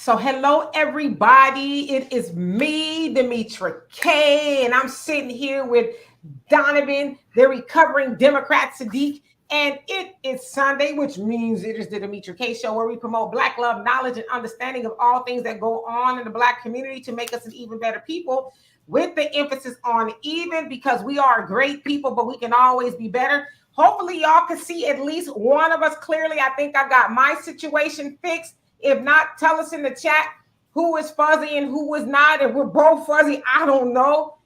So hello, everybody. It is me, Demetra K, and I'm sitting here with Donovan, the recovering Democrat Saadiq, and it is Sunday, which means it is the Demetra K Show, where we promote Black love, knowledge, and understanding of all things that go on in the Black community to make us an even better people, with the emphasis on even, because we are great people, but we can always be better. Hopefully, y'all can see at least one of us clearly. I think I got my situation fixed. If not, tell us in the chat who is fuzzy and who is not. If we're both fuzzy, I don't know.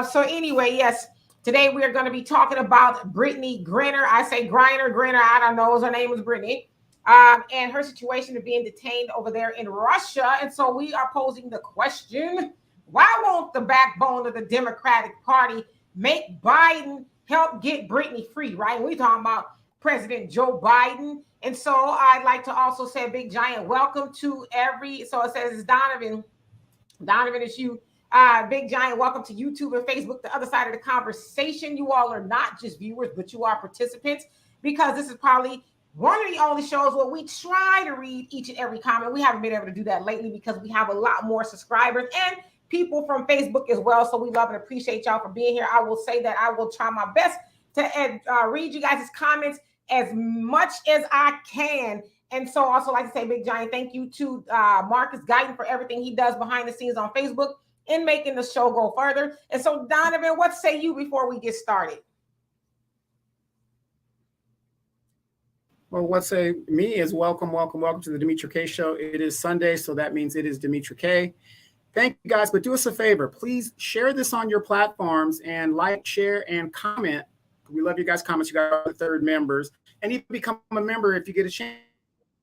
So anyway, yes, today we are going to be talking about Brittney Griner. I say Griner, I don't know. Her name is Brittney. And her situation of being detained over there in Russia. And so we are posing the question, why won't the backbone of the Democratic Party make Biden help get Brittney free, right? We're talking about President Joe Biden. And so I'd like to also say a big giant welcome to so it says it's Donovan. Donovan, it's you. Big giant welcome to YouTube and Facebook, the other side of the conversation. You all are not just viewers, but you are participants, because this is probably one of the only shows where we try to read each and every comment. We haven't been able to do that lately because we have a lot more subscribers and people from Facebook as well. So we love and appreciate y'all for being here. I will say that I will try my best to read you guys' comments as much as I can. And so also like to say big giant thank you to Marcus Guyton for everything he does behind the scenes on Facebook in making the show go further. And so Donovan, what say you before we get started? Well, what say me is welcome to the Demetra K Show. It is Sunday, so that means it is Demetra K. Thank you guys, but do us a favor. Please share this on your platforms and like, share, and comment. We love you guys' comments. You guys are the third members. And even become a member if you get a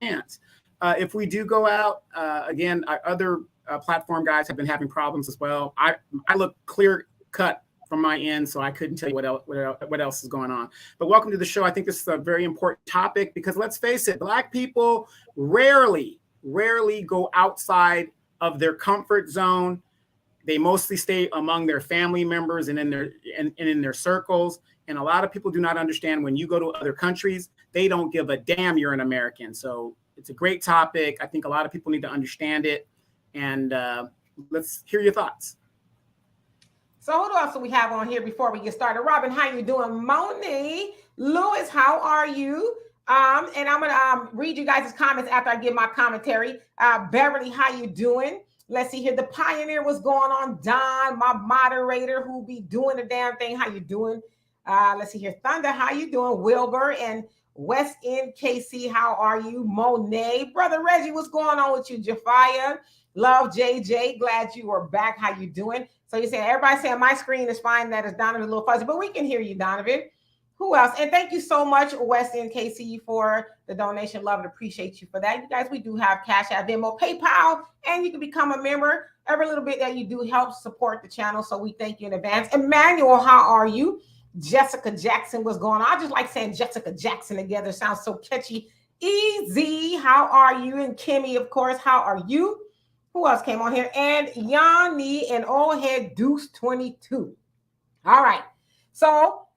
chance. If we do go out, again, our other platform guys have been having problems as well. I look clear cut from my end, so I couldn't tell you what else is going on. But welcome to the show. I think this is a very important topic because let's face it, Black people rarely go outside of their comfort zone. They mostly stay among their family members and in their circles. And a lot of people do not understand when you go to other countries, they don't give a damn you're an American. So it's a great topic. I think a lot of people need to understand it. And let's hear your thoughts. So who else do we have on here before we get started? Robin, how you doing? Moni, Lewis, how are you? And I'm gonna read you guys' comments after I give my commentary. Beverly, how you doing? Let's see here. The Pioneer, what's going on? Don, my moderator, who be doing the damn thing. How you doing? Let's see here. Thunder, how you doing? Wilbur and West End KC, how are you? Monet, Brother Reggie, what's going on with you? Jafia, Love JJ, glad you are back. How you doing? So you say everybody saying my screen is fine. That is Donovan, a little fuzzy, but we can hear you, Donovan. Who else? And thank you so much, West End KC, for the donation. Love and appreciate you for that. You guys, we do have Cash App, Venmo, PayPal, and you can become a member. Every little bit that you do helps support the channel, so we thank you in advance. Emmanuel, how are you? Jessica Jackson, what's going on? I just like saying Jessica Jackson together. Sounds so catchy. Easy, how are you? And Kimmy, of course, how are you? Who else came on here? And Yanni and Old Head Deuce 22. All right. So,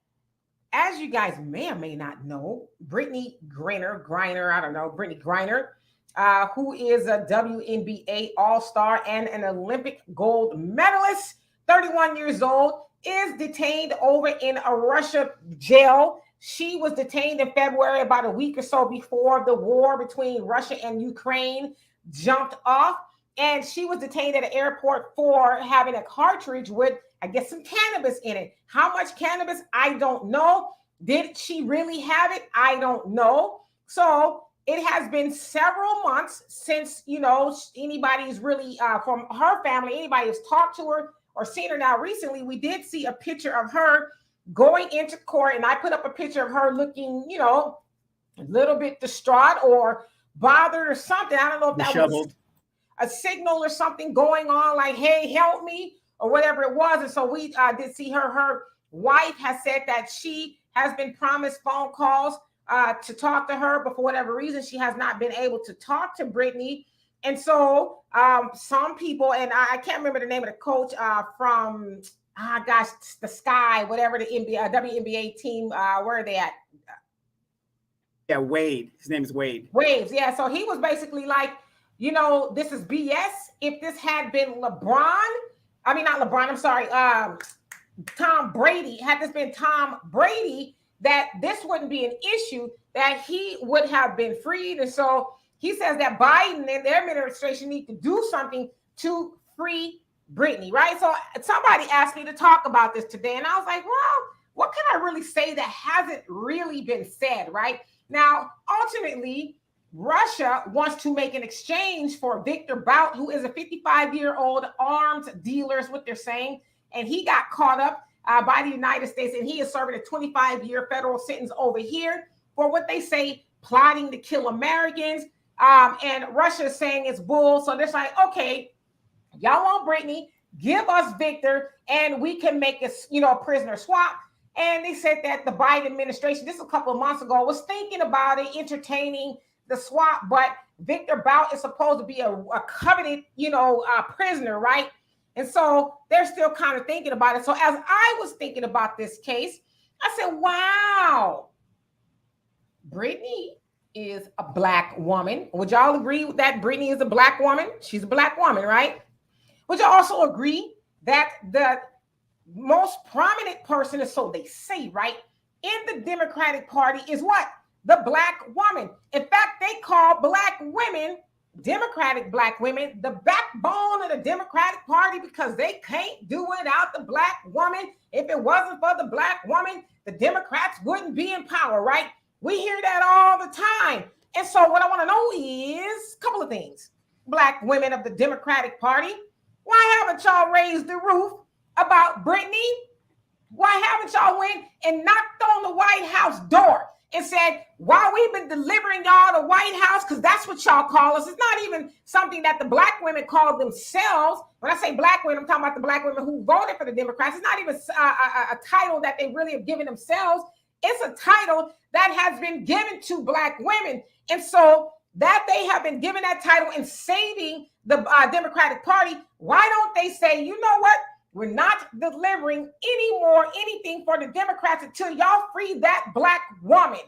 as you guys may or may not know, Brittney Griner, Brittney Griner, who is a WNBA All-Star and an Olympic gold medalist, 31 years old, is detained over in a Russia jail. She was detained in February, about a week or so before the war between Russia and Ukraine jumped off. And she was detained at an airport for having a cartridge with, I guess, some cannabis in it. How much cannabis? I don't know. Did she really have it? I don't know. So it has been several months since, anybody's really from her family, anybody has talked to her or seen her. Now, recently, we did see a picture of her going into court, and I put up a picture of her looking, a little bit distraught or bothered or something. I don't know if that was a signal or something going on, like, hey, help me, or whatever it was. And so we did see her. Her wife has said that she has been promised phone calls to talk to her, but for whatever reason, she has not been able to talk to Brittney. And so some people, and I can't remember the name of the coach from, the Sky, whatever the WNBA team, where are they at? Yeah, Wade. His name is Wade. Waves, yeah. So he was basically like, this is BS. If this had been Tom Brady, had this been Tom Brady, that this wouldn't be an issue, that he would have been freed. And so he says that Biden and their administration need to do something to free Brittney, right? So somebody asked me to talk about this today, and I was like, well, what can I really say that hasn't really been said, right? Now, ultimately, Russia wants to make an exchange for Victor Bout, who is a 55-year-old arms dealer, is what they're saying. And he got caught up by the United States, and he is serving a 25-year federal sentence over here for what they say plotting to kill Americans. And Russia is saying it's bull. So they're like, okay, y'all want Brittney, give us Victor, and we can make a prisoner swap. And they said that the Biden administration, this a couple of months ago, was thinking about it, entertaining the swap, but Victor Bout is supposed to be a coveted, prisoner, right? And so they're still kind of thinking about it. So as I was thinking about this case, I said, wow, Brittney is a Black woman. Would y'all agree that Brittney is a Black woman? She's a Black woman, right? Would you also agree that the most prominent person, so they say, right, in the Democratic Party is what? The Black woman. In fact, they call Black women, Democratic Black women, the backbone of the Democratic Party, because they can't do without the Black woman. If it wasn't for the Black woman, the Democrats wouldn't be in power, right? We hear that all the time. And so what I want to know is a couple of things. Black women of the Democratic Party, why haven't y'all raised the roof about Brittney? Why haven't y'all went and knocked on the White House door and said, while we've been delivering y'all the White House, because that's what y'all call us. It's not even something that the Black women call themselves. When I say Black women, I'm talking about the Black women who voted for the Democrats. It's not even a title that they really have given themselves. It's a title that has been given to Black women. And so that they have been given that title and saving the Democratic Party, why don't they say, you know what? We're not delivering anything for the Democrats until y'all free that Black woman.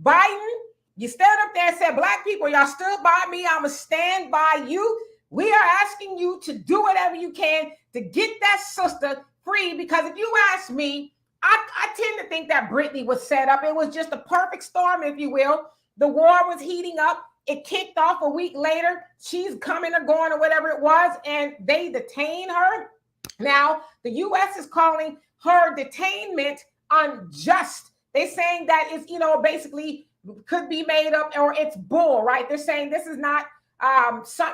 Biden, you stood up there and said, Black people, y'all stood by me. I'm going to stand by you. We are asking you to do whatever you can to get that sister free. Because if you ask me, I tend to think that Brittney was set up. It was just a perfect storm, if you will. The war was heating up. It kicked off a week later. She's coming or going or whatever it was, and they detained her. Now, the U.S. is calling her detainment unjust. They're saying that it's, basically could be made up or it's bull, right? They're saying this is not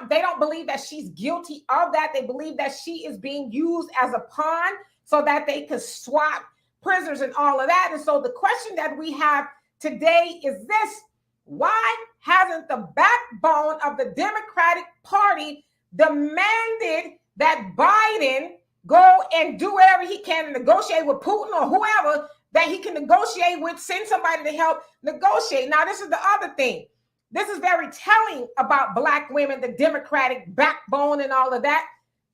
they don't believe that she's guilty of that. They believe that she is being used as a pawn so that they could swap prisoners and all of that. And so the question that we have today is this: why hasn't the backbone of the Democratic Party demanded that Biden go and do whatever he can to negotiate with Putin or whoever that he can negotiate with, send somebody to help negotiate? Now, this is the other thing. This is very telling about Black women, the Democratic backbone and all of that.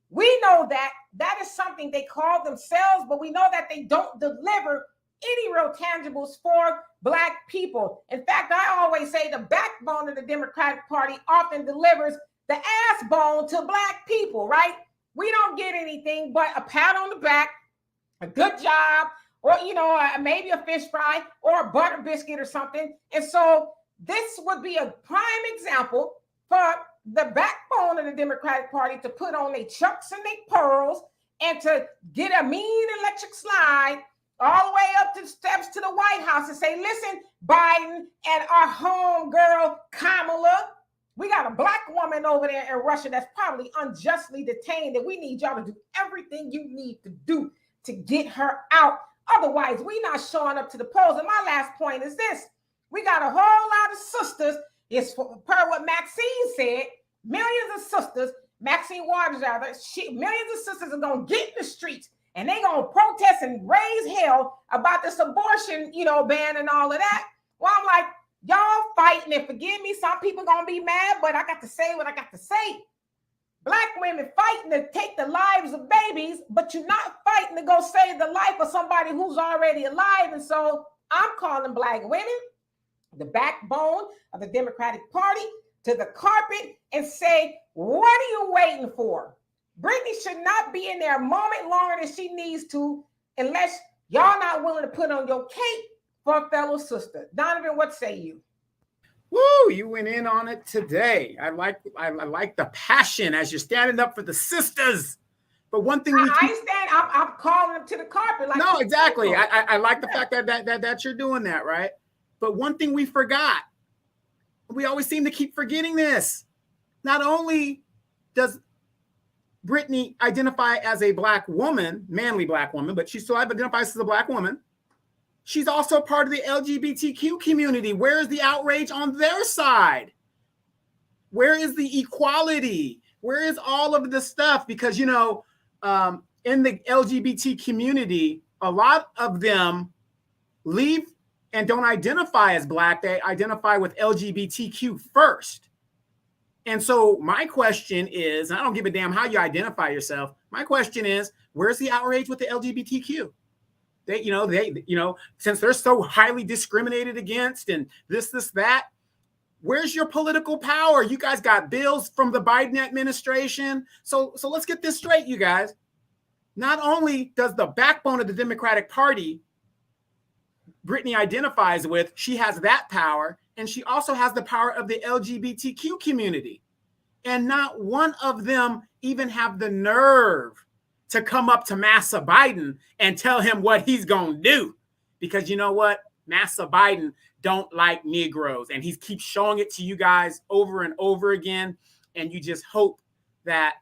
We know that that is something they call themselves, but we know that they don't deliver any real tangibles for Black people. In fact, I always say the backbone of the Democratic Party often delivers the ass bone to Black people, right? We don't get anything but a pat on the back, a good job, or, maybe a fish fry or a butter biscuit or something. And so this would be a prime example for the backbone of the Democratic Party to put on their chucks and their pearls and to get a mean electric slide all the way up to the steps to the White House and say, listen, Biden and our home girl, Kamala, we got a Black woman over there in Russia that's probably unjustly detained, and we need y'all to do everything you need to do to get her out. Otherwise, we're not showing up to the polls. And my last point is this: we got a whole lot of sisters. It's per what Maxine said, millions of sisters, Maxine Waters rather, millions of sisters are going to get in the streets and they're going to protest and raise hell about this abortion, ban and all of that. Well, I'm like, y'all fighting, and forgive me, some people going to be mad, but I got to say what I got to say. Black women fighting to take the lives of babies, but you're not fighting to go save the life of somebody who's already alive. And so I'm calling Black women, the backbone of the Democratic Party, to the carpet and say, what are you waiting for? Brittany should not be in there a moment longer than she needs to, unless y'all not willing to put on your cape for a fellow sister. Donovan, what say you? Woo, you went in on it today. I like the passion as you're standing up for the sisters. But one thing I'm calling them to the carpet. Like, no, exactly. I like the fact that you're doing that, right? But one thing we forgot, we always seem to keep forgetting this. Not only does Brittany identify as a black woman, manly black woman, but she still identifies as a black woman. She's also part of the LGBTQ community. Where is the outrage on their side? Where is the equality? Where is all of the stuff? Because, you know, in the LGBT community, a lot of them leave and don't identify as black. They identify with LGBTQ first. And so my question is, and I don't give a damn how you identify yourself. My question is, where's the outrage with the LGBTQ? They, since they're so highly discriminated against and this, that, where's your political power? You guys got bills from the Biden administration. So let's get this straight, you guys. Not only does the backbone of the Democratic Party Brittany identifies with, she has that power, and she also has the power of the LGBTQ community. And not one of them even have the nerve to come up to Massa Biden and tell him what he's going to do. Because you know what? Massa Biden don't like Negroes. And he keeps showing it to you guys over and over again. And you just hope that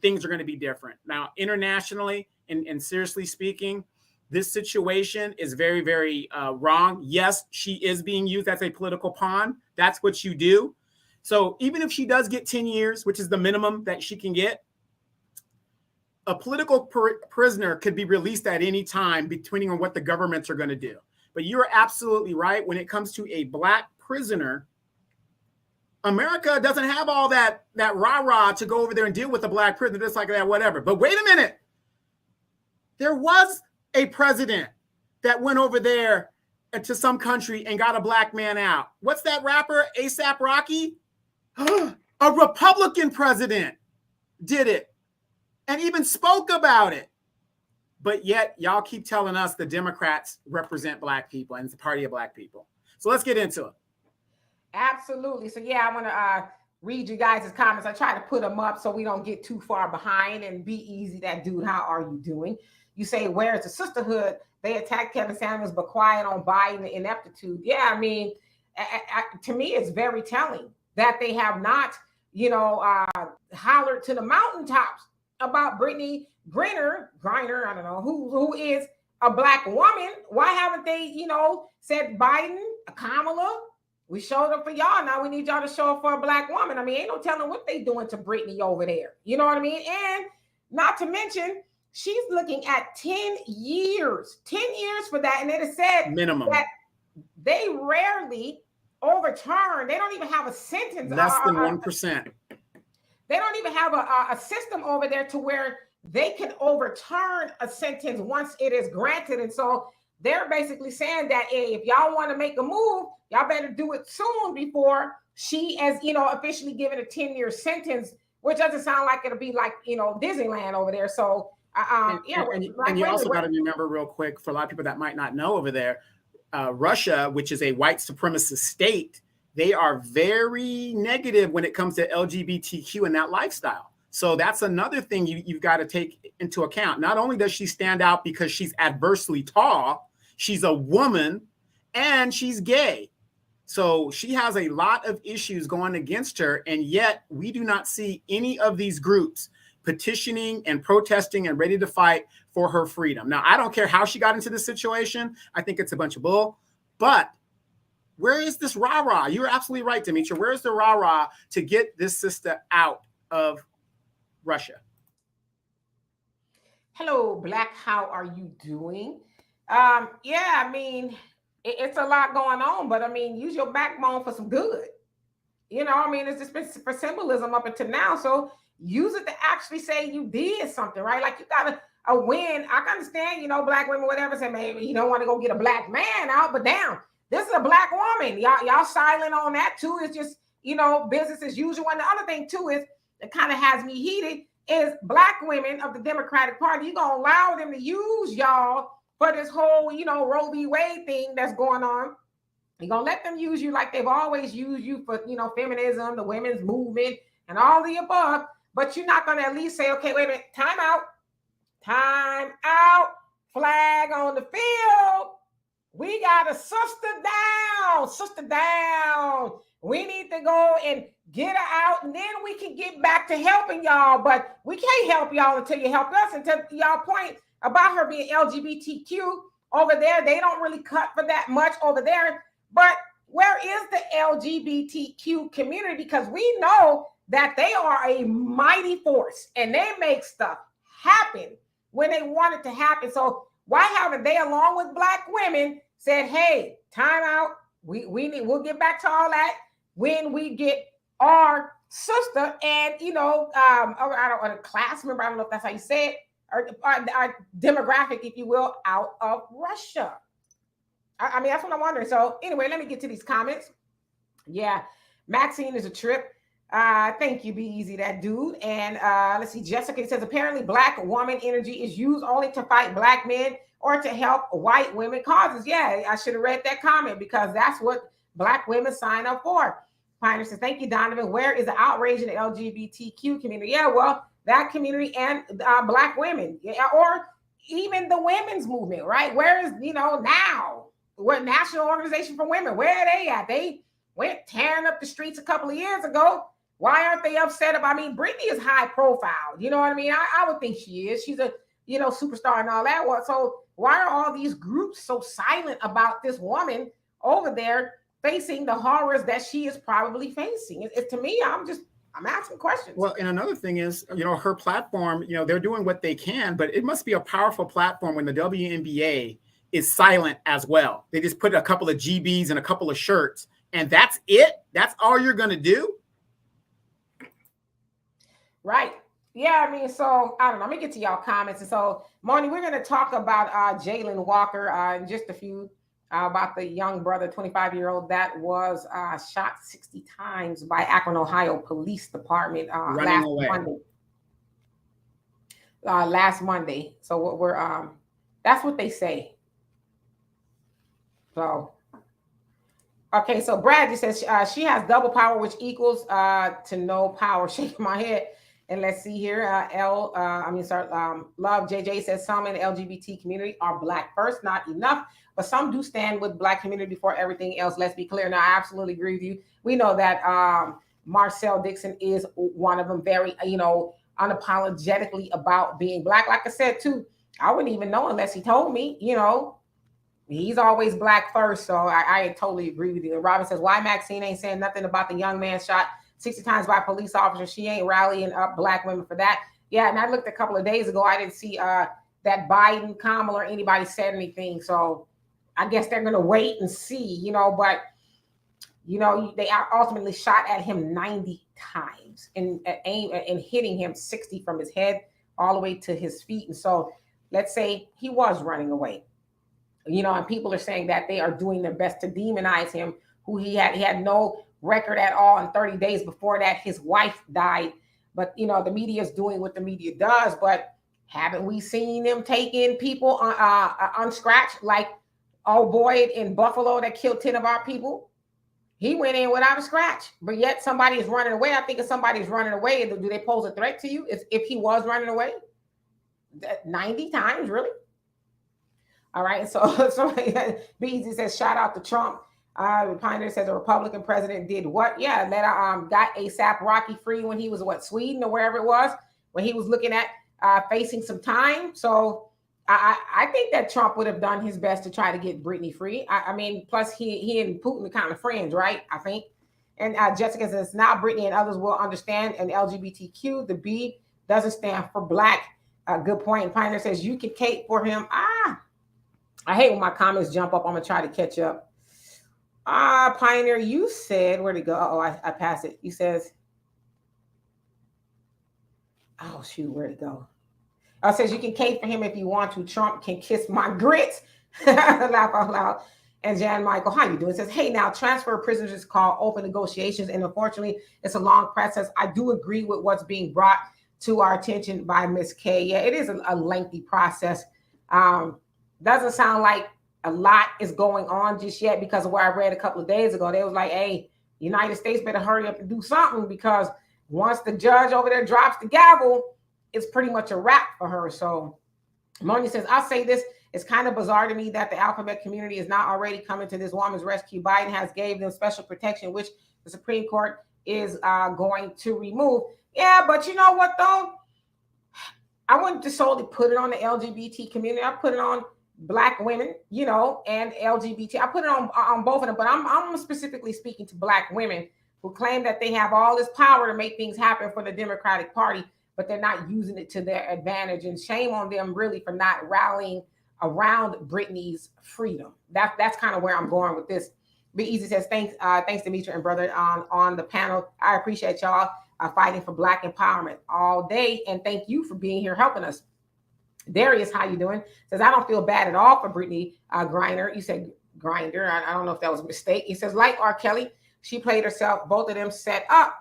things are going to be different. Now, internationally and seriously speaking, this situation is very, very wrong. Yes, she is being used as a political pawn. That's what you do. So even if she does get 10 years, which is the minimum that she can get, a political prisoner could be released at any time, depending on what the governments are going to do. But you're absolutely right. When it comes to a black prisoner, America doesn't have all that rah-rah to go over there and deal with a black prisoner, just like that, whatever. But wait a minute. There was a president that went over there to some country and got a black man out. What's that rapper, A$AP Rocky? A Republican president did it and even spoke about it. But yet y'all keep telling us the Democrats represent black people and it's a party of black people. So let's get into it. Absolutely. So yeah, I want to read you guys' comments. I try to put them up so we don't get too far behind and be easy. That dude, how are you doing? You say, where's the sisterhood? They attacked Kevin Samuels, but quiet on Biden ineptitude. Yeah, I mean, to me, it's very telling that they have not, hollered to the mountaintops about Brittany Griner, I don't know, who is a black woman. Why haven't they, said Biden, Kamala? We showed up for y'all. Now we need y'all to show up for a black woman. I mean, ain't no telling what they doing to Brittany over there. You know what I mean? And not to mention, she's looking at 10 years for that. And it is said minimum that they rarely overturn. They don't even have a sentence. Less than 1%. They don't even have a system over there to where they can overturn a sentence once it is granted. And so they're basically saying that, hey, if y'all want to make a move, y'all better do it soon before she is, officially given a 10-year sentence, which doesn't sound like it'll be like, Disneyland over there. So, and you also got to remember real quick, for a lot of people that might not know over there, Russia, which is a white supremacist state, they are very negative when it comes to LGBTQ and that lifestyle. So that's another thing you've got to take into account. Not only does she stand out because she's adversely tall, she's a woman and she's gay. So she has a lot of issues going against her. And yet we do not see any of these groups petitioning and protesting and ready to fight for her freedom. Now, I don't care how she got into this situation. I think it's a bunch of bull. But where is this rah-rah? You're absolutely right, Demetra. Where's the rah-rah to get this sister out of Russia? Hello, Black. How are you doing? Yeah, I mean, it's a lot going on, but I mean, use your backbone for some good. It's just been for symbolism up until now. So use it to actually say you did something, right? Like you got a win. I can understand, black women, whatever, say maybe you don't want to go get a black man out, but damn, this is a black woman. Y'all silent on that too. It's just business as usual. And the other thing too is that kind of has me heated is Black women of the Democratic Party. You're gonna allow them to use y'all for this whole, Roe v. Wade thing that's going on. You're gonna let them use you like they've always used you for, feminism, the women's movement, and all the above. But you're not gonna at least say, okay, wait a minute, time out, flag on the field. We got a sister down. We need to go and get her out, and then we can get back to helping y'all. But we can't help y'all until you help us. And to y'all point about her being LGBTQ over there, they don't really cut for that much over there. But where is the LGBTQ community? Because we know that they are a mighty force, and they make stuff happen when they want it to happen. So why haven't they, along with Black women, said, hey, time out. We'll get back to all that when we get our sister and, a class member, I don't know if that's how you say it, or our demographic, if you will, out of Russia. I mean, that's what I'm wondering. So anyway, let me get to these comments. Yeah, Maxine is a trip. Thank you, Be Easy, that dude. And let's see, Jessica says, apparently Black woman energy is used only to fight Black men or to help white women causes. Yeah, I should have read that comment because that's what Black women sign up for. Pioneer says, thank you, Donovan. Where is the outrage in the LGBTQ community? Yeah, well, that community and Black women, or even the women's movement, right? Where is, now, what National Organization for Women, where are they at? They went tearing up the streets a couple of years ago. Why aren't they upset about, Brittney is high profile. You know what I mean? I would think she is. She's a, superstar and all that. So why are all these groups so silent about this woman over there facing the horrors that she is probably facing? To me, I'm asking questions. Well, and another thing is, her platform, they're doing what they can, but it must be a powerful platform when the WNBA is silent as well. They just put a couple of GBs and a couple of shirts, and that's it? That's all you're going to do? Right. Yeah, so I don't know. Let me get to y'all comments. And so, Moni, we're going to talk about Jayland Walker in just a few, about the young brother, 25-year-old, that was shot 60 times by Akron, Ohio Police Department last Monday. So we're that's what they say. So, okay, so Brad just says she has double power, which equals to no power. Shaking my head. And let's see here. Love JJ says some in the LGBT community are Black first, not enough, but some do stand with Black community before everything else. Let's be clear. Now, I absolutely agree with you. We know that Marcel Dixon is one of them, very, unapologetically about being Black. Like I said, too, I wouldn't even know unless he told me, he's always Black first. So I totally agree with you. And Robin says, why Maxine ain't saying nothing about the young man shot 60 times by police officers? She ain't rallying up Black women for that. Yeah, and I looked a couple of days ago. I didn't see that Biden, Kamala, or anybody said anything. So I guess they're going to wait and see, but, they ultimately shot at him 90 times and hitting him 60 from his head all the way to his feet. And so let's say he was running away, and people are saying that they are doing their best to demonize him, who he had no record at all in 30 days before that. His wife died, but the media is doing what the media does. But haven't we seen them take in people unscratched, like old Boyd in Buffalo that killed 10 of our people? He went in without a scratch, but yet somebody is running away. I think if somebody's running away, do they pose a threat to you if he was running away? 90 times, really? All right, so Beasley says, shout out to Trump. Pioneer says a Republican president did what? Yeah, got ASAP Rocky free when he was Sweden or wherever it was, when he was looking at facing some time. So I think that Trump would have done his best to try to get Brittney free. Plus he and Putin are kind of friends, right? I think. And Jessica says now Brittney and others will understand. And LGBTQ, the B doesn't stand for Black. Good point. And Pioneer says you can cape for him. I hate when my comments jump up. I'm gonna try to catch up. Pioneer, you said, where'd it go? Oh, I passed it. You says, oh shoot, where'd it go? It says you can cape for him if you want to. Trump can kiss my grits. Laugh out loud. And Jan Michael, how you doing? It says, hey, now transfer of prisoners is called open negotiations. And unfortunately, it's a long process. I do agree with what's being brought to our attention by Ms. K. Yeah, it is a lengthy process. Doesn't sound like a lot is going on just yet, because of what I read a couple of days ago. They was like, hey, United States better hurry up and do something, because once the judge over there drops the gavel, it's pretty much a wrap for her. So Moni says, I'll say this. It's kind of bizarre to me that the alphabet community is not already coming to this woman's rescue. Biden has gave them special protection, which the Supreme Court is going to remove. Yeah, but you know what, though? I wouldn't just solely put it on the LGBT community. I put it on Black women, you know, and LGBT. I put it on both of them, but I'm specifically speaking to Black women who claim that they have all this power to make things happen for the Democratic Party, but they're not using it to their advantage. And shame on them, really, for not rallying around Brittany's freedom. That's kind of where I'm going with this. Be Easy says, thanks, Demetra and brother on the panel. I appreciate y'all fighting for Black empowerment all day, and thank you for being here helping us. Darius, how you doing? Says, I don't feel bad at all for Brittney Griner. You said Grinder. I don't know if that was a mistake. He says, like R. Kelly, she played herself. Both of them set up.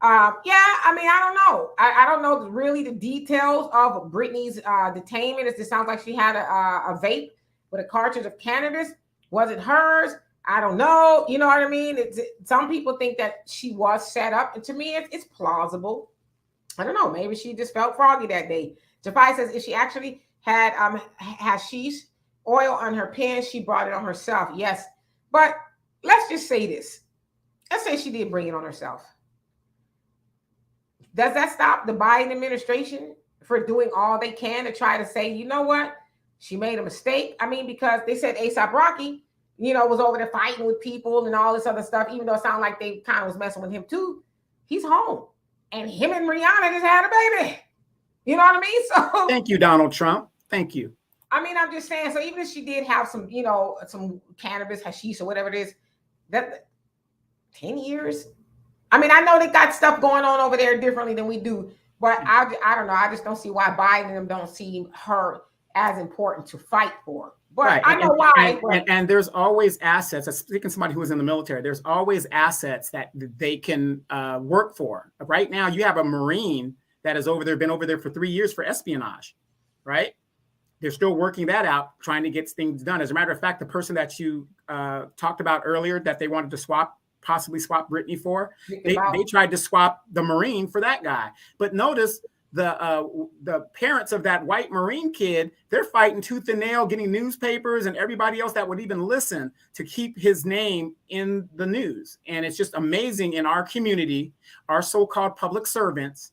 Yeah, I mean, I don't know. I don't know really the details of Brittany's detainment. It just sounds like she had a vape with a cartridge of cannabis. Was it hers? I don't know. You know what I mean? Some people think that she was set up. And to me, it's plausible. I don't know. Maybe she just felt froggy that day. Jafai says, if she actually had hashish oil on her pen, she brought it on herself. Yes. But let's just say this. Let's say she did bring it on herself. Does that stop the Biden administration for doing all they can to try to say, you know what? She made a mistake. I mean, because they said A$AP Rocky, you know, was over there fighting with people and all this other stuff, even though it sounded like they kind of was messing with him too. He's home. And him and Rihanna just had a baby. You know what I mean? So thank you, Donald Trump. Thank you. I mean, I'm just saying, so even if she did have some, you know, some cannabis, hashish or whatever it is, that 10 years. I mean, I know they got stuff going on over there differently than we do, but I don't know. I just don't see why Biden and them don't see her as important to fight for. But right. I know why. And there's always assets. Speaking to somebody who was in the military, there's always assets that they can work for. Right now, you have a Marine that is over there, been over there for 3 years for espionage, right? They're still working that out, trying to get things done. As a matter of fact, the person that you talked about earlier that they wanted to possibly swap Brittany for, they tried to swap the Marine for that guy. But notice the parents of that white Marine kid, they're fighting tooth and nail, getting newspapers and everybody else that would even listen to keep his name in the news. And it's just amazing in our community, our so-called public servants,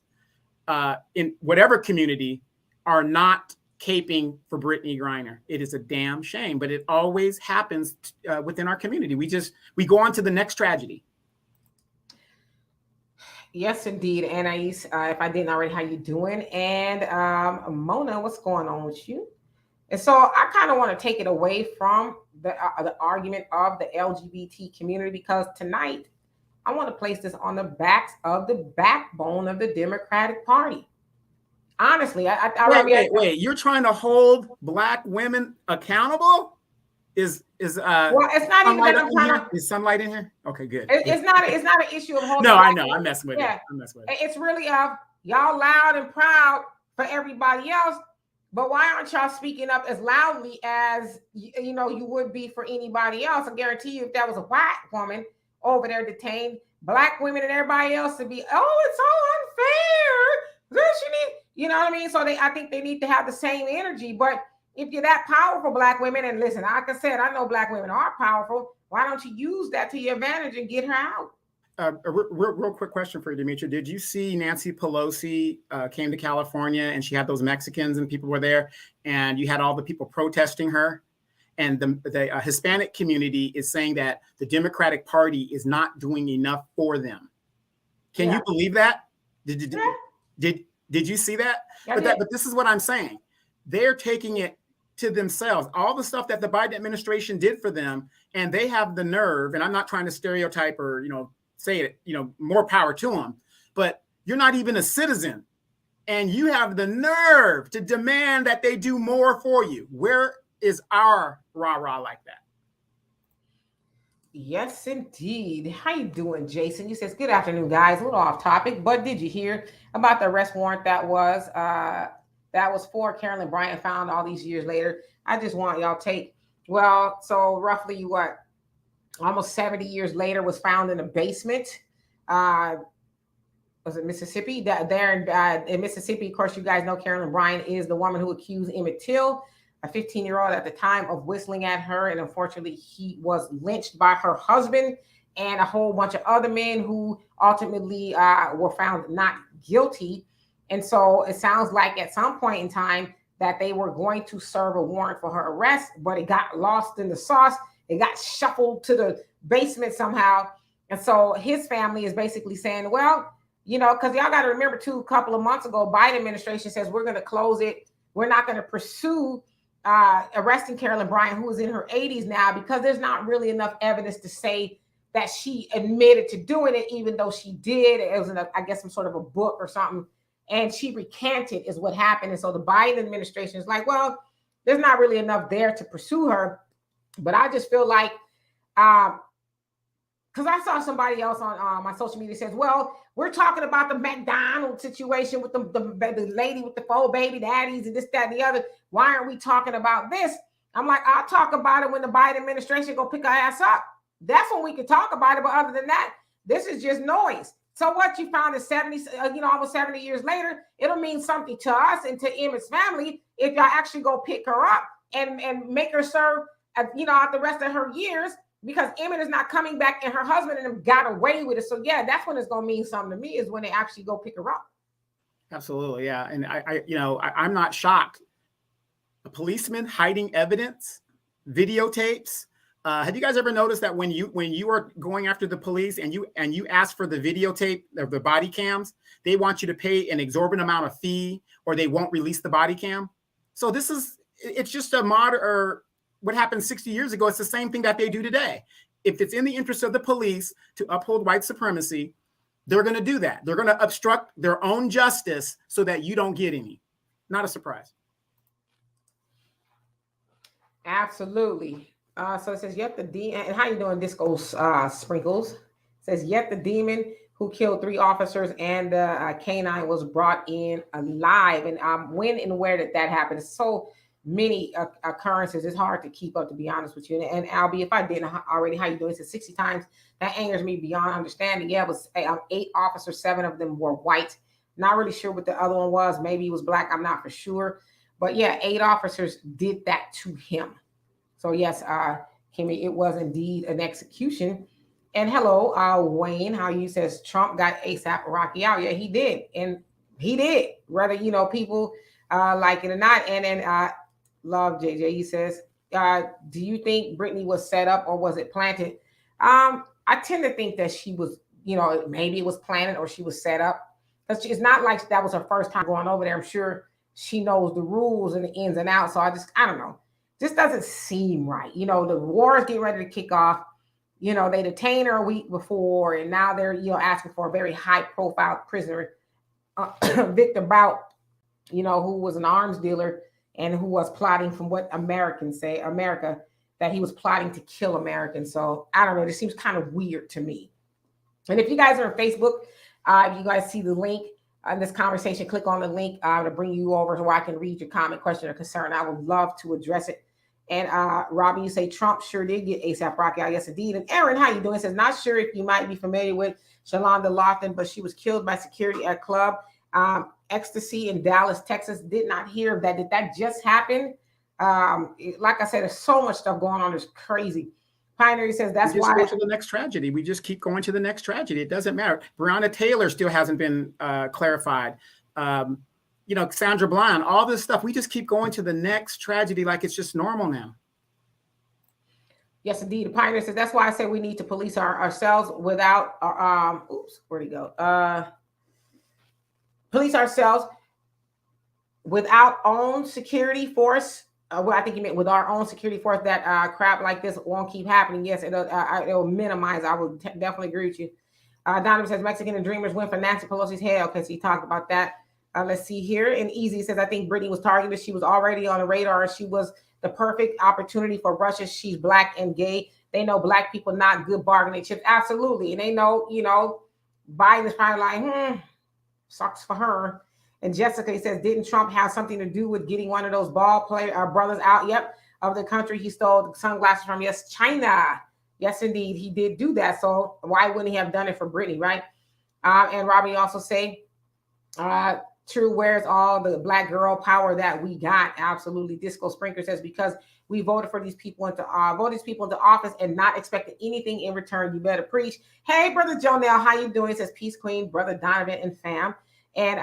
in whatever community, are not caping for Brittany Griner. It is a damn shame, but it always happens within our community. We go on to the next tragedy. Yes, indeed, Anais. If I didn't already, how you doing? And Mona, what's going on with you? And so I kind of want to take it away from the argument of the LGBT community, because tonight I want to place this on the backs of the backbone of the Democratic Party. Honestly, wait. You're trying to hold Black women accountable? Well, it's not even that I'm trying to. Is sunlight in here? Okay, good. It's not an issue of holding. No, I know. I'm messing with it. It's really of y'all loud and proud for everybody else, but why aren't y'all speaking up as loudly as you know you would be for anybody else? I guarantee you, if that was a white woman over there detained, Black women and everybody else would be, oh, it's so unfair. You know what I mean? So I think they need to have the same energy. But if you're that powerful, Black women, and listen, like I said, I know Black women are powerful. Why don't you use that to your advantage and get her out? A real quick question for you, Demetra. Did you see Nancy Pelosi came to California and she had those Mexicans and people were there and you had all the people protesting her? And the Hispanic community is saying that the Democratic Party is not doing enough for them. Can you believe that? Did you see that? But this is what I'm saying. They're taking it to themselves. All the stuff that the Biden administration did for them, and they have the nerve, and I'm not trying to stereotype or, say it, more power to them, but you're not even a citizen. And you have the nerve to demand that they do more for you. Where is our rah-rah like that? Yes, indeed. How you doing, Jason? You says, good afternoon, guys. A little off topic, but did you hear about the arrest warrant that was for Carolyn Bryant found all these years later? I just want y'all take, well, so roughly what, almost 70 years later was found in a basement. Uh, was it Mississippi? In Mississippi, of course, you guys know Carolyn Bryant is the woman who accused Emmett Till, a 15-year-old at the time, of whistling at her. And unfortunately, he was lynched by her husband and a whole bunch of other men who ultimately were found not guilty. And so it sounds like at some point in time that they were going to serve a warrant for her arrest, but it got lost in the sauce. It got shuffled to the basement somehow. And so his family is basically saying, well, you know, because y'all got to remember too, a couple of months ago, Biden administration says we're going to close it. We're not going to pursue arresting Carolyn Bryant, who is in her 80s now, because there's not really enough evidence to say that she admitted to doing it, even though she did. It was, I guess, some sort of a book or something. And she recanted is what happened. And so the Biden administration is like, well, there's not really enough there to pursue her. But I just feel like, because I saw somebody else on my social media says, well, we're talking about the McDonald's situation with the lady with the 4 baby daddies and this, that, and the other. Why aren't we talking about this? I'm like, I'll talk about it when the Biden administration go pick our ass up. That's when we can talk about it. But other than that, this is just noise. So what you found is 70, almost 70 years later, it'll mean something to us and to Emmett's family if y'all actually go pick her up and make her serve, out the rest of her years, because Emmett is not coming back and her husband and them got away with it. So yeah, that's when it's going to mean something to me, is when they actually go pick her up. Absolutely. Yeah. And I'm not shocked. A policeman hiding evidence, videotapes. Have you guys ever noticed that when you are going after the police and you ask for the videotape of the body cams, they want you to pay an exorbitant amount of fee, or they won't release the body cam? So it's just a modern, or what happened 60 years ago. It's the same thing that they do today. If it's in the interest of the police to uphold white supremacy, they're going to do that. They're going to obstruct their own justice so that you don't get any. Not a surprise. Absolutely. So it says, yet the demon, and how you doing, Disco Sprinkles? It says, yet the demon who killed 3 officers and the canine was brought in alive. And when and where did that happen? It's so many occurrences. It's hard to keep up, to be honest with you. And Albie, if I didn't already, how you doing? It says 60 times. That angers me beyond understanding. Yeah, it was 8 officers, 7 of them were white. Not really sure what the other one was. Maybe he was black. I'm not for sure. But yeah, 8 officers did that to him. So yes, Kimmy, it was indeed an execution. And hello, Wayne, how you says Trump got ASAP Rocky out? Yeah, he did, and he did. Whether people like it or not. And then Love JJ, he says, do you think Brittany was set up or was it planted? I tend to think that she was, maybe it was planted or she was set up, because it's not like that was her first time going over there. I'm sure she knows the rules and the ins and outs. So I don't know. This doesn't seem right. The war is getting ready to kick off. They detained her a week before, and now they're, asking for a very high profile prisoner, Victor Bout, who was an arms dealer and who was plotting, from what America, that he was plotting to kill Americans. So I don't know. This seems kind of weird to me. And if you guys are on Facebook, if you guys see the link in this conversation, click on the link to bring you over so I can read your comment, question, or concern. I would love to address it. And Robbie, you say Trump sure did get ASAP Rocky out. Yes, indeed. And Aaron, how you doing? Says, not sure if you might be familiar with Shalonda Lofton, but she was killed by security at club Ecstasy in Dallas, Texas. Did not hear of that. Did that just happen? Like I said, there's so much stuff going on. It's crazy. Pioneer says that's why. We just go to the next tragedy. We just keep going to the next tragedy. It doesn't matter. Breonna Taylor still hasn't been clarified. Sandra Bland, all this stuff. We just keep going to the next tragedy like it's just normal now. Yes, indeed. The Pioneer says that's why I say we need to police ourselves without where'd he go? Police ourselves without own security force. I think you meant with our own security force, that crap like this won't keep happening. Yes, it'll minimize. I would definitely agree with you. Donovan says Mexican and Dreamers went for Nancy Pelosi's head. Okay, so he talked about that. Let's see here. And Easy says, I think Brittany was targeted. She was already on the radar. She was the perfect opportunity for Russia. She's black and gay. They know black people not good bargaining chips. Absolutely. And they know, Biden is probably like, sucks for her. And Jessica says, didn't Trump have something to do with getting one of those ball player brothers out? Yep, of the country he stole the sunglasses from. Yes, China. Yes, indeed, he did do that. So why wouldn't he have done it for Brittany, right? And Robbie also say, true, where's all the black girl power that we got? Absolutely. Disco Sprinkler says, because we voted for these people into office and not expecting anything in return. You better preach. Hey, brother Jonell, how you doing? He says, peace, queen, brother Donovan and fam. And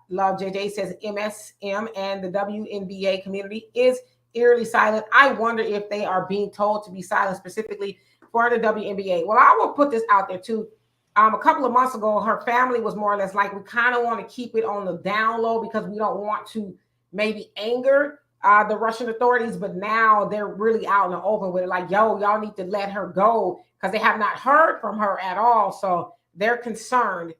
Love JJ says, MSM and the WNBA community is eerily silent. I wonder if they are being told to be silent specifically for the WNBA. Well, I will put this out there too. A couple of months ago, her family was more or less like, we kind of want to keep it on the down low because we don't want to maybe anger the Russian authorities. But now they're really out in the open with it. Like, yo, y'all need to let her go because they have not heard from her at all. So they're concerned.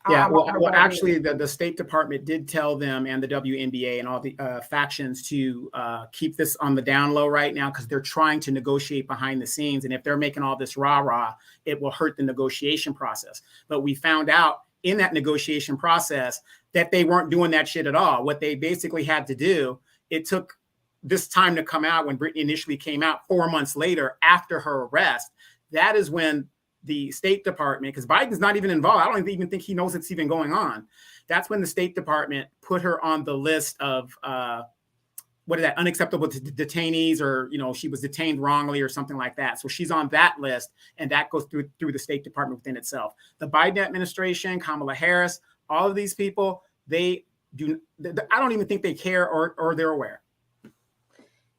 Yeah, well, actually, the State Department did tell them and the WNBA and all the factions to keep this on the down low right now because they're trying to negotiate behind the scenes. And if they're making all this rah-rah, it will hurt the negotiation process. But we found out in that negotiation process that they weren't doing that shit at all. What they basically had to do, it took this time to come out when Brittany initially came out 4 months later after her arrest. That is when the State Department, because Biden's not even involved. I don't even think he knows it's even going on. That's when the State Department put her on the list of unacceptable detainees, or she was detained wrongly or something like that. So she's on that list, and that goes through the State Department within itself. The Biden administration, Kamala Harris, all of these people, I don't even think they care or they're aware.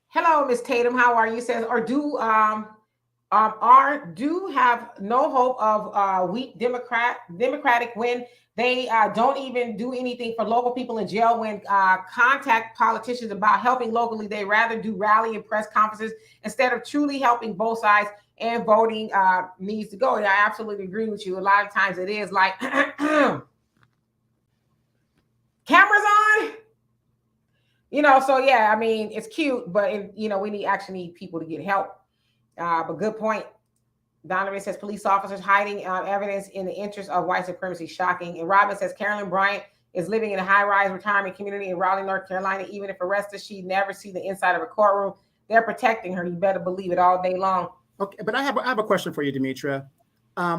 Hello, Miss Tatum. How are you? Says, or do have no hope of weak democratic when they don't even do anything for local people in jail. When contact politicians about helping locally, they rather do rally and press conferences instead of truly helping both sides. And voting needs to go. Yeah, I absolutely agree with you. A lot of times it is like cameras on. So yeah, I mean, it's cute, but we actually need people to get help. But good point. Donovan says police officers hiding evidence in the interest of white supremacy. Shocking. And Robin says Carolyn Bryant is living in a high-rise retirement community in Raleigh, North Carolina. Even if arrested, she'd never see the inside of a courtroom. They're protecting her. You better believe it all day long. Okay, but I have a question for you, Demetra.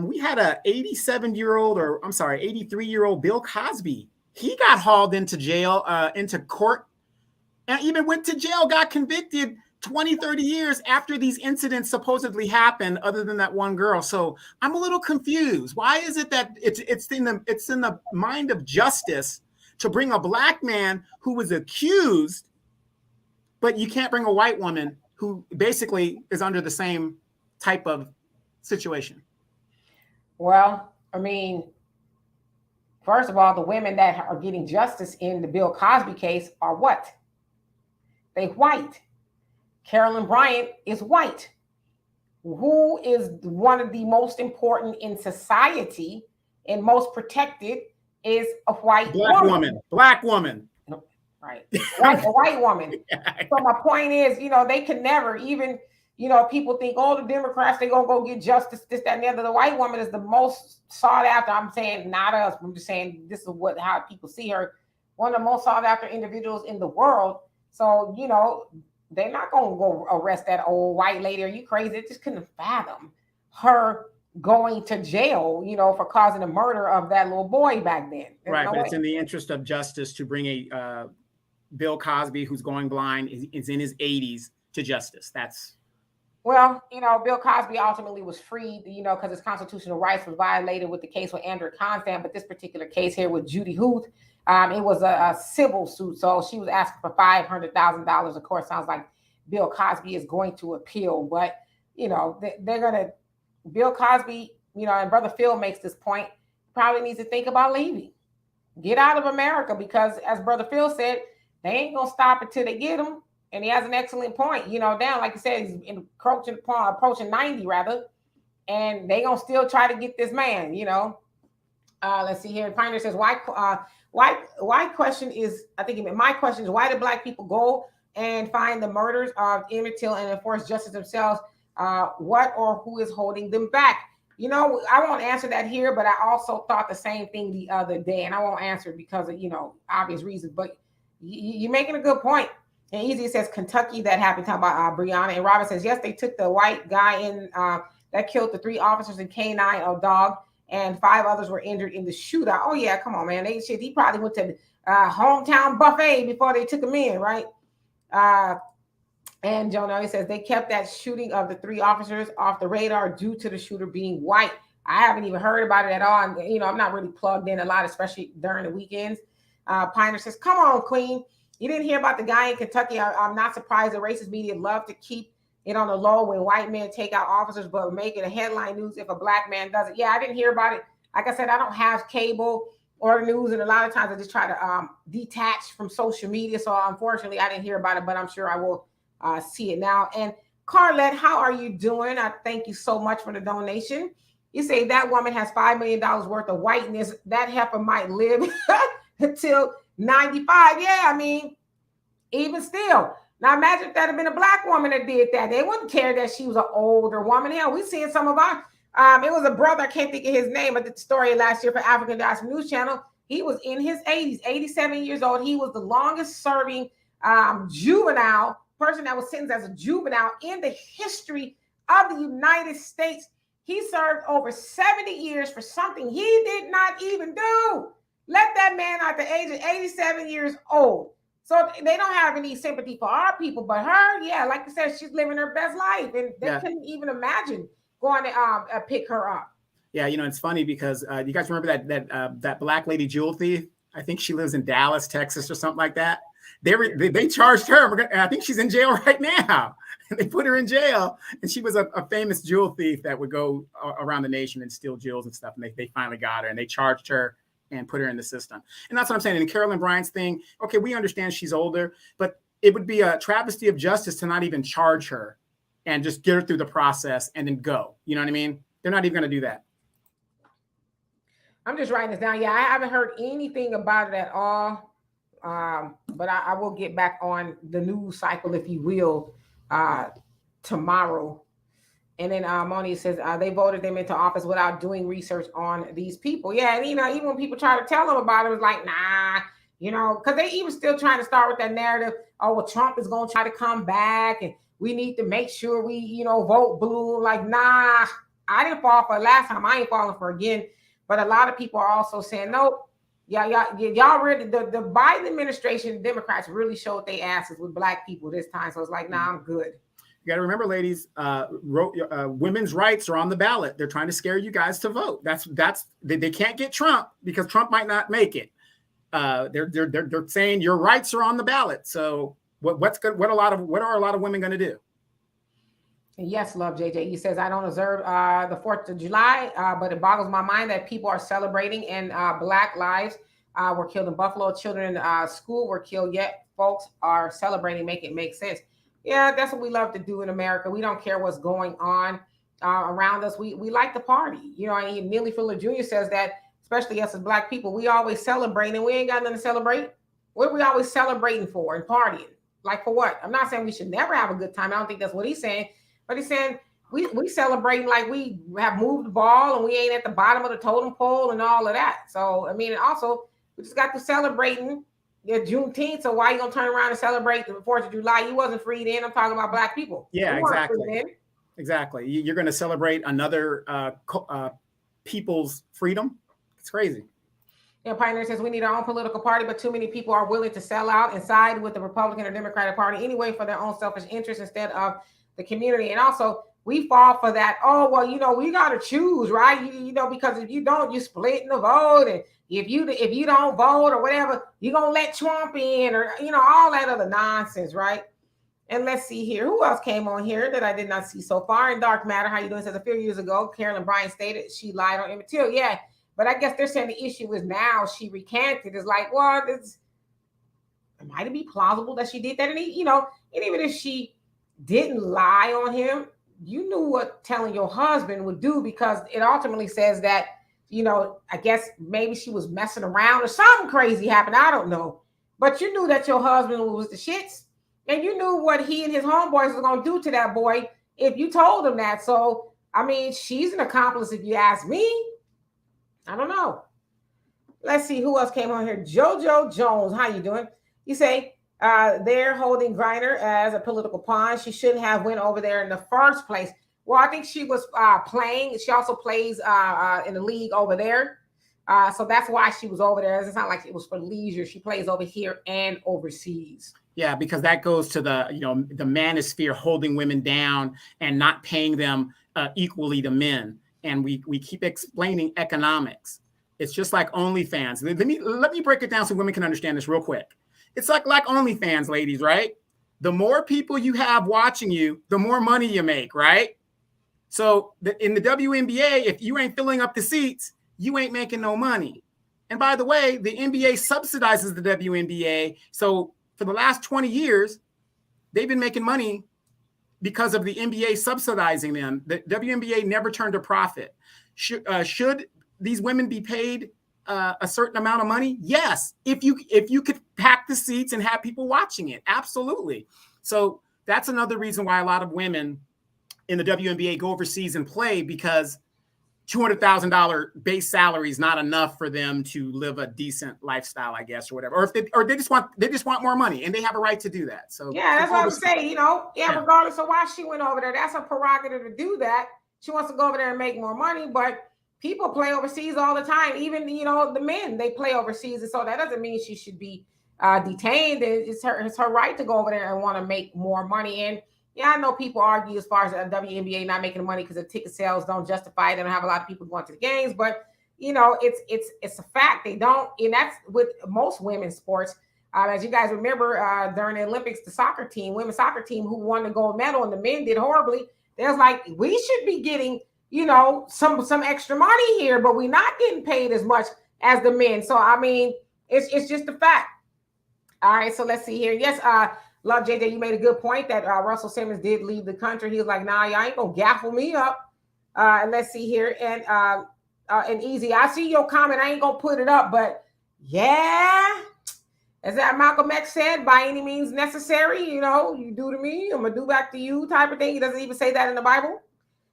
We had a 83-year-old Bill Cosby. He got hauled into jail, into court, and even went to jail, got convicted 20, 30 years after these incidents supposedly happened, other than that one girl. So I'm a little confused. Why is it that it's in the mind of justice to bring a black man who was accused, but you can't bring a white woman who basically is under the same type of situation? Well, I mean, first of all, the women that are getting justice in the Bill Cosby case are what? They white. Carolyn Bryant is white. Who is one of the most important in society and most protected is a white woman. Black woman. Right. A white woman. Yeah. So my point is, they can never even, people think, oh, the Democrats, they're going to go get justice, this, that, and the other. The white woman is the most sought after. I'm saying not us. I'm just saying this is how people see her. One of the most sought after individuals in the world. So, they're not going to go arrest that old white lady. Are you crazy? They just couldn't fathom her going to jail, for causing the murder of that little boy back then. Right, but it's in the interest of justice to bring a Bill Cosby, who's going blind, is in his 80s, to justice. Well, Bill Cosby ultimately was freed, because his constitutional rights was violated with the case with Andrew Constant. But this particular case here with Judy Huth, it was a civil suit. So she was asking for $500,000. Of course, sounds like Bill Cosby is going to appeal. But, they're going to, Bill Cosby, and Brother Phil makes this point, probably needs to think about leaving. Get out of America, because as Brother Phil said, they ain't going to stop until they get him. And he has an excellent point. Down, like you said, he's approaching 90 rather. And they going to still try to get this man, Let's see here. Pioneer says, why question is, I think my question is, why do black people go and find the murders of Emmett Till and enforce justice themselves? What or who is holding them back? You know, I won't answer that here, but I also thought the same thing the other day, and I won't answer it because of, you know, obvious reasons. But you're making a good point. And Easy says Kentucky, that happened. Talking about Brianna. And Robert says, yes, they took the white guy in that killed the 3 officers and K9 of dog, and 5 others were injured in the shootout. Oh yeah, come on, man. He probably went to the hometown buffet before they took him in, right? And Jonah says they kept that shooting of the 3 officers off the radar due to the shooter being white. I haven't even heard about it at all. And, you know, I'm not really plugged in a lot, especially during the weekends. Piner says, come on, Queen. You didn't hear about the guy in Kentucky. I'm not surprised the racist media love to keep it on the low when white men take out officers, but make it a headline news if a black man does it. Yeah, I didn't hear about it. Like I said, I don't have cable or news, and a lot of times I just try to detach from social media. So unfortunately, I didn't hear about it, but I'm sure I will see it now. And Carlette, how are you doing? I thank you so much for the donation. You say that woman has $5 million worth of whiteness. That heifer might live until 95. Yeah, I mean, even still. Now imagine if that had been a black woman that did that. They wouldn't care that she was an older woman. Hell, we seeing some of our, it was a brother, I can't think of his name. I did the story last year for African Diaspora News Channel. He was in his 80s, 87 years old. He was the longest serving juvenile person that was sentenced as a juvenile in the history of the United States. He served over 70 years for something he did not even do. Let that man at the age of 87 years old. So they don't have any sympathy for our people, but her, yeah, like I said, she's living her best life, and they couldn't even imagine going to pick her up. Yeah, you know, it's funny because you guys remember that black lady jewel thief? I think she lives in Dallas, Texas, or something like that. They charged her. I think she's in jail right now. They put her in jail, and she was a famous jewel thief that would go around the nation and steal jewels and stuff. And they finally got her, and they charged her and put her in the system. And that's what I'm saying. And Carolyn Bryant's thing, okay, we understand she's older, but it would be a travesty of justice to not even charge her and just get her through the process and then go. You know what I mean? They're not even going to do that. I'm just writing this down. Yeah, I haven't heard anything about it at all. But I will get back on the news cycle, if you will, tomorrow. And then Moni says they voted them into office without doing research on these people. Yeah, and you know, even when people try to tell them about it, it's like, nah, you know, because they even still trying to start with that narrative. Oh, well, Trump is going to try to come back, and we need to make sure we, you know, vote blue. Like, nah, I didn't fall for it last time. I ain't falling for it again. But a lot of people are also saying, nope. Y'all really, the Biden administration, Democrats really showed their asses with black people this time. So it's like, nah, I'm good. You got to remember, ladies, women's rights are on the ballot. They're trying to scare you guys to vote. They can't get Trump because Trump might not make it. They're saying your rights are on the ballot. So what are a lot of women going to do? Yes, love JJ. He says, I don't observe the 4th of July, but it boggles my mind that people are celebrating and black lives were killed in Buffalo. Children in school were killed, yet folks are celebrating, make it make sense. Yeah, that's what we love to do in America. We don't care what's going on around us. We like to party. You know, and Neely Fuller Jr. says that, especially us as black people, we always celebrate and we ain't got nothing to celebrate. What are we always celebrating for and partying? Like for what? I'm not saying we should never have a good time. I don't think that's what he's saying. But he's saying we celebrating like we have moved the ball and we ain't at the bottom of the totem pole and all of that. So, I mean, also, we just got to celebrating Juneteenth. So why you going to turn around and celebrate the 4th of July? You wasn't freed in. I'm talking about black people. Yeah, exactly. Exactly. You're going to celebrate another people's freedom. It's crazy. Yeah, Pioneer says we need our own political party, but too many people are willing to sell out and side with the Republican or Democratic Party anyway for their own selfish interests instead of the community. And also we fall for that. Oh, well, you know, we got to choose, right? You know, because if you don't, you split in the vote. And if you don't vote or whatever, you're going to let Trump in or, you know, all that other nonsense, right? And let's see here. Who else came on here that I did not see so far? In Dark Matter, how you doing? Says a few years ago, Carolyn Bryant stated she lied on Emmett Till. Yeah, but I guess they're saying the issue is now she recanted. It's like, well, it might be plausible that she did that. And, you know, and even if she didn't lie on him, you knew what telling your husband would do, because it ultimately says that, you know, I guess maybe she was messing around or something crazy happened. I don't know. But you knew that your husband was the shits, and you knew what he and his homeboys were going to do to that boy if you told them that. So, I mean, she's an accomplice if you ask me. I don't know. Let's see who else came on here. JoJo Jones, how you doing? You say they're holding Griner as a political pawn. She shouldn't have went over there in the first place. Well, I think she was playing. She also plays in the league over there. So that's why she was over there. It's not like it was for leisure. She plays over here and overseas. Yeah, because that goes to the, the manosphere holding women down and not paying them equally to men. And we keep explaining economics. It's just like OnlyFans. Let me break it down so women can understand this real quick. It's like OnlyFans, ladies, right? The more people you have watching you, the more money you make, right? So in the WNBA, if you ain't filling up the seats, you ain't making no money. And by the way, the NBA subsidizes the WNBA. So for the last 20 years, they've been making money because of the NBA subsidizing them. The WNBA never turned a profit. Should these women be paid a certain amount of money? Yes, if you could pack the seats and have people watching it, absolutely. So that's another reason why a lot of women in the WNBA go overseas and play, because $200,000 base salary is not enough for them to live a decent lifestyle, I guess, or whatever. Or they just want more money, and they have a right to do that. So yeah, that's what I'm saying. Regardless of why she went over there, that's her prerogative to do that. She wants to go over there and make more money, but people play overseas all the time. Even the men, they play overseas, and so that doesn't mean she should be detained. It's her right to go over there and want to make more money. And yeah, I know people argue as far as the WNBA not making money because the ticket sales don't justify it. They don't have a lot of people going to the games, but it's a fact. They don't, and that's with most women's sports. As you guys remember, during the Olympics, the women's soccer team who won the gold medal, and the men did horribly. They was like, we should be getting some extra money here, but we're not getting paid as much as the men. So I mean, it's just a fact. All right, so let's see here. Yes, Love JJ, you made a good point that Russell Simmons did leave the country. He was like, nah, y'all ain't gonna gaffle me up. And let's see here. And Easy, I see your comment. I ain't gonna put it up, but yeah, as that Malcolm X said, by any means necessary, you do to me, I'm gonna do back to you type of thing. He doesn't even say that in the Bible.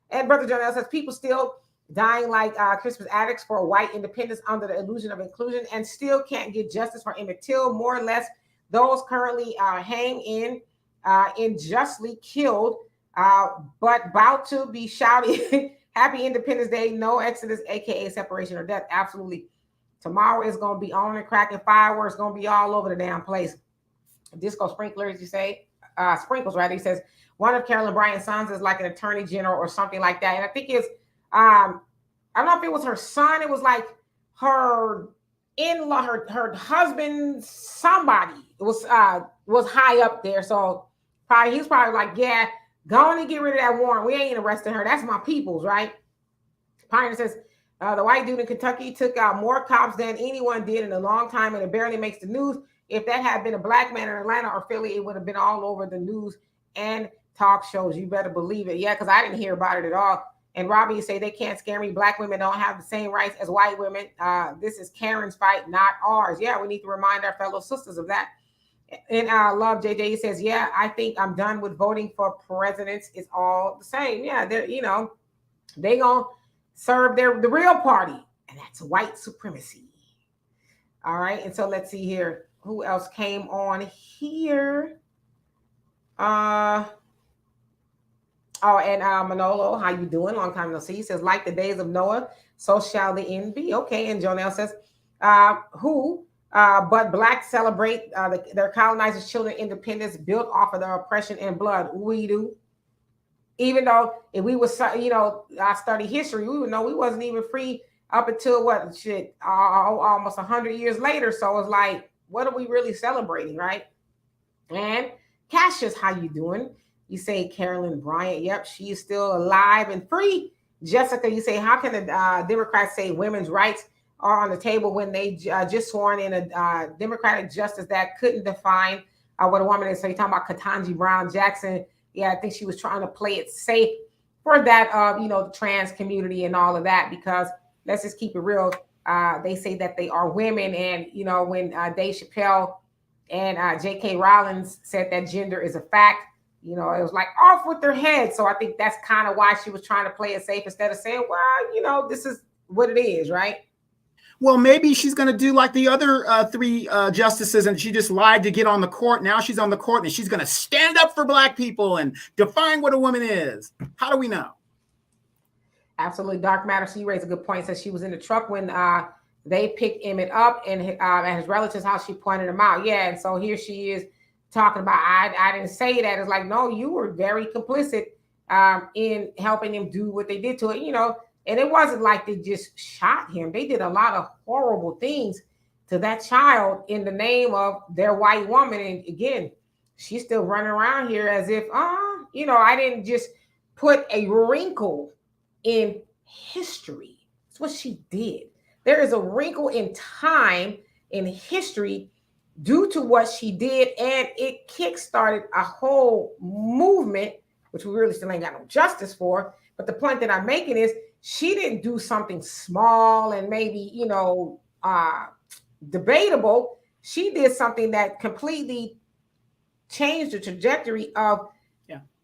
And Brother Jonell says people still dying like Christmas addicts for white independence under the illusion of inclusion and still can't get justice for Emmett Till. More or less, those currently hang in unjustly killed, but about to be shouting Happy Independence Day, no Exodus, aka separation or death. Absolutely. Tomorrow is going to be on and cracking fireworks, going to be all over the damn place. Disco sprinklers, you say? Sprinkles, rather. He says, one of Carolyn Bryant's sons is like an attorney general or something like that. And I think it's, I don't know if it was her son. It was like her in-law, her husband, somebody was high up there. So he's probably like, yeah, go on and get rid of that warrant. We ain't arresting her. That's my people's, right? Pioneer says, the white dude in Kentucky took out more cops than anyone did in a long time, and it barely makes the news. If that had been a black man in Atlanta or Philly, it would have been all over the news and talk shows. You better believe it. Yeah, because I didn't hear about it at all. And Robbie, you say they can't scare me. Black women don't have the same rights as white women. This is Karen's fight, not ours. Yeah, we need to remind our fellow sisters of that. And Love JJ says, yeah, I think I'm done with voting for presidents. It's all the same. Yeah, they're they gonna serve the real party, and that's white supremacy. All right, and so let's see here. Who else came on here? Manolo, how you doing? Long time no see. He says, like the days of Noah, so shall the end be. Okay, and Jonelle says, but blacks celebrate their colonizers' children independence built off of their oppression and blood. We do. Even though if we was, I study history, we would know we wasn't even free up until almost 100 years later. So it's like, what are we really celebrating, right? And Cassius, how you doing? You say Carolyn Bryant. Yep, she is still alive and free. Jessica, you say, how can the Democrats say women's rights are on the table when they just sworn in a Democratic justice that couldn't define what a woman is? So you're talking about Ketanji Brown Jackson. Yeah, I think she was trying to play it safe for that, the trans community and all of that, because let's just keep it real. They say that they are women. And, when Dave Chappelle and J.K. Rowling said that gender is a fact, You know, it was like off with their head. So I think that's kind of why she was trying to play it safe instead of saying, well, you know, this is what it is, right? Well, maybe she's going to do like the other three justices, and she just lied to get on the court. Now she's on the court, and she's going to stand up for Black people and define what a woman is. How do we know? Absolutely. Dark Matter, she raised a good point. Says she was in the truck when they picked Emmett up, and his relatives, how she pointed him out. Yeah, and so here she is talking about, I didn't say that. It's like, no, you were very complicit in helping them do what they did to it, you know. And it wasn't like they just shot him. They did a lot of horrible things to that child in the name of their white woman. And again, she's still running around here as if, you know, I didn't just put a wrinkle in history. That's what she did. There is a wrinkle in time in history due to what she did, and it kickstarted a whole movement, which we really still ain't got no justice for. But the point that I'm making is she didn't do something small and maybe, you know, debatable. She did something that completely changed the trajectory of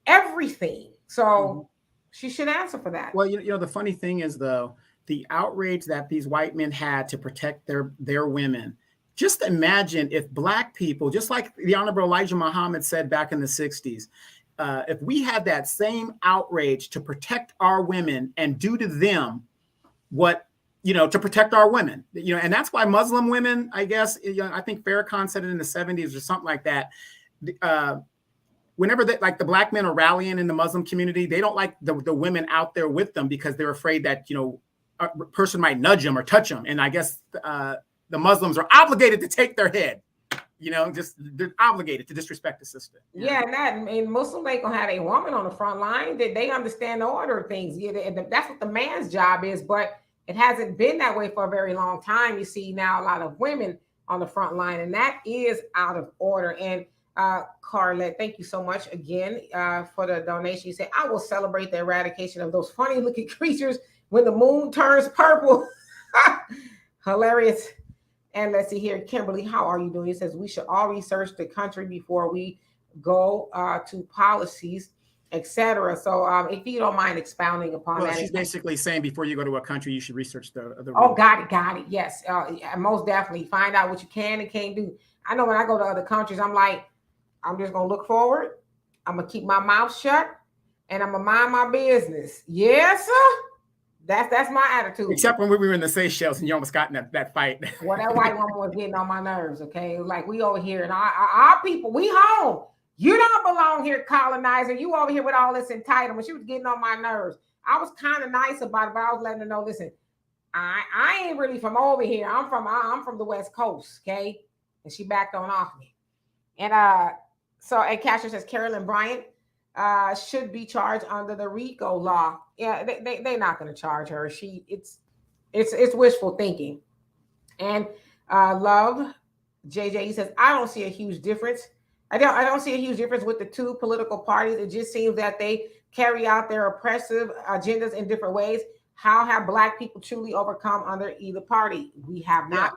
everything. So she should answer for that. Well, you know, the funny thing is, though, the outrage that these white men had to protect their women. Just imagine if Black people, just like the Honorable Elijah Muhammad said back in the 60s, if we had that same outrage to protect our women and do to them what, you know, to protect our women, you know, and that's why Muslim women, I guess, you know, I think Farrakhan said it in the 70s or something like that. Whenever like the Black men are rallying in the Muslim community, they don't like the women out there with them because they're afraid that, you know, a person might nudge them or touch them. And I guess the Muslims are obligated to take their head, you know, just they're obligated to disrespect the sister. Yeah, and that, and Muslims ain't gonna have a woman on the front line. That they understand the order of things. Yeah, that's what the man's job is, but it hasn't been that way for a very long time. You see now a lot of women on the front line, and that is out of order. And Carlette, thank you so much again for the donation. You said, I will celebrate the eradication of those funny looking creatures when the moon turns purple. Hilarious. And let's see here, Kimberly, how are you doing? It says we should all research the country before we go to policies, etc. So if you don't mind expounding upon that. She's basically saying before you go to a country, you should research the rules. Got it. Yes, most definitely. Find out what you can and can't do. I know when I go to other countries, I'm like, I'm just going to look forward. I'm going to keep my mouth shut and I'm going to mind my business. Yes, sir. That's my attitude. Except when we were in the Seychelles and you almost got in that fight. Well, that white woman was getting on my nerves, okay? Like, we over here and our people, we home. You don't belong here, colonizer. You over here with all this entitlement. She was getting on my nerves. I was kind of nice about it, but I was letting her know, listen, I ain't really from over here. I'm from the West Coast, okay? And she backed on off me. And and Casher says Carolyn Bryant should be charged under the RICO law. Yeah, they're not going to charge her. It's wishful thinking. And Love JJ, he says, I don't see a huge difference. I don't see a huge difference with the two political parties. It just seems that they carry out their oppressive agendas in different ways. How have Black people truly overcome under either party? We have not.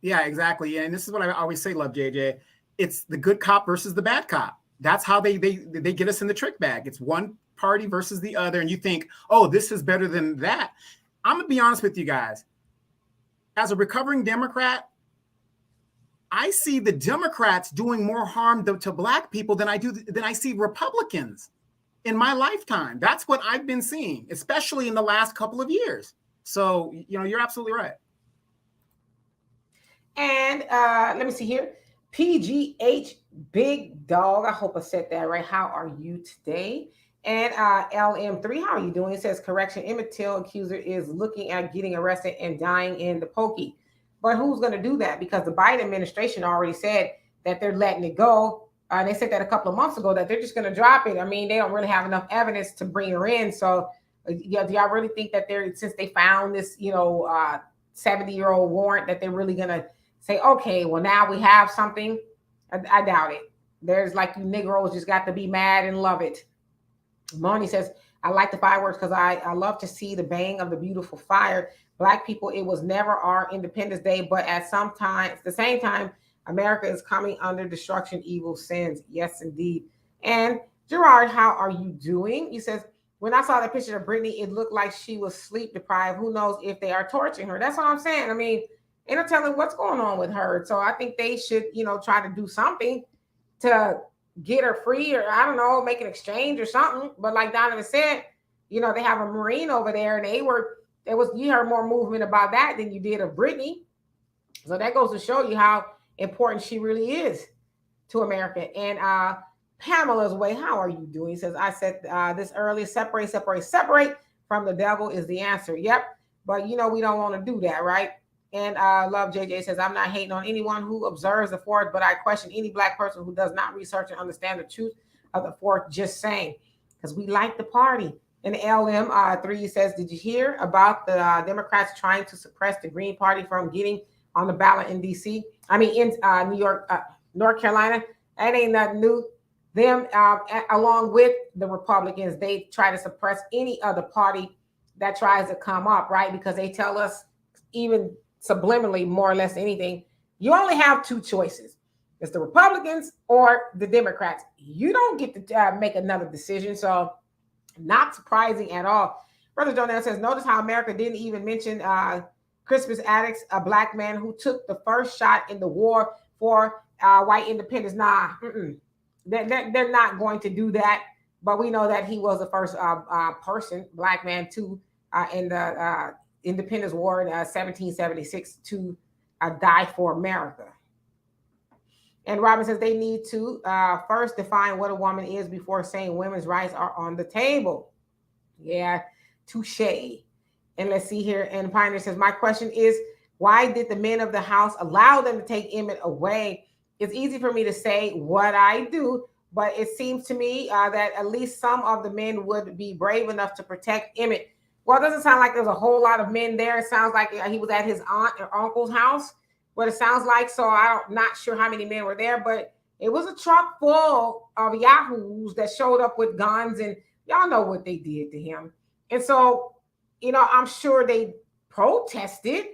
Yeah, exactly. And this is what I always say, Love JJ. It's the good cop versus the bad cop. That's how they get us in the trick bag. It's one party versus the other. And you think, oh, this is better than that. I'm going to be honest with you guys. As a recovering Democrat, I see the Democrats doing more harm to Black people than I see Republicans in my lifetime. That's what I've been seeing, especially in the last couple of years. So, you know, you're absolutely right. And let me see here. PGH Big Dog. I hope I said that right. How are you today? And LM3, how are you doing? It says, correction, Emmett Till accuser is looking at getting arrested and dying in the pokey. But who's going to do that? Because the Biden administration already said that they're letting it go. They said that a couple of months ago that they're just going to drop it. I mean, they don't really have enough evidence to bring her in. So yeah, do y'all really think that since they found this, 70-year-old warrant, that they're really going to say, okay, well, now we have something? I doubt it. There's like, you Negroes just got to be mad and love it. Moni says, I like the fireworks because I love to see the bang of the beautiful fire. Black people, it was never our Independence Day, but at the same time, America is coming under destruction, evil sins. Yes, indeed. And Gerard, how are you doing? He says, when I saw the picture of Brittany, it looked like she was sleep deprived. Who knows if they are torturing her? That's what I'm saying. I mean, they're not telling what's going on with her. So I think they should, try to do something to get her free, or I don't know, make an exchange or something. But like Donovan said, they have a Marine over there, and you heard more movement about that than you did of Brittany. So that goes to show you how important she really is to America. And Pamela's way, how are you doing? He says, I said this earlier, separate from the devil is the answer. Yep. But we don't want to do that, right? And Love JJ says, I'm not hating on anyone who observes the fourth, but I question any Black person who does not research and understand the truth of the fourth, just saying, because we like the party. And LM3 says, did you hear about the Democrats trying to suppress the Green Party from getting on the ballot in DC? I mean, in New York, North Carolina. That ain't nothing new. Them, along with the Republicans, they try to suppress any other party that tries to come up, right? Because they tell us, even subliminally, more or less anything, you only have two choices. It's the Republicans or the Democrats. You don't get to make another decision. So not surprising at all. Brother Jonah says, notice how America didn't even mention Crispus Attucks, a Black man who took the first shot in the war for white independence. Nah, they're not going to do that. But we know that he was the first Black man to in the Independence War in 1776 to die for America. And Robin says they need to first define what a woman is before saying women's rights are on the table. Yeah, touche. And let's see here. And Pioneer says, my question is, why did the men of the house allow them to take Emmett away? It's easy for me to say what I do, but it seems to me that at least some of the men would be brave enough to protect Emmett. Well, it doesn't sound like there's a whole lot of men there. It sounds like he was at his aunt or uncle's house, what it sounds like. So I'm not sure how many men were there, but it was a truck full of yahoos that showed up with guns, and y'all know what they did to him. And so, I'm sure they protested,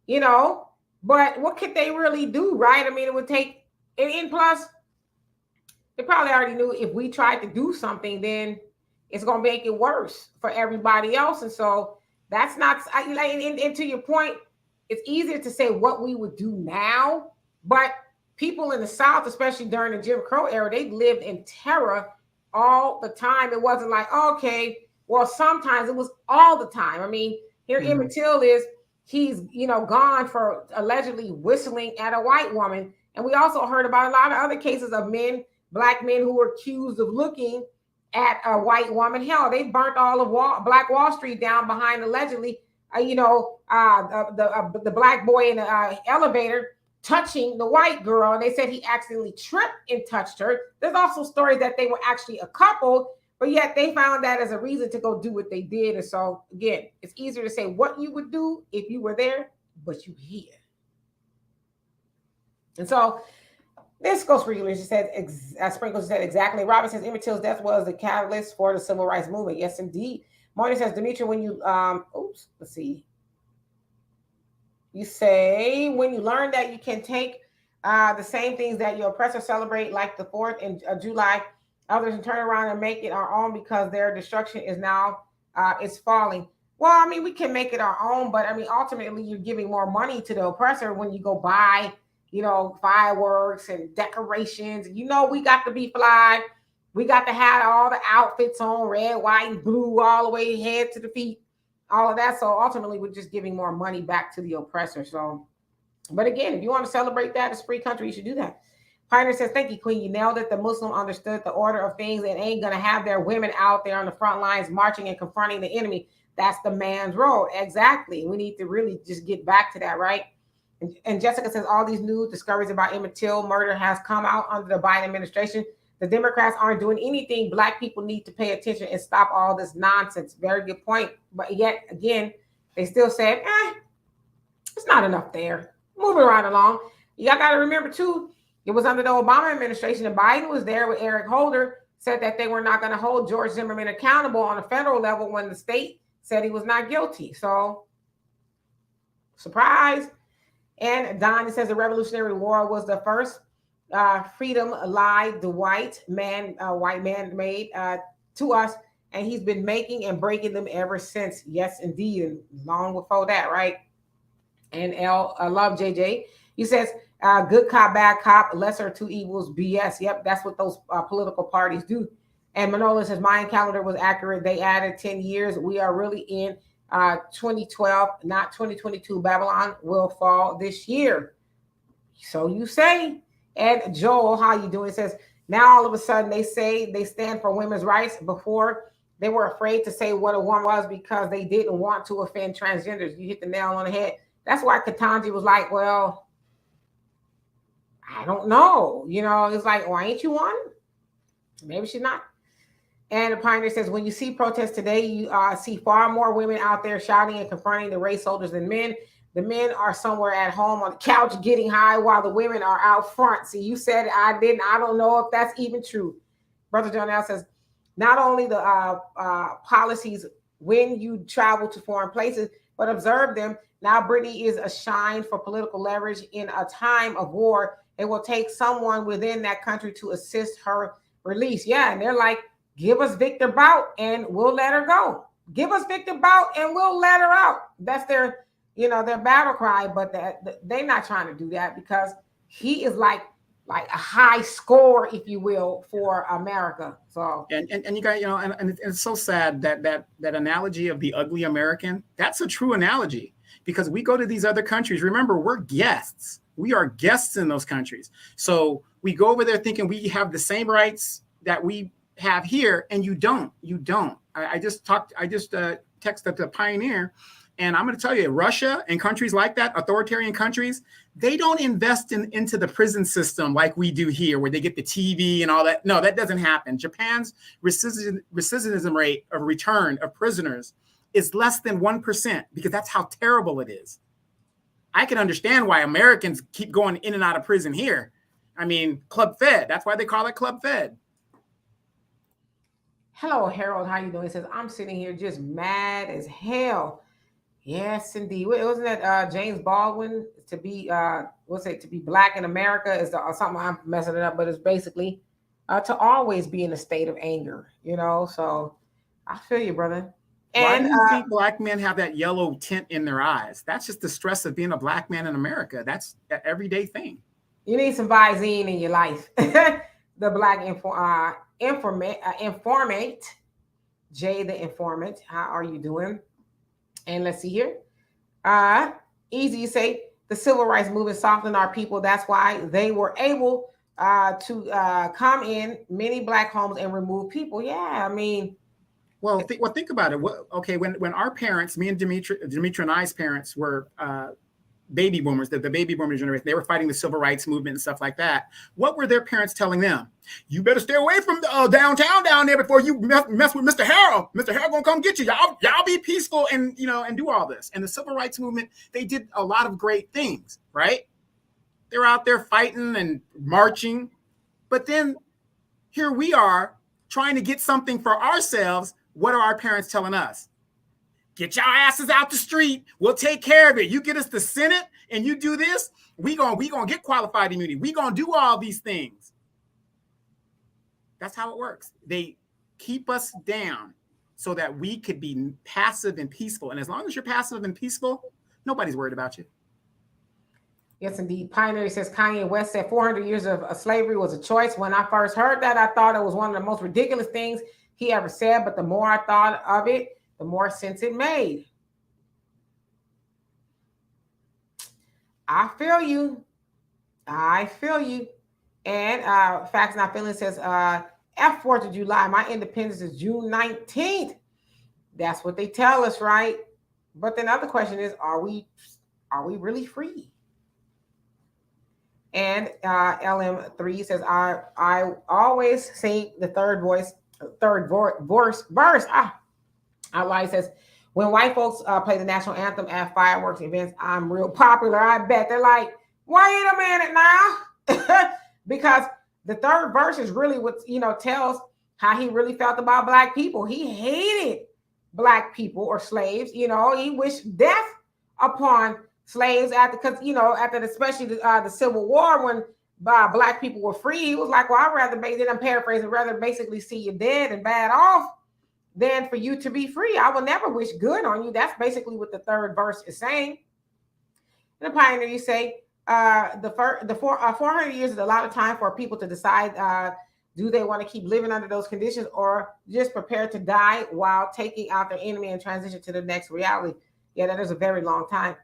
but what could they really do, right? I mean, it would take, and plus, they probably already knew if we tried to do something, then it's going to make it worse for everybody else. And so that's not, and to your point, it's easier to say what we would do now, but people in the South, especially during the Jim Crow era, they lived in terror all the time. It wasn't like, okay, well, sometimes it was all the time. I mean, here Emmett Till he's gone for allegedly whistling at a white woman. And we also heard about a lot of other cases of Black men who were accused of looking at a white woman. Hell, they burnt all of Black Wall Street down behind allegedly, the Black boy in the elevator touching the white girl. And they said he accidentally tripped and touched her. There's also stories that they were actually a couple, but yet they found that as a reason to go do what they did. And so, again, it's easier to say what you would do if you were there, but you here. And so this goes for you. She said, Sprinkles said exactly. Robin says Emmett Till's death was the catalyst for the civil rights movement. Yes, indeed. Moni says, Demetri, when you, let's see. You say, when you learn that you can take the same things that your oppressors celebrate, like the 4th of July, others and turn around and make it our own because their destruction is now, it's falling. Well, I mean, we can make it our own, but I mean, ultimately you're giving more money to the oppressor when you go buy fireworks and decorations. We got to be fly. We got to have all the outfits on, red, white, and blue, all the way head to the feet, all of that. So ultimately, we're just giving more money back to the oppressor. So, but again, if you want to celebrate that, it's a free country, you should do that. Pioneer says, thank you, Queen. You nailed it. The Muslim understood the order of things and ain't going to have their women out there on the front lines marching and confronting the enemy. That's the man's role. Exactly. We need to really just get back to that, right? And Jessica says, all these new discoveries about Emmett Till murder has come out under the Biden administration. The Democrats aren't doing anything. Black people need to pay attention and stop all this nonsense. Very good point. But yet, again, they still said, it's not enough there. Moving right along. Y'all got to remember, too, it was under the Obama administration, and Biden was there with Eric Holder, said that they were not going to hold George Zimmerman accountable on a federal level when the state said he was not guilty. So, surprise. And Don says the Revolutionary War was the first freedom lied the white man made to us, and he's been making and breaking them ever since. Yes, indeed, and long before that, right? And I love JJ. He says, good cop, bad cop, lesser of two evils, BS. Yep, that's what those political parties do. And Manola says, Mayan calendar was accurate. They added 10 years. We are really in 2012, not 2022. Babylon will fall this year. So you say. And Joel, how you doing? Says, now all of a sudden they say they stand for women's rights. Before they were afraid to say what a woman was because they didn't want to offend transgenders. You hit the nail on the head. That's why Ketanji was like, well, I don't know. You know, it's like, why ain't you one? Maybe she's not. And the Pioneer says, when you see protests today, you see far more women out there shouting and confronting the race soldiers than men. The men are somewhere at home on the couch getting high while the women are out front. See, you said I didn't. I don't know if that's even true. Brother Jonell says, not only the policies when you travel to foreign places, but observe them. Now, Brittany is a shine for political leverage in a time of war. It will take someone within that country to assist her release. Yeah, and they're like, give us Victor Bout and we'll let her go. Give us Victor Bout and we'll let her out. That's their, their battle cry. But they're not trying to do that because he is like a high score, if you will, for America. So and you guys, and it's so sad that analogy of the ugly American. That's a true analogy. Because we go to these other countries. Remember, we're guests. We are guests in those countries. So we go over there thinking we have the same rights that we have here, and you don't. You don't. I just texted the Pioneer, and I'm going to tell you, Russia and countries like that, authoritarian countries, they don't invest into the prison system like we do here, where they get the TV and all that. No, that doesn't happen. Japan's recidivism rate of return of prisoners is less than 1% because that's how terrible it is. I can understand why Americans keep going in and out of prison here. I mean, club fed. That's why they call it club fed. Hello, Harold. How you doing? He says, I'm sitting here just mad as hell. Yes, indeed. Wasn't that James Baldwin to be to be black in America is something I'm messing it up, but it's basically to always be in a state of anger, So I feel you, brother. Why do you think black men have that yellow tint in their eyes? That's just the stress of being a black man in America. That's an everyday thing. You need some Visine in your life. The black informant, Jay the informant. How are you doing? And let's see here. Easy, you say the civil rights movement softened our people. That's why they were able to come in many black homes and remove people. Yeah, I mean. Well, think about it. Okay, when our parents, me and Demetra and I's parents were baby boomers, the baby boomer generation, they were fighting the civil rights movement and stuff like that. What were their parents telling them? You better stay away from downtown down there before you mess with Mr. Harold. Mr. Harold gonna come get you. Y'all be peaceful and do all this. And the civil rights movement, they did a lot of great things, right? They were out there fighting and marching, but then here we are trying to get something for ourselves. What are our parents telling us? Get your asses out the street. We'll take care of it. You get us the Senate and you do this, we gonna get qualified immunity. We gonna do all these things. That's how it works. They keep us down so that we could be passive and peaceful. And as long as you're passive and peaceful, nobody's worried about you. Yes, indeed. Pioneer says Kanye West said 400 years of slavery was a choice. When I first heard that, I thought it was one of the most ridiculous things he ever said, but the more I thought of it, the more sense it made. I feel you. And Facts Not Feeling says, F4th of July, my independence is June 19th. That's what they tell us, right? But then the other question is, are we really free? And LM3 says, I always sing the third verse. Ally says, when white folks play the national anthem at fireworks events, I'm real popular. I bet they're like, wait a minute now. Because the third verse is really what, tells how he really felt about black people. He hated black people or slaves. He wished death upon slaves after especially the Civil War, when black people were free, he was like, well, I'd rather, then I'm paraphrasing, rather basically see you dead and bad off than for you to be free. I will never wish good on you. That's basically what the third verse is saying. In the Pioneer, you say, the 400 years is a lot of time for people to decide, do they want to keep living under those conditions or just prepare to die while taking out their enemy and transition to the next reality? Yeah, that is a very long time.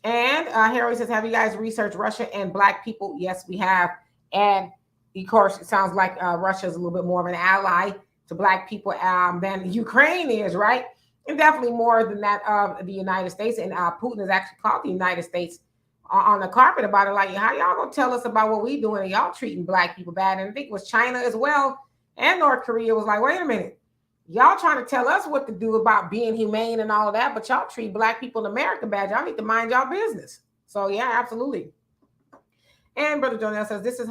And Harry says, have you guys researched Russia and black people? Yes, we have. And of course, it sounds like Russia is a little bit more of an ally to black people than Ukraine is, right? And definitely more than that of the United States. And Putin has actually called the United States on the carpet about it. Like, how y'all gonna tell us about what we doing and y'all treating black people bad? And I think it was China as well. And North Korea was like, wait a minute. Y'all trying to tell us what to do about being humane and all of that, but y'all treat black people in America bad. Y'all need to mind y'all business. So yeah, absolutely. And Brother Jonell says, this is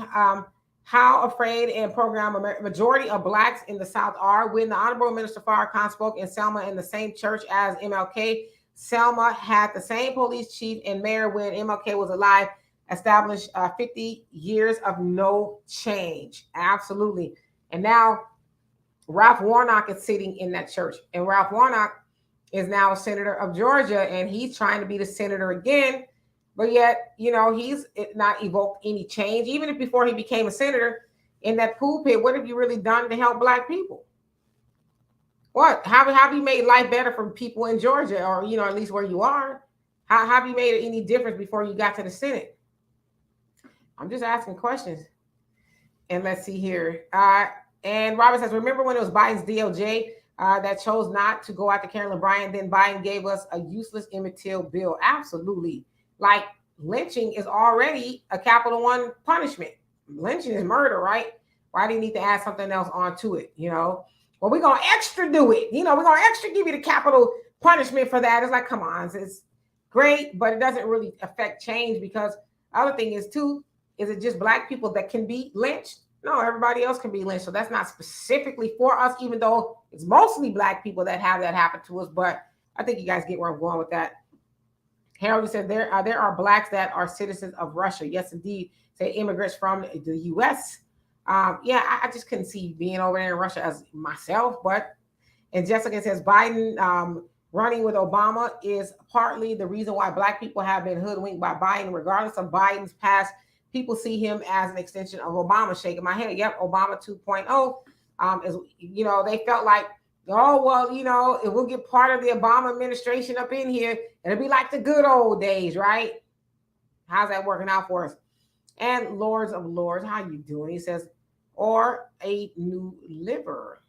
how afraid and programmed a majority of blacks in the South are. When the Honorable Minister Farrakhan spoke in Selma in the same church as MLK, Selma had the same police chief and mayor when MLK was alive, established 50 years of no change. Absolutely. And now Ralph Warnock is sitting in that church. And Ralph Warnock is now a senator of Georgia, and he's trying to be the senator again. But yet, you know, he's not evoked any change. Even if before he became a senator in that pulpit, what have you really done to help black people? What? How have you made life better for people in Georgia, or, you know, at least where you are? How have you made any difference before you got to the Senate? I'm just asking questions. And let's see here. And Robert says, remember when it was Biden's DOJ that chose not to go after Carolyn Bryant? Then Biden gave us a useless Emmett Till bill. Absolutely. Like, lynching is already a Capital One punishment. Lynching is murder, right? Why do you need to add something else onto it? You know, well, we're going to extra do it. You know, we're going to extra give you the capital punishment for that. It's like, come on, it's great, but it doesn't really affect change, because the other thing is too, is it just black people that can be lynched? No, everybody else can be lynched. So that's not specifically for us, even though it's mostly black people that have that happen to us. But I think you guys get where I'm going with that. Harold said there are blacks that are citizens of Russia. Yes, indeed. Say immigrants from the U.S. Yeah, I just couldn't see being over there in Russia as myself. And Jessica says Biden running with Obama is partly the reason why black people have been hoodwinked by Biden. Regardless of Biden's past, people see him as an extension of Obama. Shaking my head. Yep, Obama 2.0 is, you know, they felt like, oh, well, you know, if we'll get part of the Obama administration up in here, it'll be like the good old days, right? How's that working out for us? And Lords of Lords, how you doing? He says, or a new liver.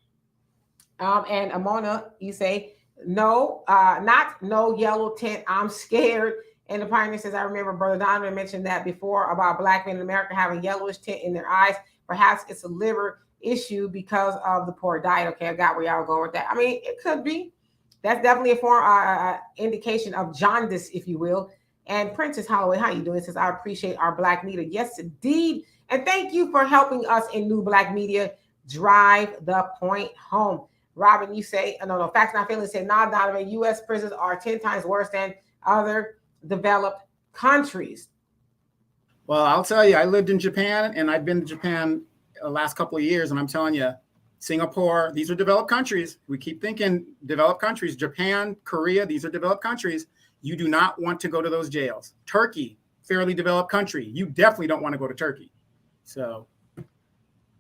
And Amona, you say, no, not no yellow tint. I'm scared. And the Pioneer says, I remember Brother Donovan mentioned that before about black men in America having yellowish tint in their eyes. Perhaps it's a liver issue because of the poor diet. Okay, I got where y'all going with that. I mean, it could be. That's definitely a form indication of jaundice, if you will. And Princess Holloway, how you doing? Says, I appreciate our black media. Yes, indeed. And thank you for helping us in New Black Media drive the point home. Robin, you say, no, Facts Not Feelings say, nah, Donovan, U.S. prisons are 10 times worse than other developed countries. Well, I'll tell you, I lived in Japan, and I've been to Japan the last couple of years, and I'm telling you, Singapore, these are developed countries. We keep thinking developed countries. Japan, Korea, these are developed countries. You do not want to go to those jails. Turkey, fairly developed country. You definitely don't want to go to Turkey. So,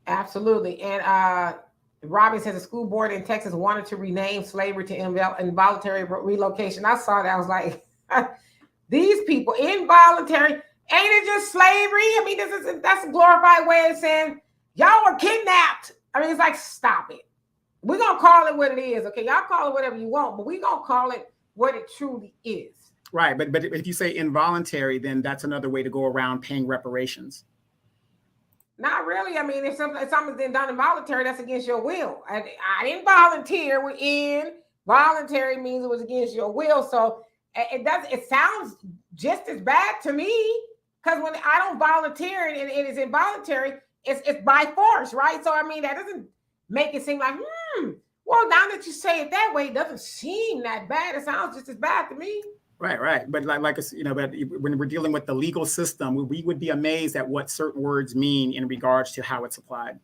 absolutely. And Robin says the school board in Texas wanted to rename slavery to involuntary relocation. I saw that. I was like, these people, involuntary, ain't it just slavery? I mean, that's a glorified way of saying y'all were kidnapped. I mean, it's like, stop it. We're going to call it what it is. Okay, y'all call it whatever you want, but we're going to call it what it truly is. Right. But if you say involuntary, then that's another way to go around paying reparations. Not really. I mean, if something's been done involuntary, that's against your will. I didn't volunteer. We're in. Voluntary means it was against your will. So it sounds just as bad to me, because when I don't volunteer and it is involuntary, it's by force, right? So, I mean, that doesn't make it seem like, well, now that you say it that way, it doesn't seem that bad. It sounds just as bad to me. Right. But like but when we're dealing with the legal system, we would be amazed at what certain words mean in regards to how it's applied.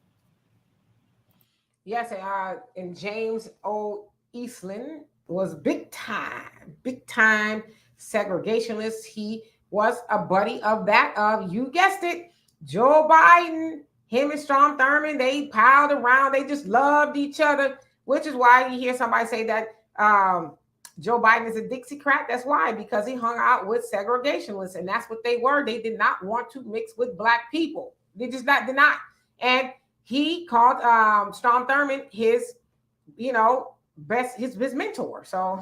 Yes, and James O. Eastland was big time segregationist. He was a buddy of you guessed it, Joe Biden. Him and Strom Thurmond, they piled around. They just loved each other, which is why you hear somebody say that Joe Biden is a Dixiecrat. That's why, because he hung out with segregationists, and that's what they were. They did not want to mix with Black people. They just did not. And he called Strom Thurmond his mentor. So,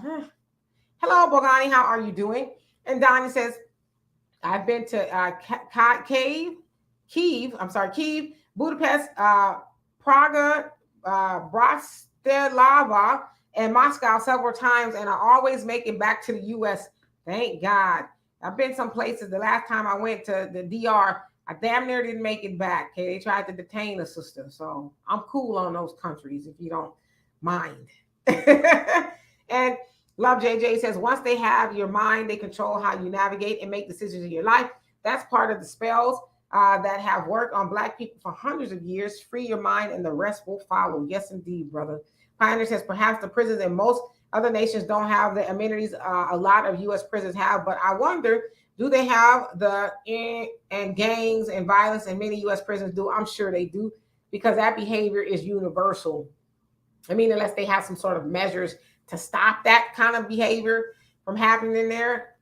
hello, Bogani, how are you doing? And Donnie says, I've been to Kiev, Budapest, Praga, Bratislava, and Moscow several times, and I always make it back to the U.S. Thank God. I've been some places. The last time I went to the DR, I damn near didn't make it back. Okay, they tried to detain a sister, so I'm cool on those countries if you don't mind. And Love JJ says, once they have your mind, they control how you navigate and make decisions in your life. That's part of the spells that have worked on Black people for hundreds of years. Free your mind and the rest will follow. Yes, indeed, brother. Pioneer says, perhaps the prisons in most other nations don't have the amenities a lot of U.S. prisons have, but I wonder, do they have the and gangs and violence in many U.S. prisons do? I'm sure they do, because that behavior is universal. I mean, unless they have some sort of measures to stop that kind of behavior from happening in there,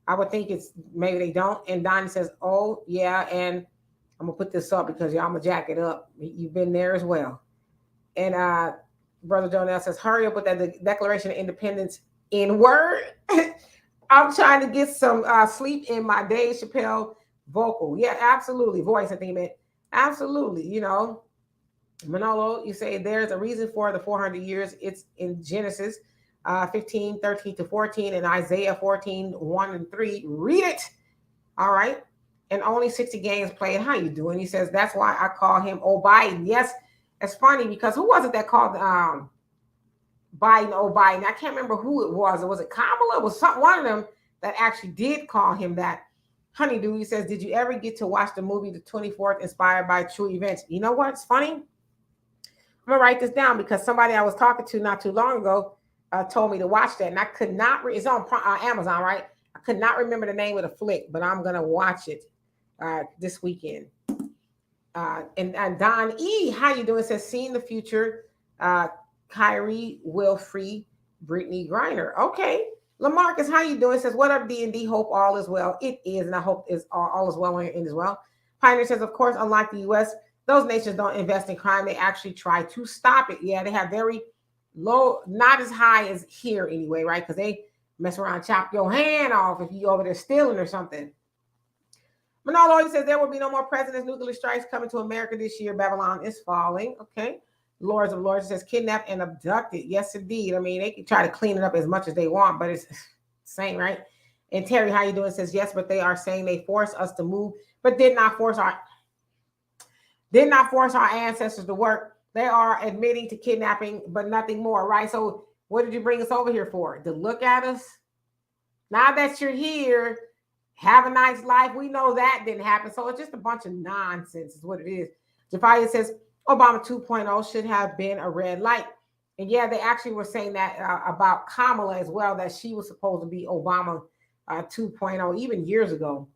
I would think maybe they don't. And Donnie says, oh, yeah, and I'm going to put this up because y'all, I'm going to jack it up. You've been there as well. And Brother Jonell says, hurry up with that Declaration of Independence in word. I'm trying to get some sleep in my Dave Chappelle vocal. Yeah, absolutely. Voice, I think he meant. Absolutely. Manolo, you say there's a reason for the 400 years. It's in Genesis 15, 13 to 14 and Isaiah 14, 1 and 3. Read it. All right. And only 60 games played. How you doing? He says, that's why I call him Biden. Yes, it's funny because who was it that called Biden Biden? I can't remember who it was. Was it Kamala? It was one of them that actually did call him that. Honeydew, he says, did you ever get to watch the movie The 24th inspired by true events? You know what's funny? I'm going to write this down because somebody I was talking to not too long ago told me to watch that. And I could not, it's on Amazon, right? I could not remember the name of the flick, but I'm going to watch it this weekend. And Don E, how you doing? Says, seeing the future, Kyrie will free Brittney Griner. Okay. Lamarcus, how you doing? Says, what up, D&D? Hope all is well. It is, and I hope all is well on your end as well. Pioneer says, of course, unlike the U.S., those nations don't invest in crime. They actually try to stop it. Yeah, they have very low, not as high as here anyway, right? Because they mess around, chop your hand off if you over there stealing or something. Manolo always says there will be no more presidents, nuclear strikes coming to America this year. Babylon is falling. Okay. Lords of Lords says kidnapped and abducted. Yes, indeed. I mean, they can try to clean it up as much as they want, but it's the same, right? And Terry, how you doing? Says, yes, but they are saying they forced us to move, but did not force our ancestors to work. They are admitting to kidnapping, but nothing more, right? So what did you bring us over here for? To look at us? Now that you're here, have a nice life. We know that didn't happen. So it's just a bunch of nonsense is what it is. Jafia says, Obama 2.0 should have been a red light. And yeah, they actually were saying that about Kamala as well, that she was supposed to be Obama 2.0 even years ago.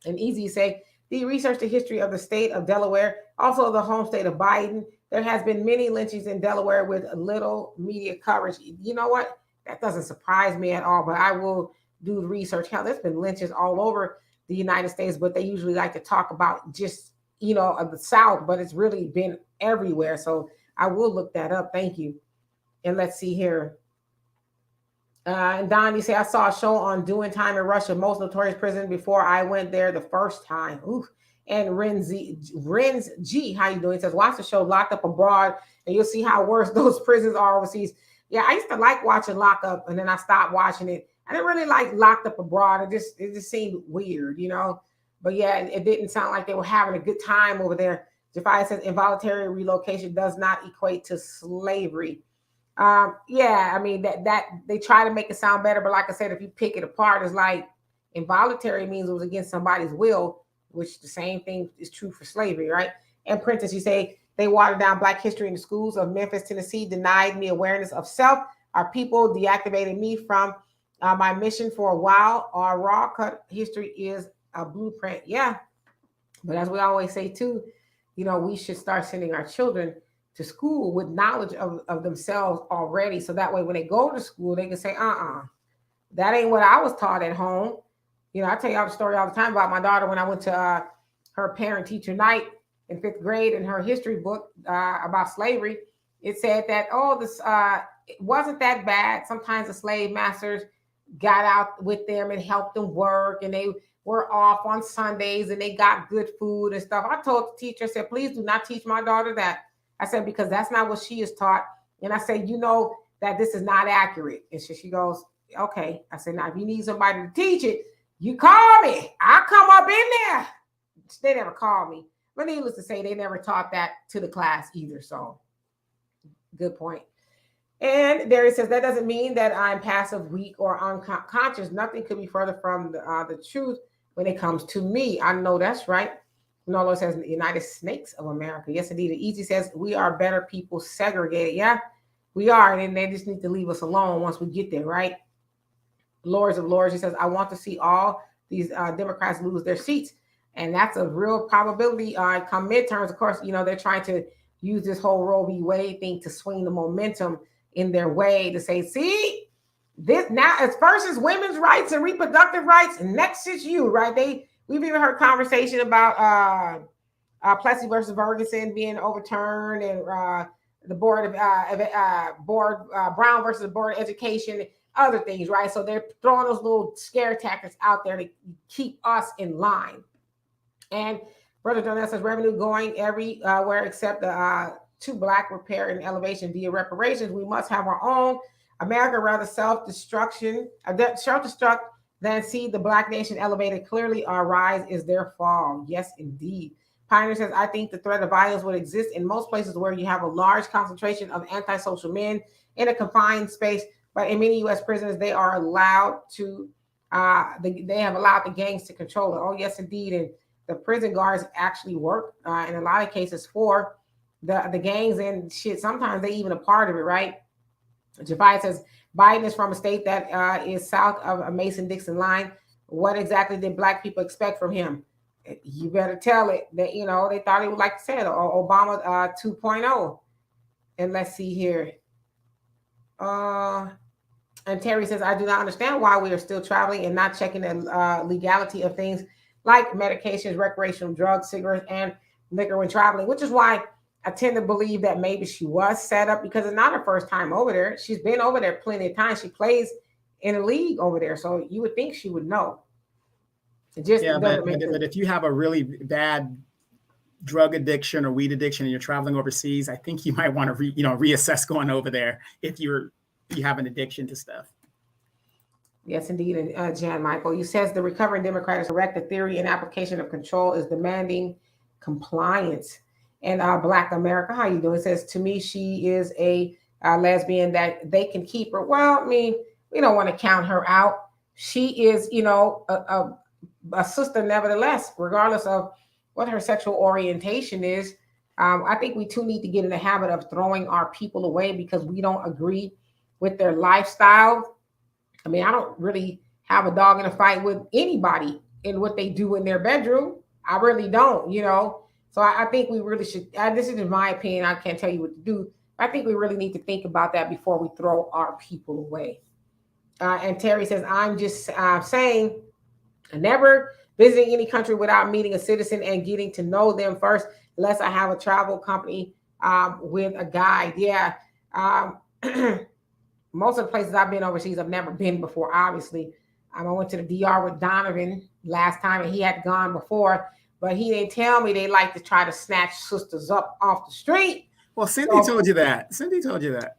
And easy to say, the research the history of the state of Delaware, also the home state of Biden. There has been many lynchings in Delaware with little media coverage. You know what? That doesn't surprise me at all, but I will do the research. Hell, there's been lynches all over the United States, but they usually like to talk about just, of the South, but it's really been everywhere. So I will look that up. Thank you. And let's see here. And Don, you say, I saw a show on doing time in Russia, most notorious prison, before I went there the first time. Ooh. And Renz G, how you doing? He says, watch the show Locked Up Abroad, and you'll see how worse those prisons are overseas. Yeah, I used to like watching Locked Up, and then I stopped watching it. I didn't really like Locked Up Abroad. It just seemed weird, But yeah, it didn't sound like they were having a good time over there. Jafia says involuntary relocation does not equate to slavery. Yeah, I mean that they try to make it sound better, but like I said, if you pick it apart, it's like involuntary means it was against somebody's will, which the same thing is true for slavery, right? And Prentice, you say they watered down Black history in the schools of Memphis, Tennessee, denied me awareness of self. Our people deactivated me from my mission for a while. Our raw cut history is a blueprint. Yeah, but as we always say too, we should start sending our children to school with knowledge of themselves already. So that way, when they go to school, they can say, that ain't what I was taught at home. I tell y'all the story all the time about my daughter when I went to her parent teacher night in 5th grade, in her history book about slavery. It said that, this it wasn't that bad. Sometimes the slave masters got out with them and helped them work, and they were off on Sundays and they got good food and stuff. I told the teacher, I said, please do not teach my daughter that. I said, because that's not what she is taught. And I said, that this is not accurate. And she goes, okay. I said, now, if you need somebody to teach it, you call me. I'll come up in there. They never called me. But needless to say, they never taught that to the class either. So good point. And there it says, that doesn't mean that I'm passive, weak, or unconscious. Nothing could be further from the truth when it comes to me. I know that's right. Nolo says, the United Snakes of America. Yes, indeed. Easy says, we are better people segregated. Yeah, we are. And they just need to leave us alone once we get there, right? Lords of Lords, he says, I want to see all these Democrats lose their seats. And that's a real probability come midterms. Of course, they're trying to use this whole Roe v. Wade thing to swing the momentum in their way to say, see, this now as first is women's rights and reproductive rights, and next is you, right? We've even heard conversation about Plessy versus Ferguson being overturned, and the board of Brown versus the Board of Education, other things, right? So they're throwing those little scare tactics out there to keep us in line. And Brother Donell says, revenue going everywhere except to Black repair and elevation via reparations. We must have our own. America rather self-destruct than see the Black nation elevated. Clearly, our rise is their fall. Yes, indeed. Pioneer says, I think the threat of violence would exist in most places where you have a large concentration of antisocial men in a confined space. But in many U.S. prisons, they are allowed to, they have allowed the gangs to control it. Oh, yes, indeed. And the prison guards actually work in a lot of cases for the gangs and shit. Sometimes they even a part of it, right? Javai says, Biden is from a state that is south of a Mason-Dixon line. What exactly did Black people expect from him? You better tell it. That they thought he would, like to say it, or Obama 2.0. And let's see here. And Terry says, I do not understand why we are still traveling and not checking the legality of things like medications, recreational drugs, cigarettes, and liquor when traveling, which is why I tend to believe that maybe she was set up, because it's not her first time over there. She's been over there plenty of times. She plays in a league over there. So you would think she would know. But if you have a really bad drug addiction or weed addiction and you're traveling overseas, I think you might want to reassess going over there if you have an addiction to stuff. Yes, indeed. And Jan Michael, you says the recovering Democrat is correct. The theory and application of control is demanding compliance. And Black America, how you doing? It says, to me, she is a lesbian that they can keep her. Well, I mean, we don't want to count her out. She is, a sister nevertheless, regardless of what her sexual orientation is. I think we too need to get in the habit of throwing our people away because we don't agree with their lifestyle. I mean, I don't really have a dog in a fight with anybody in what they do in their bedroom. I really don't, So I think we really should, this is my opinion, I can't tell you what to do. I think we really need to think about that before we throw our people away. And Terry says, I'm just saying, never visiting any country without meeting a citizen and getting to know them first, unless I have a travel company with a guide. Yeah. Most of the places I've been overseas, I've never been before, obviously. I went to the DR with Donovan last time, and he had gone before, but he didn't tell me they like to try to snatch sisters up off the street. Well, Cindy told you that.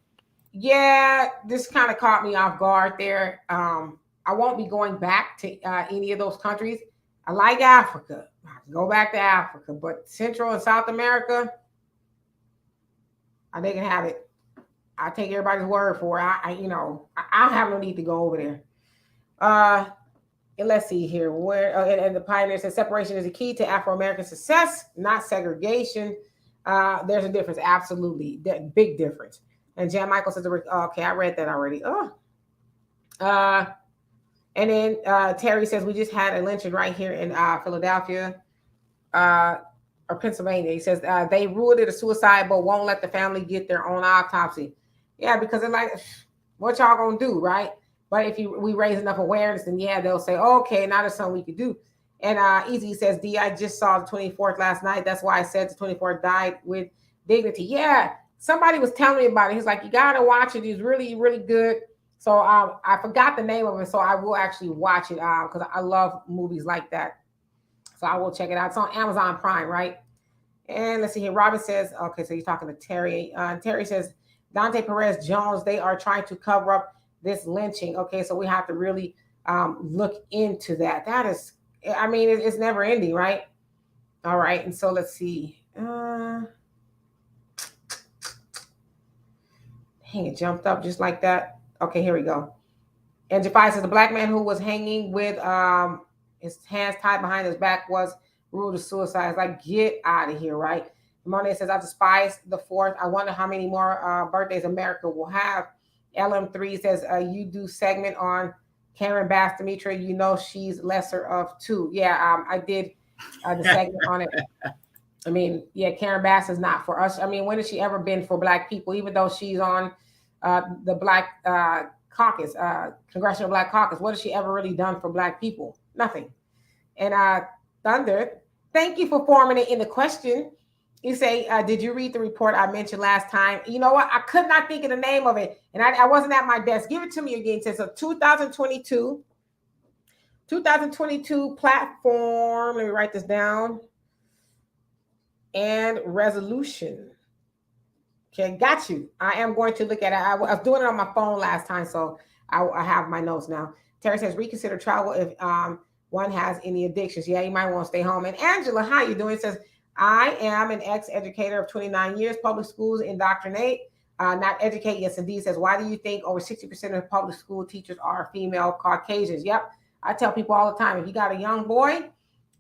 Yeah, this kind of caught me off guard there. I won't be going back to any of those countries. I like Africa. I can go back to Africa, but Central and South America, they can have it. I take everybody's word for it. I have no need to go over there. And let's see here. Where and the pioneer says separation is the key to Afro-American success, not segregation. There's a difference, absolutely, that big difference. And Jan Michael says, okay, I read that already. And then Terry says we just had a lynching right here in Philadelphia or Pennsylvania. He says they ruled it a suicide, but won't let the family get their own autopsy. Yeah, because they're like, what y'all gonna do, right? But if we raise enough awareness, then yeah, they'll say, okay, now there's something we could do. And Easy says, D, I just saw the 24th last night. That's why I said the 24th died with dignity. Yeah, somebody was telling me about it. He's like, you gotta watch it. It's really, really good. So I forgot the name of it, so I will actually watch it because I love movies like that. So I will check it out. It's on Amazon Prime, right? And let's see here. Robin says, okay, so he's talking to Terry. Terry says, Dante Perez Jones, they are trying to cover up this lynching. Okay, so we have to really look into that. That is, I mean, it's never ending, right? All right, and so let's see. Dang, it jumped up just like that. Okay, here we go. And Jafai says the black man who was hanging with his hands tied behind his back was ruled as suicide. It's like, get out of here, right? Monet says, I despise the 4th. I wonder how many more birthdays America will have. LM3 says, you do segment on Karen Bass, Demetria. You know she's lesser of 2. Yeah, I did the segment on it. I mean, yeah, Karen Bass is not for us. I mean, when has she ever been for Black people, even though she's on the Black Caucus, Congressional Black Caucus? What has she ever really done for Black people? Nothing. And Thunder, thank you for forming it in the question. You say, did you read the report I mentioned last time? You know what? I could not think of the name of it. And I wasn't at my desk. Give it to me again. It says a 2022 platform. Let me write this down. And resolution. Okay, got you. I am going to look at it. I was doing it on my phone last time, so I have my notes now. Terry says, reconsider travel if one has any addictions. Yeah, you might want to stay home. And Angela, how you doing? It says, I am an ex-educator of 29 years, public schools indoctrinate, not educate. Yes, indeed. Says, why do you think over 60% of public school teachers are female Caucasians? Yep. I tell people all the time, if you got a young boy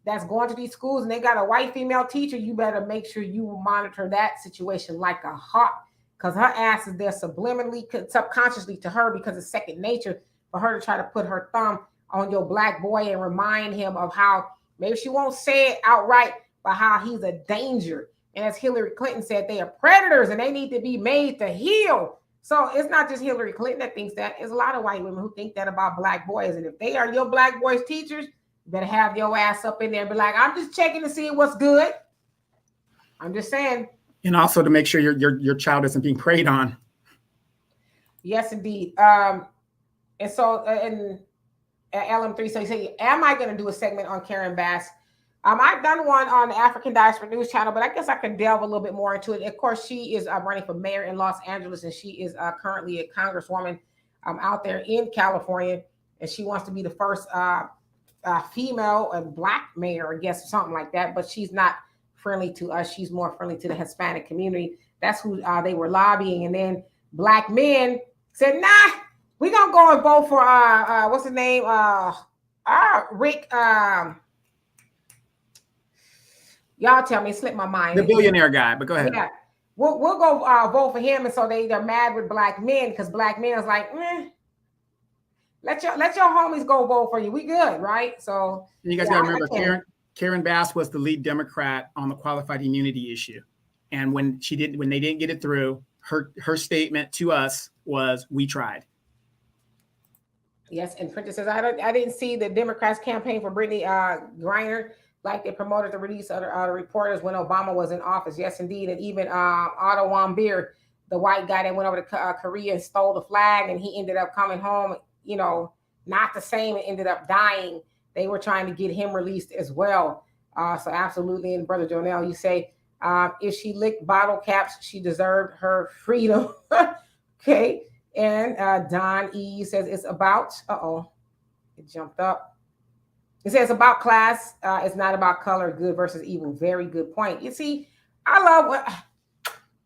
that's going to these schools and they got a white female teacher, you better make sure you monitor that situation like a hawk, because her ass is there subliminally, subconsciously to her, because it's second nature for her to try to put her thumb on your Black boy and remind him of how, maybe she won't say it outright, but how he's a danger. And as Hillary Clinton said, they are predators and they need to be made to heal. So it's not just Hillary Clinton that thinks that. There's a lot of white women who think that about Black boys. And if they are your Black boys' teachers, you better have your ass up in there and be like, I'm just checking to see what's good. I'm just saying. And also to make sure your child isn't being preyed on. Yes, indeed. And so, and LM3, so you say, am I going to do a segment on Karen Bass? I've done one on the African Diaspora News Channel, but I guess I can delve a little bit more into it. Of course, she is running for mayor in Los Angeles, and she is currently a congresswoman out there in California, and she wants to be the first female and Black mayor, I guess, or something like that. But she's not friendly to us. She's more friendly to the Hispanic community. That's who they were lobbying. And then Black men said, nah, we're going to go and vote for, what's his name? Rick, y'all tell me, it slipped my mind. The billionaire guy, but go ahead. Yeah, we'll go vote for him. And so they're mad with Black men because Black men is like, let your homies go vote for you. We good, right? So you guys got to remember, Karen Bass was the lead Democrat on the qualified immunity issue, and when they didn't get it through, her statement to us was, "We tried." Yes, and Princess says, I didn't see the Democrats campaign for Brittney Griner like they promoted the release of the reporters when Obama was in office. Yes, indeed. And even Otto Warmbier, the white guy that went over to Korea and stole the flag, and he ended up coming home, not the same, and ended up dying. They were trying to get him released as well. So absolutely. And Brother Jonell, you say, if she licked bottle caps, she deserved her freedom. Okay. And Don E says it's about, it jumped up. It says about class. It's not about color, good versus evil. Very good point. You see, I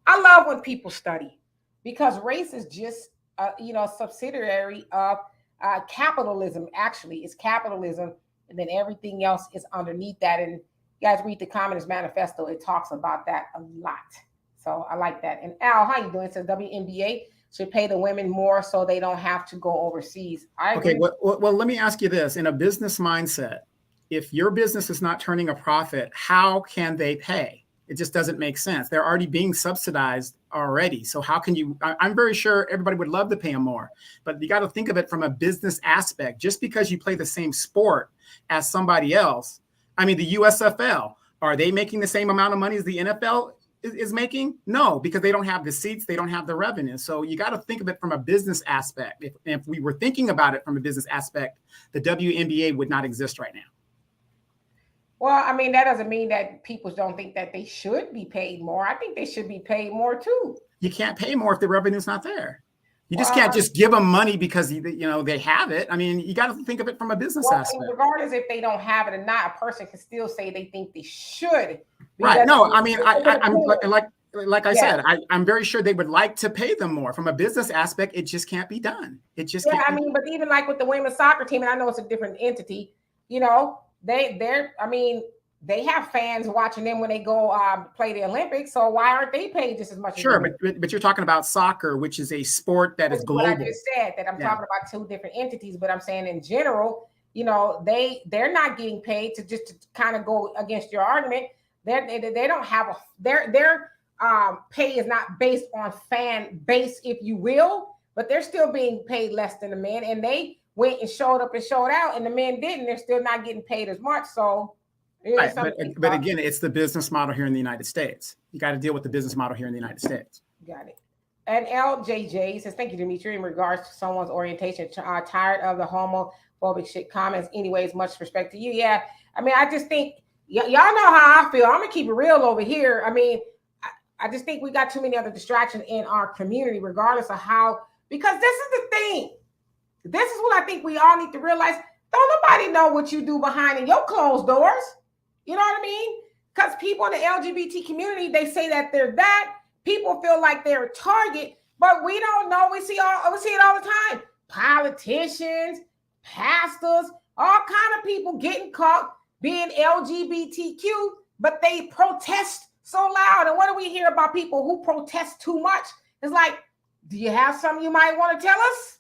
love when people study. because race is just a subsidiary of capitalism. Actually, it's capitalism, and then everything else is underneath that. And you guys read the Communist Manifesto; it talks about that a lot. So I like that. And Al, how you doing? It says WNBA should pay the women more so they don't have to go overseas. I agree. Okay, well, let me ask you this. In a business mindset, if your business is not turning a profit, how can they pay? It just doesn't make sense. They're already being subsidized already. So how can you, I'm very sure everybody would love to pay them more, but you got to think of it from a business aspect. Just because you play the same sport as somebody else, I mean, the USFL, are they making the same amount of money as the NFL is making? No, because they don't have the seats, they don't have the revenue. So you got to think of it from a business aspect. If we were thinking about it from a business aspect, the WNBA would not exist right now. Well, I mean, that doesn't mean that people don't think that they should be paid more. I think they should be paid more too. You can't pay more if the revenue's not there. You just can't just give them money because they have it. I mean, you got to think of it from a business aspect. Regardless if they don't have it or not, a person can still say they think they should. Right. No, I mean, I'm like I said, I'm very sure they would like to pay them more. From a business aspect, it just can't be done. It just can't. I mean, but even like with the women's soccer team, and I know it's a different entity, they have fans watching them when they go play the Olympics. So why aren't they paid just as much? Sure, but you're talking about soccer, which is a sport that is global. What I just said, that I'm talking about two different entities, but I'm saying in general, they're not getting paid to kind of go against your argument. They don't have their pay is not based on fan base, if you will, but they're still being paid less than the men, and they went and showed up and showed out, and the men didn't. They're still not getting paid as much. So, right. But again, it's the business model here in the United States. You got to deal with the business model here in the United States. Got it. And LJJ says, "Thank you, Dimitri. In regards to someone's orientation, tired of the homophobic shit comments. Anyways, much respect to you. Yeah, I mean, I just think y'all know how I feel. I'm gonna keep it real over here. I mean, I just think we got too many other distractions in our community, regardless of how. Because this is the thing. This is what I think we all need to realize. Don't nobody know what you do behind your closed doors. You know what I mean? Because people in the LGBT community, they say that they're that. People feel like they're a target, but we don't know. We see it all the time. Politicians, pastors, all kind of people getting caught being LGBTQ, but they protest so loud. And what do we hear about people who protest too much? It's like, do you have something you might want to tell us?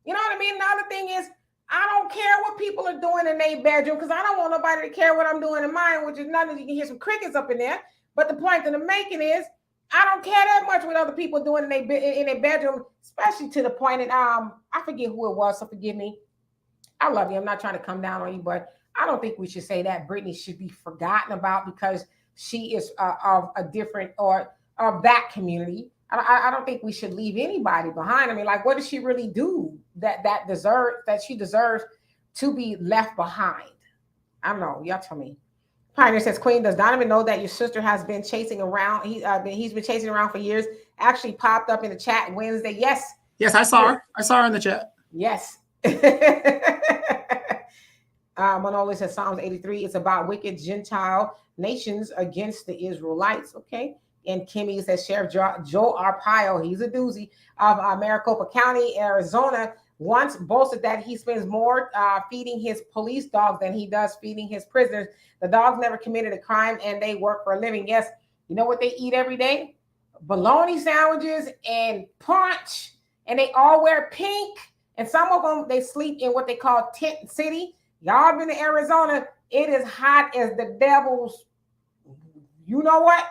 You know what I mean? The other thing is, I don't care what people are doing in their bedroom, because I don't want nobody to care what I'm doing in mine, which is nothing. You can hear some crickets up in there. But the point that I'm making is, I don't care that much what other people doing in their bedroom, especially to the point that I forget who it was, so forgive me. I love you. I'm not trying to come down on you, but I don't think we should say that Brittany should be forgotten about because she is of a different or of that community. I don't think we should leave anybody behind. I mean, like, what does she really do that she deserves to be left behind? I don't know. Y'all tell me. Pioneer says, Queen, does Donovan know that your sister has been chasing around? He's been chasing around for years. Actually popped up in the chat Wednesday. Yes. Yes, I saw her. I saw her in the chat. Yes. Manola says Psalms 83. It's about wicked Gentile nations against the Israelites. Okay. And Kimmy says Sheriff Joe Arpaio, he's a doozy, of Maricopa County, Arizona, once boasted that he spends more feeding his police dogs than he does feeding his prisoners. The dogs never committed a crime and they work for a living. Yes, you know what they eat every day? Bologna sandwiches and punch, and they all wear pink. And some of them, they sleep in what they call tent city. Y'all been to Arizona, it is hot as the devil's, you know what?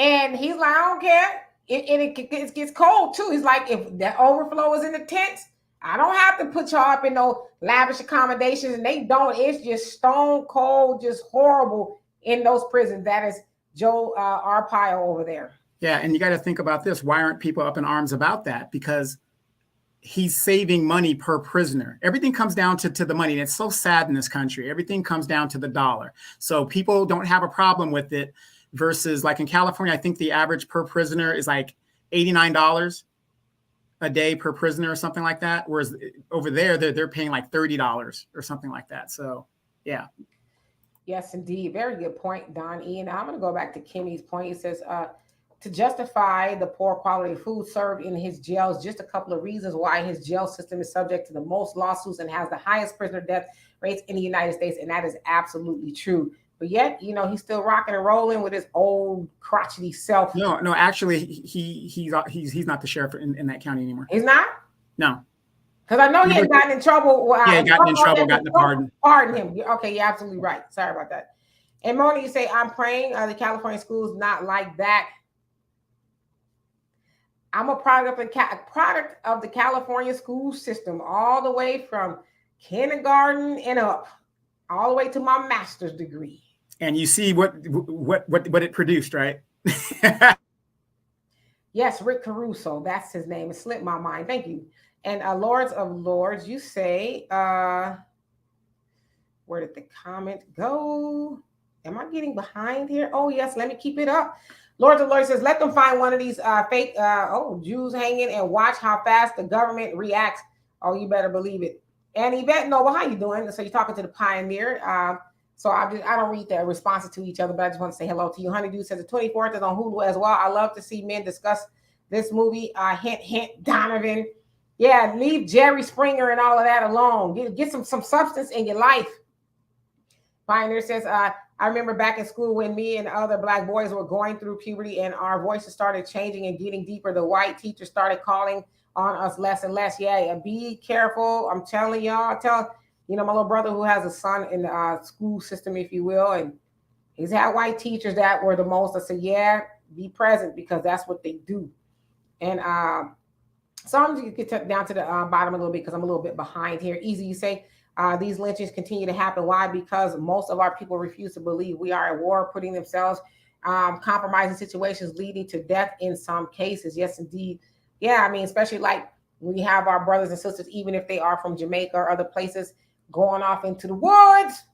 And he's like, I don't care. It gets cold too. He's like, if that overflow is in the tents, I don't have to put y'all up in no lavish accommodations. And they don't. It's just stone cold, just horrible in those prisons. That is Joe Arpaio over there. Yeah, and you got to think about this. Why aren't people up in arms about that? Because he's saving money per prisoner. Everything comes down to the money. And it's so sad in this country. Everything comes down to the dollar. So people don't have a problem with it. Versus like in California, I think the average per prisoner is like $89 a day per prisoner or something like that. Whereas over there, they're paying like $30 or something like that. So, yeah. Yes, indeed. Very good point, Don E. And I'm going to go back to Kimmy's point. He says, to justify the poor quality of food served in his jails. Just a couple of reasons why his jail system is subject to the most lawsuits and has the highest prisoner death rates in the United States. And that is absolutely true. But yet, he's still rocking and rolling with his old crotchety self. No, actually, he's not the sheriff in that county anymore. He's not? No. Because I know he had gotten in trouble. Yeah, gotten in trouble, gotten the pardon. Pardon him. Okay, you're absolutely right. Sorry about that. And Moni, you say, I'm praying the California schools not like that. I'm a product of the California school system, all the way from kindergarten and up, all the way to my master's degree. And you see what it produced, right? Yes, Rick Caruso, that's his name. It slipped my mind. Thank you. And Lords of Lords, you say, where did the comment go? Am I getting behind here? Oh, yes, let me keep it up. Lords of Lords says, let them find one of these fake Jews hanging and watch how fast the government reacts. Oh, you better believe it. And Yvette Noble, how you doing? So you're talking to the pioneer. So I don't read the responses to each other, but I just want to say hello to you. Honeydew says the 24th is on Hulu as well. I love to see men discuss this movie. Hint, hint, Donovan. Yeah, leave Jerry Springer and all of that alone. Get some substance in your life. Pioneer says, I remember back in school when me and other Black boys were going through puberty and our voices started changing and getting deeper. The white teachers started calling on us less and less. Yeah, be careful. I'm telling y'all. My little brother who has a son in the school system, if you will, and he's had white teachers that were the most. I said, yeah, be present because that's what they do. And so I'm going to get down to the bottom a little bit because I'm a little bit behind here. Easy, you say. These lynchings continue to happen. Why? Because most of our people refuse to believe we are at war, putting themselves, compromising situations leading to death in some cases. Yes, indeed. Yeah, I mean, especially like we have our brothers and sisters, even if they are from Jamaica or other places, going off into the woods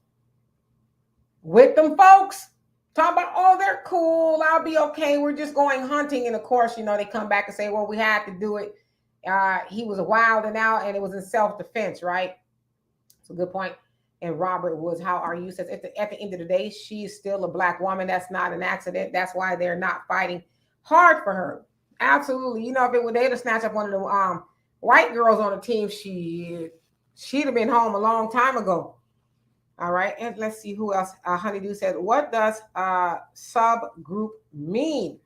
with them folks. Talking about, oh, they're cool. I'll be okay. We're just going hunting. And of course, they come back and say, well, we had to do it. He was wild and out and it was in self-defense, right? It's a good point. And Robert Woods, how are you? Says at the end of the day, she is still a Black woman. That's not an accident. That's why they're not fighting hard for her. Absolutely. If they'd have snatched up one of the white girls on the team, she'd have been home a long time ago. All right. And let's see who else. Honeydew said, what does subgroup mean?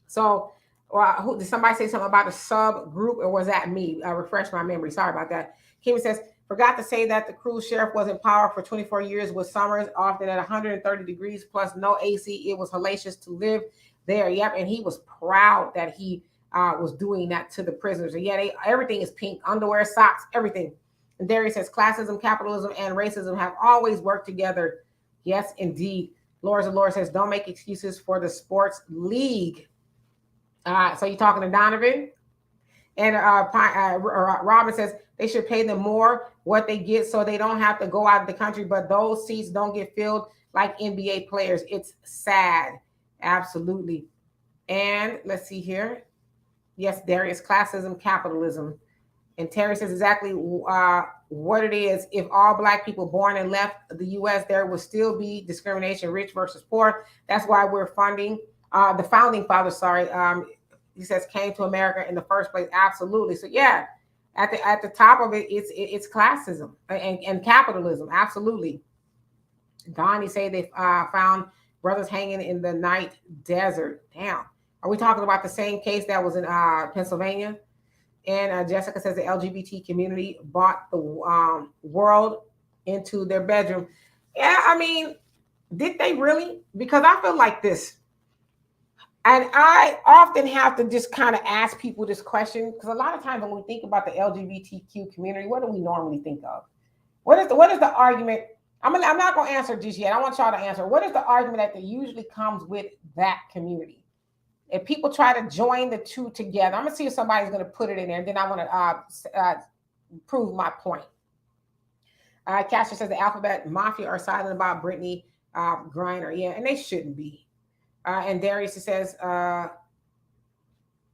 So did somebody say something about a subgroup or was that me? Refresh my memory. Sorry about that. Kim says, forgot to say that the cruise sheriff was in power for 24 years with summers often at 130 degrees plus no AC. It was hellacious to live there. Yep. And he was proud that he was doing that to the prisoners. And yeah, everything is pink, underwear, socks, everything. And Darius says, classism, capitalism, and racism have always worked together. Yes, indeed. Lords of Lords says, don't make excuses for the sports league. So you're talking to Donovan? And Robin says, they should pay them more what they get so they don't have to go out of the country, but those seats don't get filled like NBA players. It's sad. Absolutely. And let's see here. Yes, Darius, classism, capitalism. And Terry says exactly what it is. If all Black people born and left the U.S., there will still be discrimination, rich versus poor. That's why we're funding the founding fathers. He says came to America in the first place. Absolutely. So yeah, at the top of it, it's classism and capitalism. Absolutely. Donnie say they found brothers hanging in the night desert. Damn. Are we talking about the same case that was in Pennsylvania? And Jessica says the LGBT community brought the world into their bedroom. Yeah, I mean, did they really? Because I feel like this. And I often have to just kind of ask people this question because a lot of times when we think about the LGBTQ community, what do we normally think of? What is the argument? I'm not going to answer just yet. I want y'all to answer. What is the argument that usually comes with that community? If people try to join the two together, I'm going to see if somebody's going to put it in there. And then I want to prove my point. Cassia says the Alphabet Mafia are silent about Brittney Griner. Yeah, and they shouldn't be. And Darius says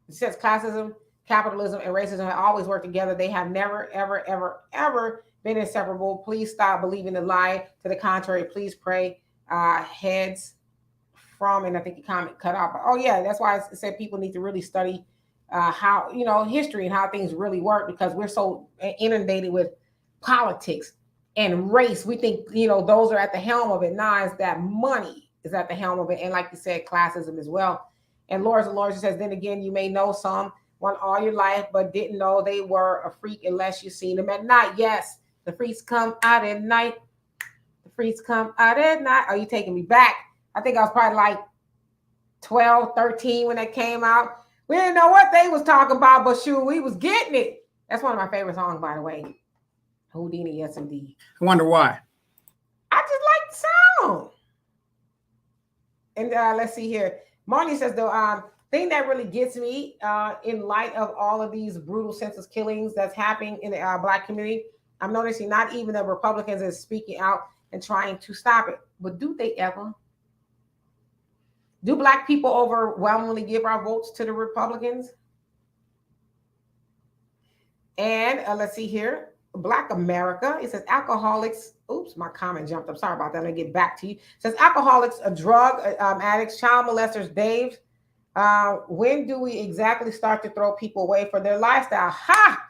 classism, capitalism, and racism have always worked together. They have never, ever, ever, ever been inseparable. Please stop believing the lie. To the contrary, please pray. Heads from, and I think the comment cut out. But, oh yeah, that's why I said people need to really study how, history and how things really work, because we're so inundated with politics and race. We think, those are at the helm of it. Nah, it's that money is at the helm of it. And like you said, classism as well. And Laura says, then again, you may know someone all your life, but didn't know they were a freak unless you seen them at night. Yes, the freaks come out at night. The freaks come out at night. Are you taking me back? I think I was probably like 12, 13 when that came out. We didn't know what they was talking about, but shoot, we was getting it. That's one of my favorite songs, by the way. Houdini, yes, indeed. I wonder why. I just like the song. And let's see here. Marnie says, the thing that really gets me in light of all of these brutal senseless killings that's happening in the Black community, I'm noticing not even the Republicans is speaking out and trying to stop it. But do they ever? Do Black people overwhelmingly give our votes to the Republicans? And let's see here. Black America, it says alcoholics. Oops, my comment jumped up. Sorry about that. I'm going to get back to you. It says alcoholics, drug addicts, child molesters, Dave. When do we exactly start to throw people away for their lifestyle? Ha!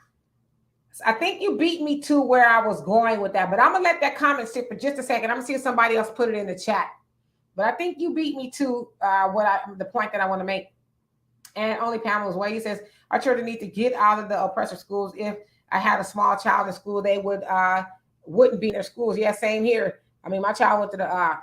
I think you beat me to where I was going with that, but I'm going to let that comment sit for just a second. I'm going to see if somebody else put it in the chat. But I think you beat me to the point that I want to make. And only Pamela's way. He says, our children need to get out of the oppressive schools. If I had a small child in school, they wouldn't be in their schools. Yeah, same here. I mean, my child went to the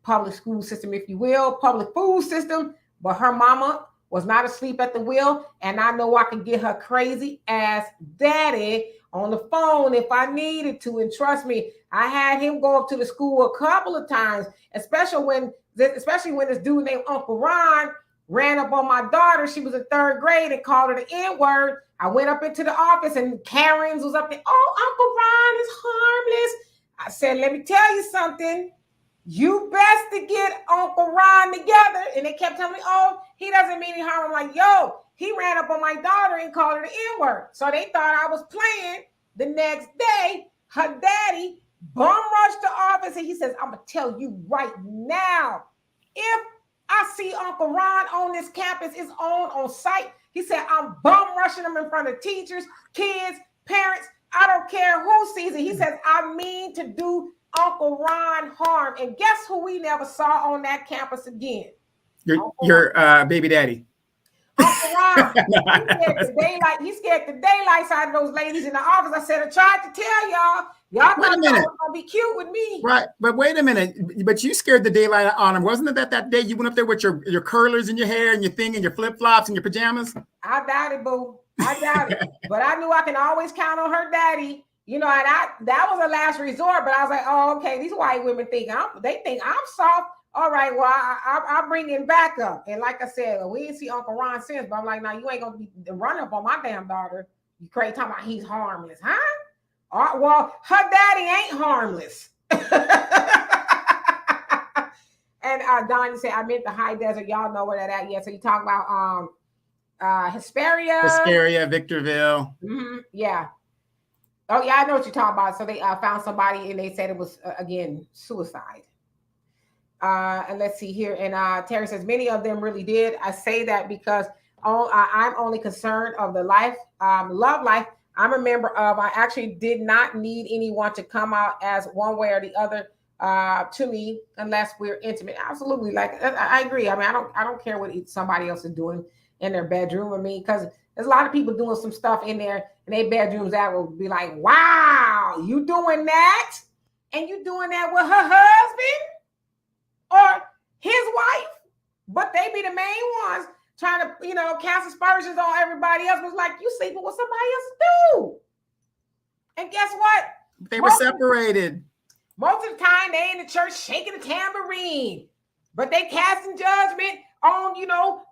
public school system, if you will, public food system, but her mama was not asleep at the wheel. And I know I can get her crazy ass daddy on the phone if I needed to. And trust me, I had him go up to the school a couple of times, especially when this dude named Uncle Ron ran up on my daughter. She was in 3rd grade and called her the N-word. I went up into the office and Karen's was up there. Oh, Uncle Ron is harmless. I said, let me tell you something. You best to get Uncle Ron together. And they kept telling me, oh, he doesn't mean any harm. I'm like, yo, he ran up on my daughter and called her the N-word. So they thought I was playing. The next day, her daddy bum rushed the office and he says, I'm going to tell you right now, if I see Uncle Ron on this campus, it's on site. He said, I'm bum rushing him in front of teachers, kids, parents. I don't care who sees it. He says, I mean to do Uncle Ron harm. And guess who we never saw on that campus again? Your baby daddy. Uncle Ron. He scared the daylights out of those ladies in the office. I said, I tried to tell y'all. Y'all thought y'all was gonna be cute with me. Right. But wait a minute. But you scared the daylight on him. Wasn't it that day you went up there with your curlers in your hair and your thing and your flip-flops and your pajamas? I doubt it, boo. I doubt it. But I knew I can always count on her daddy. And that was a last resort. But I was like, oh, okay, these white women think I'm soft. All right, well, I'll bring it back up. And like I said, we didn't see Uncle Ron since, but I'm like, now you ain't gonna be running up on my damn daughter. You crazy talking about he's harmless, huh? Well, her daddy ain't harmless. And Donnie said, I meant the high desert. Y'all know where that at? Yeah. So you talk about Hesperia, Victorville. Mm-hmm, yeah. Oh yeah, I know what you're talking about. So they found somebody and they said it was again suicide. And let's see here. And Terry says many of them really did. I say that because I'm only concerned of the love life I'm a member of. I actually did not need anyone to come out as one way or the other to me unless we're intimate. Absolutely. Like I agree. I mean, I don't care what somebody else is doing in their bedroom. I mean, because there's a lot of people doing some stuff in there in their bedrooms that will be like, wow, you doing that? And you doing that with her husband or his wife? But they be the main ones trying to, cast aspersions on everybody else. Was like, you sleeping with somebody else too. And guess what? They were separated. Most of the time, they in the church shaking the tambourine. But they casting judgment on,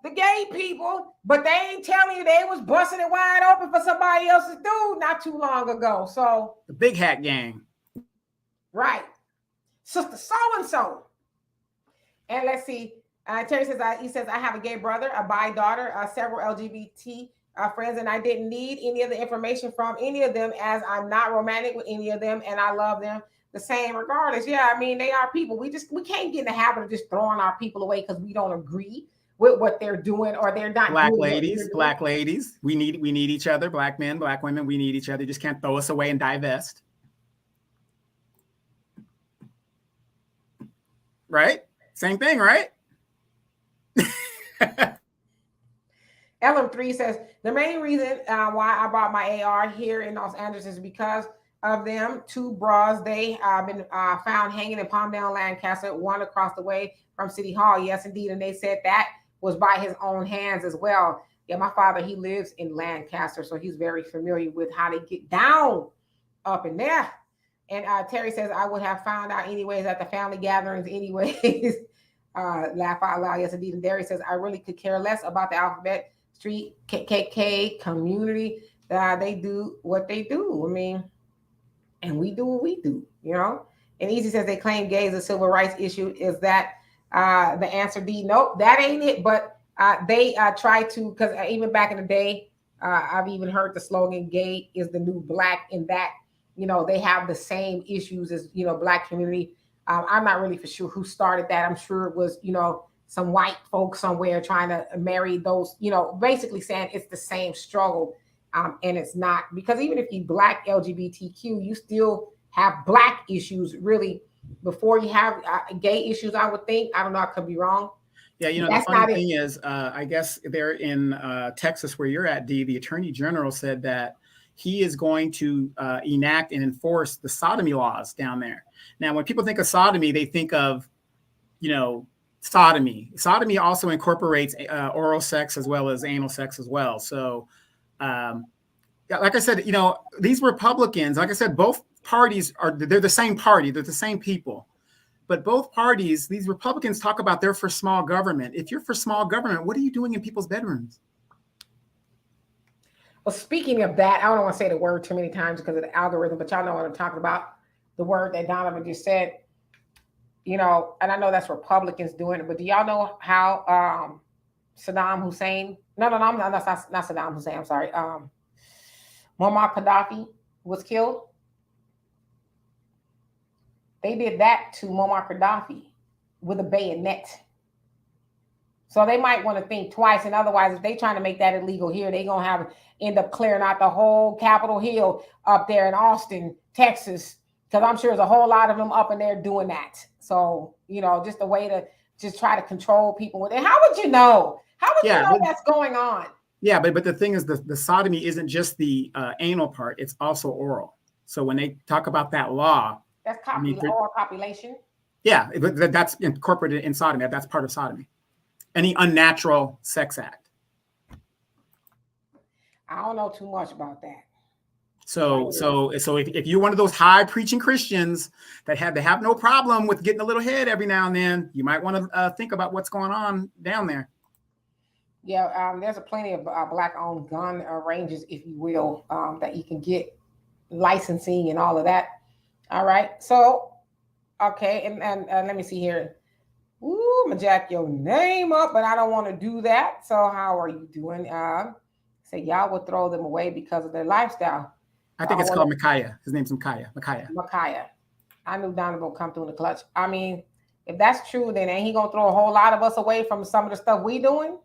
the gay people. But they ain't telling you they was busting it wide open for somebody else's dude not too long ago. So the Big Hat Gang. Right. Sister so-and-so. And let's see. Terry says, he says, I have a gay brother, a bi daughter, several LGBT friends, and I didn't need any of the information from any of them as I'm not romantic with any of them and I love them. the same regardless. Yeah, I mean, they are people. We can't get in the habit of just throwing our people away because we don't agree with what they're doing or they're not black doing ladies. We need each other. Black men, black women, we need each other. You just can't throw us away and divest. Right? Same thing, right? LM3 says the main reason why I bought my AR here in Los Angeles is because of them two bras. They been found hanging in Palmdale, Lancaster, one across the way from City Hall. Yes, indeed. And they said that was by his own hands as well. Yeah, my father, he lives in Lancaster, so he's very familiar with how they get down up in there. And Terry says, I would have found out anyways at the family gatherings anyways. Laugh out loud. Yes, indeed. And Derry says, I really could care less about the Alphabet Street KKK community. They do what they do. I mean, and we do what we do, you know. And Easy says they claim gay is a civil rights issue. Is that the answer, D? Nope, that ain't it. But they try to, because even back in the day, I've even heard the slogan, gay is the new black, in that, you know, they have the same issues as, you know, black community. I'm not really for sure who started that. I'm sure it was, you know, some white folks somewhere trying to marry those, you know, basically saying it's the same struggle. And it's not, because even if you black LGBTQ, you still have black issues really before you have gay issues, I would think. I don't know, I could be wrong. Yeah, you know, that's the funny thing is, I guess there in Texas where you're at, D, the Attorney General said that he is going to enact and enforce the sodomy laws down there. Now, when people think of sodomy, they think of, you know, sodomy. Sodomy also incorporates oral sex as well as anal sex as well. So, like I said, you know, these Republicans, like I said, both parties they're the same party. They're the same people. But both parties, these Republicans talk about they're for small government. If you're for small government, what are you doing in people's bedrooms? Well, speaking of that, I don't want to say the word too many times because of the algorithm, but y'all know what I'm talking about. The word that Donovan just said, you know, and I know that's Republicans doing it, but do y'all know how Saddam Hussein, no, that's not Saddam Hussein, I'm sorry. Muammar Gaddafi was killed. They did that to Muammar Gaddafi with a bayonet. So they might want to think twice. And otherwise, if they trying to make that illegal here, they're going to end up clearing out the whole Capitol Hill up there in Austin, Texas, because I'm sure there's a whole lot of them up in there doing that. So, you know, just a way to just try to control people with it. How would you know? How would you know that's going on? Yeah, but the thing is, the sodomy isn't just the anal part. It's also oral. So when they talk about that law, that's oral copulation. Yeah, but that's incorporated in sodomy. That's part of sodomy. Any unnatural sex act. I don't know too much about that. So if you're one of those high preaching Christians that have no problem with getting a little head every now and then, you might want to think about what's going on down there. Yeah, there's plenty of black-owned gun ranges, if you will, that you can get licensing and all of that. All right, so okay, and let me see here. Ooh, I'm gonna jack your name up, but I don't want to do that. So how are you doing? Say y'all would throw them away because of their lifestyle. I think it's called Micaiah. His name's Micaiah. Micaiah. I knew Donovan would come through in the clutch. I mean, if that's true, then ain't he gonna throw a whole lot of us away from some of the stuff we doing?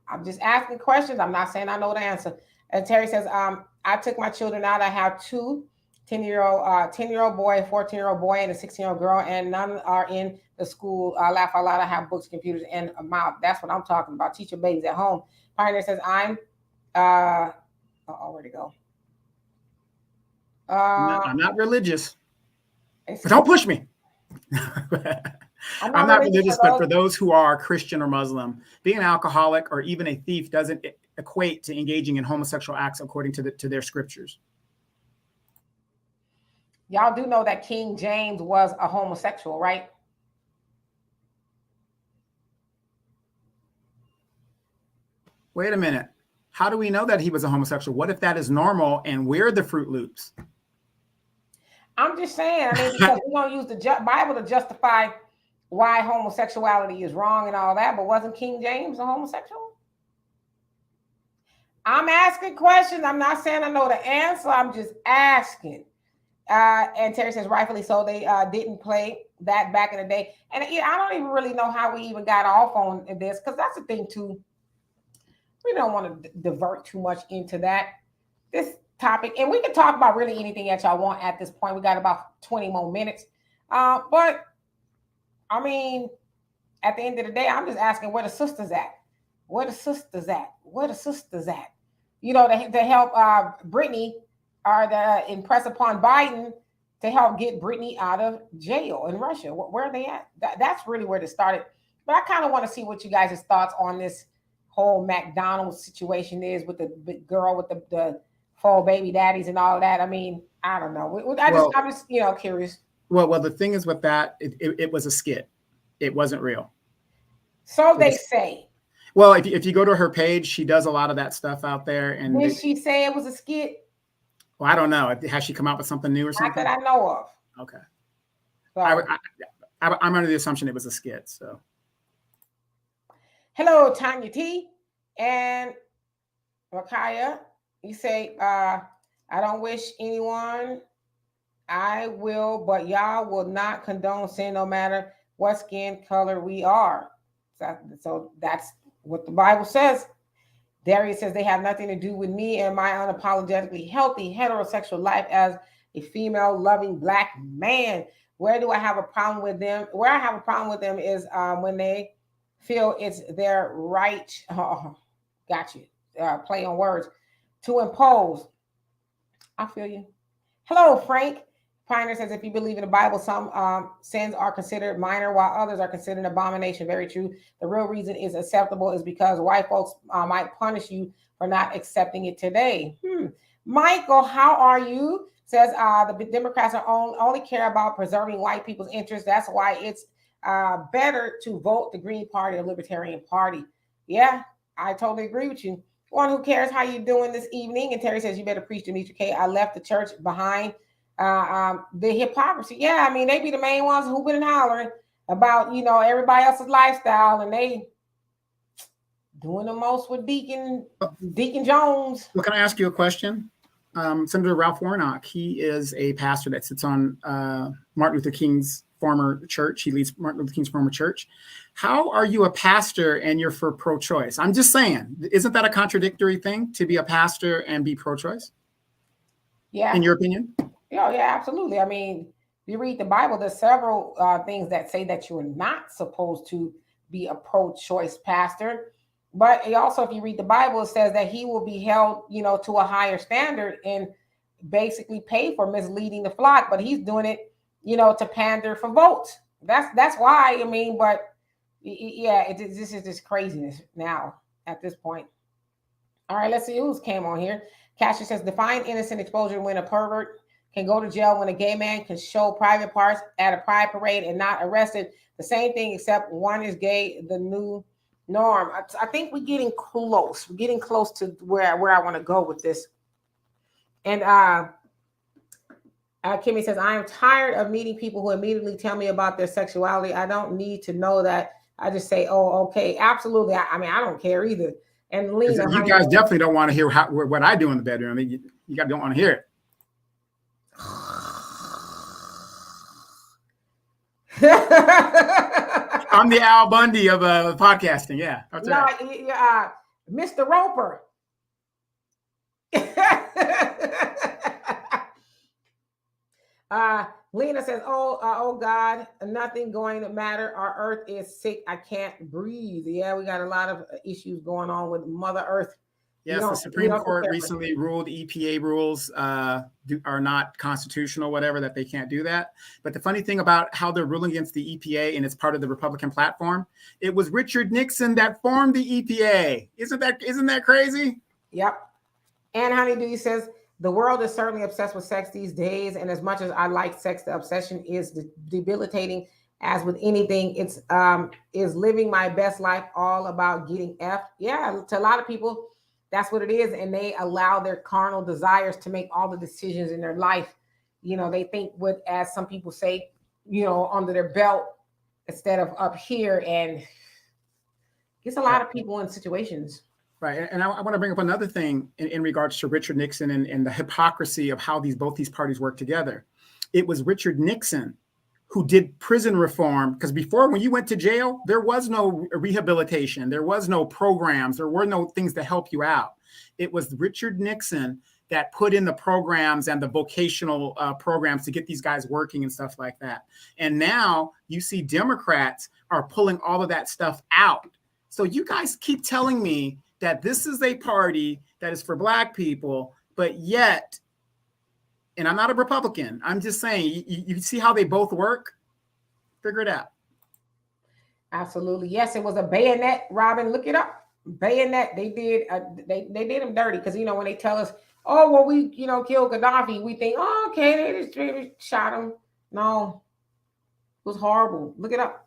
I'm just asking questions. I'm not saying I know the answer. And Terry says, I took my children out. I have two 10-year-old boy, 14-year-old boy, and a 16-year-old girl, and none are in the school. Laugh out loud. I have books, computers, and a mouth. That's what I'm talking about. Teach your babies at home. Pioneer says, where'd it go? I'm not religious. But don't push me. I'm not religious, but for those who are Christian or Muslim, being an alcoholic or even a thief doesn't equate to engaging in homosexual acts according to their scriptures. Y'all do know that King James was a homosexual, right? Wait a minute. How do we know that he was a homosexual? What if that is normal and we're the Fruit Loops? I'm just saying, I mean, because we don't use the Bible to justify why homosexuality is wrong and all that, but wasn't King James a homosexual? I'm asking questions. I'm not saying I know the answer. I'm just asking. And Terry says, rightfully so, they didn't play that back in the day. And I don't even really know how we even got off on this, because that's the thing too. We don't want to divert too much into this topic. And we can talk about really anything that y'all want at this point. We got about 20 more minutes. But I mean, at the end of the day, I'm just asking where the sisters at. Where the sisters at? Where the sisters at? You know, to help Brittany, or to impress upon Biden to help get Brittany out of jail in Russia. Where are they at? That's really where it started. But I kind of want to see what you guys' thoughts on this whole McDonald's situation is with the girl with the 4 baby daddies and all that. I mean, I don't know. I'm just curious. Well, the thing is with that, it was a skit. It wasn't real. So they say. Well, if you go to her page, she does a lot of that stuff out there. And did she say it was a skit? Well, I don't know. Has she come out with something new or something? Not that I know of. Okay. So, I'm under the assumption it was a skit. So. Hello, Tanya T. And Rakaya. You say, I don't wish anyone. I will, but y'all will not condone sin no matter what skin color we are. So that's what the Bible says. Darius says they have nothing to do with me and my unapologetically healthy heterosexual life as a female loving Black man. Where do I have a problem with them? Where I have a problem with them is when they feel it's their right. Got you. Play on words to impose. I feel you. Hello, Frank. Pioneer says, if you believe in the Bible, some sins are considered minor while others are considered an abomination. Very true. The real reason is acceptable is because white folks might punish you for not accepting it today. Michael, how are you? Says the Democrats are only care about preserving white people's interests. That's why it's better to vote the Green Party or Libertarian Party. Yeah, I totally agree with you. One who cares how you doing this evening? And Terry says, you better preach, Demetri K. I left the church behind. The hypocrisy. Yeah, I mean, they be the main ones hooping and hollering about, everybody else's lifestyle, and they doing the most with Deacon Jones. Well, can I ask you a question? Senator Ralph Warnock, he is a pastor that sits on Martin Luther King's former church. He leads Martin Luther King's former church. How are you a pastor and you're for pro-choice? I'm just saying, isn't that a contradictory thing to be a pastor and be pro-choice? Yeah. In your opinion? Yeah, absolutely. I mean, you read the Bible, there's several things that say that you're not supposed to be a pro-choice pastor. But also, if you read the Bible, it says that he will be held, to a higher standard and basically pay for misleading the flock. But he's doing it, to pander for votes. That's why, but yeah, this is just craziness now at this point. All right, let's see who's came on here. Cassius says, define innocent exposure when a pervert can go to jail, when a gay man can show private parts at a pride parade and not arrested. The same thing, except one is gay, the new norm. I think we're getting close. We're getting close to where I want to go with this. And Kimmy says, I am tired of meeting people who immediately tell me about their sexuality. I don't need to know that. I just say, oh, okay, absolutely. I mean, I don't care either. And Lena, you guys definitely don't want to hear what I do in the bedroom. I mean, you guys don't want to hear it. I'm the Al Bundy of podcasting. Yeah. That's right. Mr. Roper. Lena says, oh God, nothing going to matter. Our earth is sick. I can't breathe. Yeah, we got a lot of issues going on with Mother Earth. Yes, the Supreme Court recently ruled EPA rules are not constitutional, whatever, that they can't do that. But the funny thing about how they're ruling against the EPA, and it's part of the Republican platform, it was Richard Nixon that formed the EPA. Isn't that crazy? Yep. And Honeydew says, the world is certainly obsessed with sex these days. And as much as I like sex, the obsession is debilitating. As with anything, it's is living my best life all about getting F? Yeah, to a lot of people, that's what it is. And they allow their carnal desires to make all the decisions in their life. They think as some people say, under their belt instead of up here. And gets a lot of people in situations. Right. And I want to bring up another thing in regards to Richard Nixon and the hypocrisy of how both these parties work together. it was Richard Nixon who did prison reform, because before, when you went to jail, there was no rehabilitation, there was no programs, there were no things to help you out. It was Richard Nixon that put in the programs and the vocational programs to get these guys working and stuff like that. And now you see Democrats are pulling all of that stuff out. So you guys keep telling me that this is a party that is for Black people, but yet, and I'm not a Republican, I'm just saying, you see how they both work? Figure it out. Absolutely. Yes, it was a bayonet, Robin. Look it up. Bayonet. They did they did them dirty, because, you know, when they tell us, oh, well, we, you know, killed Gaddafi, we think, oh, okay, they just shot him. No, it was horrible. Look it up.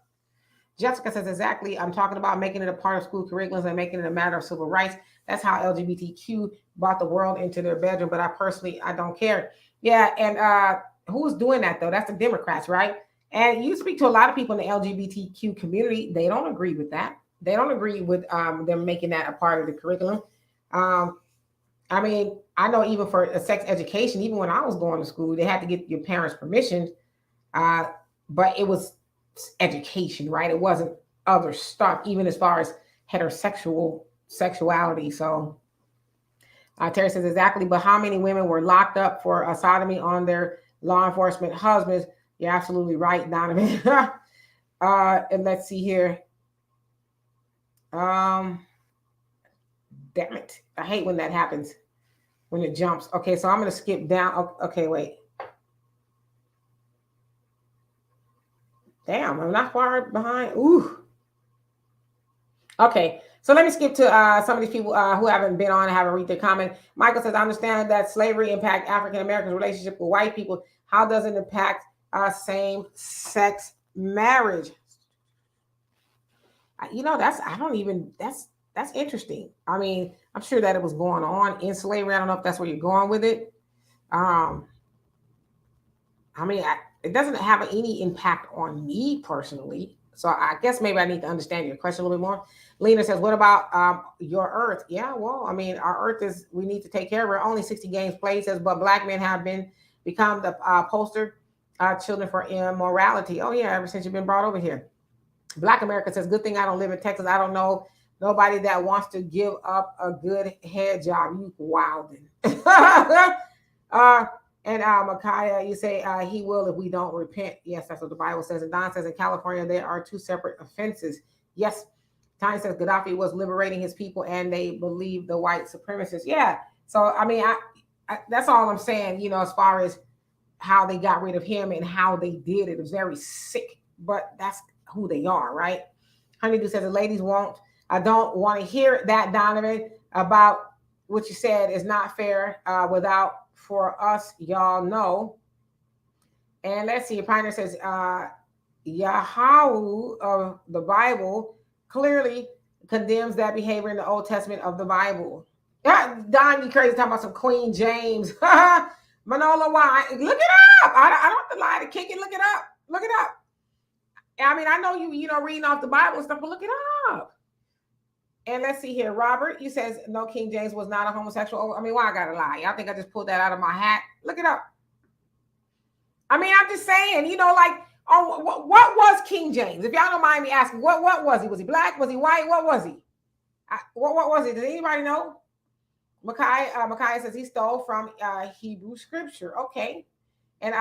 Jessica says, exactly. I'm talking about making it a part of school curriculums and making it a matter of civil rights. That's how LGBTQ brought the world into their bedroom. But I don't care. Yeah. And who's doing that, though? That's the Democrats, right? And you speak to a lot of people in the LGBTQ community. They don't agree with that. They don't agree with them making that a part of the curriculum. I mean, I know even for sex education, even when I was going to school, they had to get your parents' permission. But it was education, right? It wasn't other stuff, even as far as sexuality. So Terry says, exactly. But how many women were locked up for sodomy on their law enforcement husbands? You're absolutely right, Donovan. And let's see here. Damn it. I hate when that happens, when it jumps. Okay, so I'm going to skip down. Okay, wait. Damn, I'm not far behind. Ooh. Okay, so let me skip to some of these people who haven't been on and haven't read their comment. Michael says, I understand that slavery impact African Americans' relationship with white people. How does it impact same-sex marriage? You know, that's interesting. I mean, I'm sure that it was going on in slavery. I don't know if that's where you're going with it. I mean, it doesn't have any impact on me personally. So I guess maybe I need to understand your question a little bit more. Lena says, what about your earth? Yeah, well, I mean, our earth we need to take care of it. Only 60 games played, says, but Black men have become the poster children for immorality. Oh, yeah, ever since you've been brought over here. Black America says, good thing I don't live in Texas. I don't know nobody that wants to give up a good head job. You wildin'. And Micaiah, you say he will if we don't repent. Yes, that's what the Bible says. And Don says in California, there are two separate offenses. Yes. Tiny says Gaddafi was liberating his people and they believe the white supremacists. Yeah. So, I mean, I that's all I'm saying, you know, as far as how they got rid of him and how they did it. It was very sick, but that's who they are, right? Honeydew says the ladies won't. I don't want to hear that, Donovan, about what you said is not fair without for us, y'all know. And let's see, Pioneer says Yahweh of the Bible clearly condemns that behavior in the Old Testament of the Bible. Yeah, Don, you crazy talking about some Queen James. Manola, why? Look it up. I don't have to lie to kick it. Look it up. Look it up. I mean, I know you know, reading off the Bible and stuff, but look it up. And let's see here. Robert, you says no, King James was not a homosexual. I mean, why I gotta lie? Y'all think I just pulled that out of my hat? Look it up. I mean, I'm just saying, you know, like, oh, what was King James? If y'all don't mind me asking, what was he? Was he black? Was he white? What was he? What was he? Does anybody know? Micaiah says he stole from Hebrew scripture. Okay. And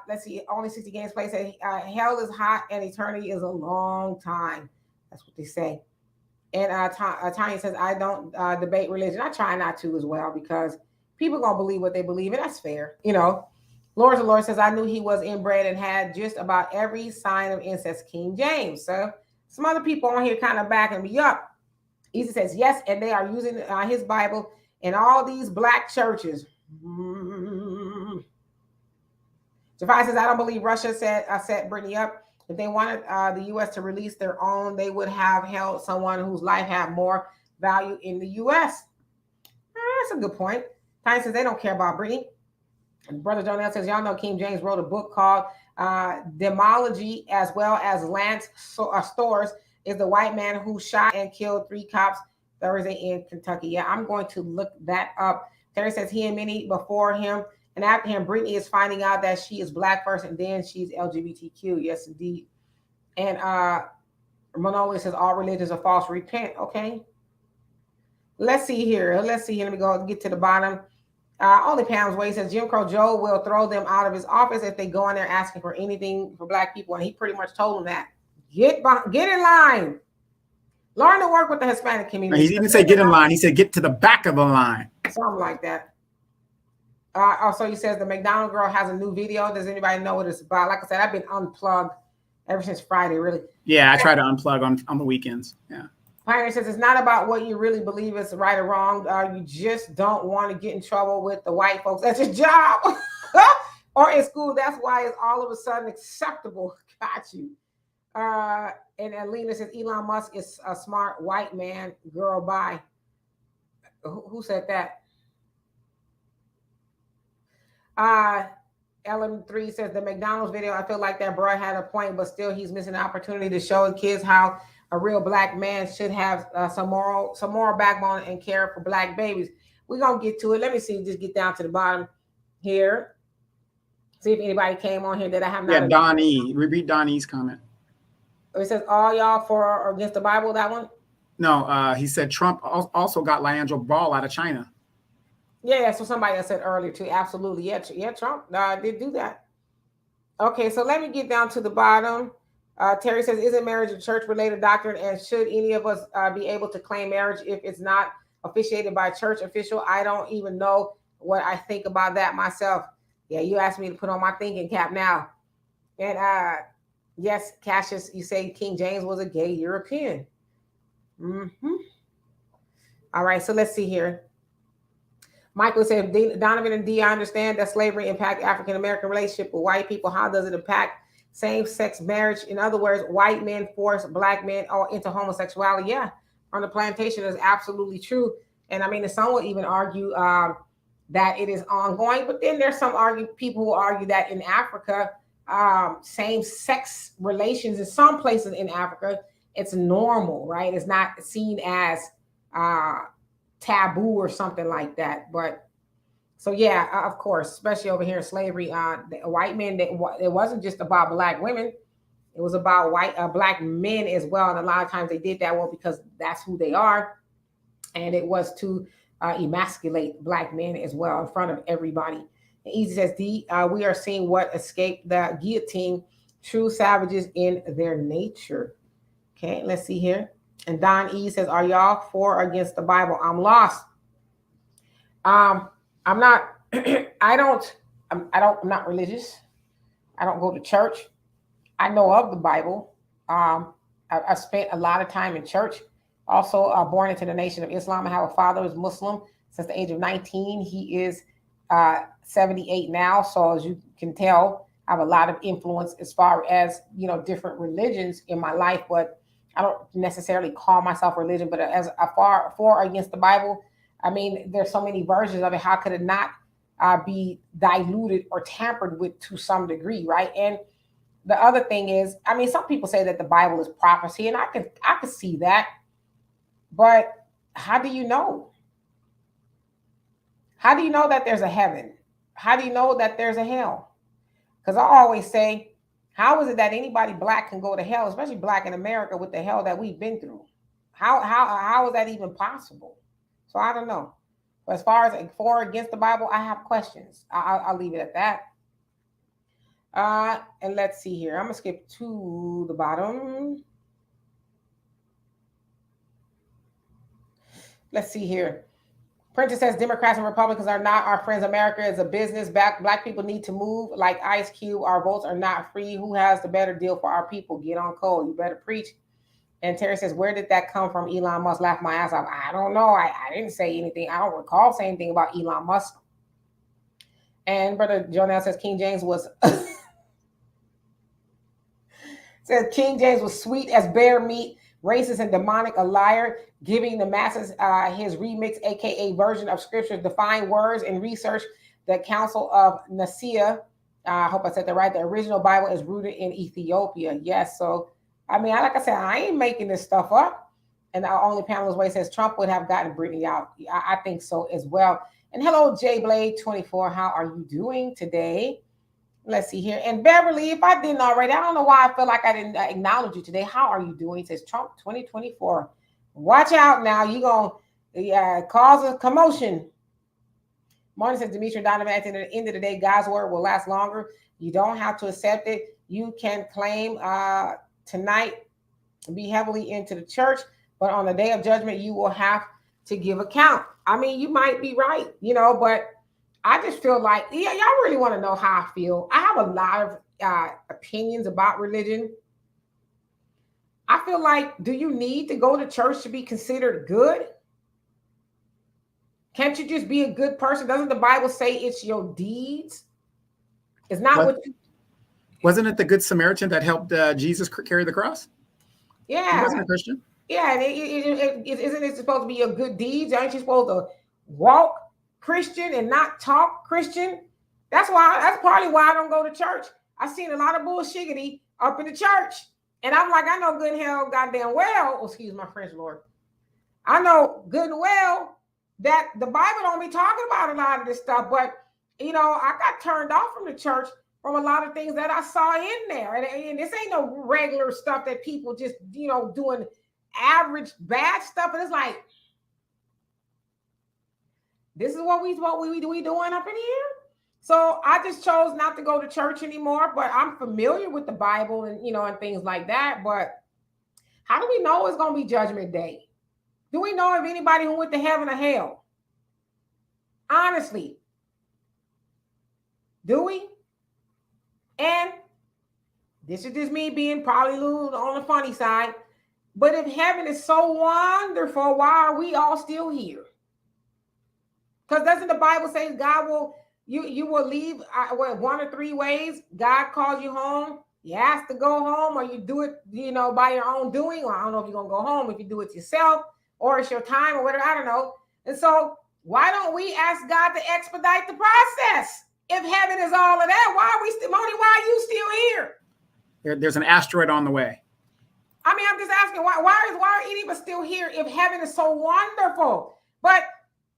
let's see, only 60 games played. Say hell is hot and eternity is a long time. That's what they say. And Tanya says, I don't debate religion. I try not to as well, because people gonna believe what they believe, and that's fair, you know. Lord the Lord says, I knew he was inbred and had just about every sign of incest. King James. So some other people on here kind of backing me up. Easy says, yes, and they are using his Bible in all these black churches. Jafar says, I don't believe Russia set Brittany up. If they wanted the U.S. to release their own, they would have held someone whose life had more value in the U.S. That's a good point. Ty says they don't care about Brittany. And Brother Jonell says, y'all know King James wrote a book called Demology, as well as Lance Stores is the white man who shot and killed 3 cops Thursday in Kentucky. Yeah, I'm going to look that up. Terry says he and many before him And after him, Brittany is finding out that she is black first and then she's LGBTQ. Yes, indeed. And Manoli says all religions are false. Repent. Okay. Let's see here. Let me go get to the bottom. Only Pam's way says Jim Crow Joe will throw them out of his office if they go in there asking for anything for black people. And he pretty much told them that. Get in line. Learn to work with the Hispanic community. He didn't say get in line. He said get to the back of the line. Something like that. Also, he says the McDonald's girl has a new video. Does anybody know what it's about? Like I said, I've been unplugged ever since Friday, really. Yeah, I try to unplug on the weekends. Yeah. Pioneer says it's not about what you really believe is right or wrong. You just don't want to get in trouble with the white folks at your job or in school. That's why it's all of a sudden acceptable. Got you. And Alina says Elon Musk is a smart white man. Girl, bye. Who said that? Ellen3 says the McDonald's video. I feel like that bro had a point, but still he's missing the opportunity to show kids how a real black man should have some moral backbone and care for black babies. We're gonna get to it. Let me see. Just get down to the bottom here. See if anybody came on here that I have not. Yeah, Donnie. Read Donnie's comment. It says all y'all for or against the Bible. That one. No, he said Trump also got Leandro Ball out of China. Yeah, so somebody else said earlier too. Absolutely, yeah. Trump did do that. Okay, so let me get down to the bottom. Terry says, isn't marriage a church-related doctrine, and should any of us be able to claim marriage if it's not officiated by a church official? I don't even know what I think about that myself. Yeah, you asked me to put on my thinking cap now. And yes, Cassius, you say King James was a gay European. Mm-hmm. All right, so let's see here. Michael said, Donovan and I understand that slavery impacts African-American relationship with white people. How does it impact same-sex marriage? In other words, white men force black men into homosexuality. Yeah, on the plantation is absolutely true. And I mean, some will even argue that it is ongoing. But then there's some people who argue that in Africa, same-sex relations in some places in Africa, it's normal, right? It's not seen as taboo or something like that. But so yeah, of course, especially over here in slavery, white men, it wasn't just about black women, it was about black men as well. And a lot of times they did that because that's who they are, and it was to emasculate black men as well in front of everybody. And Easy says, we are seeing what escaped the guillotine, true savages in their nature. Okay, let's see here. And Don E says, are y'all for or against the Bible? I'm lost. I'm not, I'm not religious. I don't go to church. I know of the Bible. I spent a lot of time in church. Also born into the Nation of Islam. I have a father who's Muslim since the age of 19. He is 78 now. So as you can tell, I have a lot of influence as far as, different religions in my life, but I don't necessarily call myself religion, but as for or against the Bible, I mean, there's so many versions of it. How could it not be diluted or tampered with to some degree, right? And the other thing is, I mean, some people say that the Bible is prophecy, and I can see that, but how do you know? How do you know that there's a heaven? How do you know that there's a hell? Because I always say, how is it that anybody black can go to hell, especially black in America, with the hell that we've been through? How is that even possible? So I don't know. But as far as for or against the Bible, I have questions. I'll leave it at that. And let's see here. I'm going to skip to the bottom. Let's see here. Prentice says Democrats and Republicans are not our friends. America is a business. Black people need to move like Ice Cube. Our votes are not free. Who has the better deal for our people? Get on code. You better preach. And Terry says, where did that come from? Elon Musk laughed my ass off. I don't know. I didn't say anything. I don't recall saying anything about Elon Musk. And Brother Jonell says King James was sweet as bear meat, racist and demonic, a liar, giving the masses his remix, aka version of scripture, defined words and research. The Council of Nicaea, I hope I said that right. The original Bible is rooted in Ethiopia. Yes, so I mean, like I said, I ain't making this stuff up. And our only Pamela's way says Trump would have gotten Brittany out. I think so as well. And hello, JBlade24. How are you doing today? Let's see here. And Beverly, if I didn't already, I don't know why I feel like I didn't acknowledge you today. How are you doing? It says Trump 2024. Watch out now. You're going to cause a commotion. Morning says Demetri and Donovan, at the end of the day, God's word will last longer. You don't have to accept it. You can claim tonight be heavily into the church, but on the day of judgment, you will have to give account. I mean, you might be right, but I just feel like, y'all really want to know how I feel. I have a lot of opinions about religion. I feel like, do you need to go to church to be considered good? Can't you just be a good person? Doesn't the Bible say it's your deeds? It's not Wasn't it the Good Samaritan that helped Jesus carry the cross? Yeah. He wasn't a Christian. Yeah. Isn't it supposed to be your good deeds? Aren't you supposed to walk Christian and not talk Christian? That's partly why I don't go to church. I've seen a lot of bullshiggity up in the church. And I'm like, I know good and hell, goddamn well, excuse my French, Lord. I know good and well that the Bible don't be talking about a lot of this stuff, but I got turned off from the church from a lot of things that I saw in there. And this ain't no regular stuff that people just, doing average bad stuff. And it's like, this is what we doing up in here. So I just chose not to go to church anymore, but I'm familiar with the Bible and, and things like that. But how do we know it's going to be judgment day? Do we know if anybody who went to heaven or hell? Honestly, do we? And this is just me being probably a little on the funny side. But if heaven is so wonderful, why are we all still here? Because doesn't the Bible say God will, you will leave one or three ways? God calls you home. You ask to go home, or you do it, by your own doing. Or I don't know if you're going to go home, if you do it yourself, or it's your time, or whatever. I don't know. And so why don't we ask God to expedite the process? If heaven is all of that, why are we still, Moni, why are you still here? There's an asteroid on the way. I mean, I'm just asking, why are any of us still here if heaven is so wonderful? But,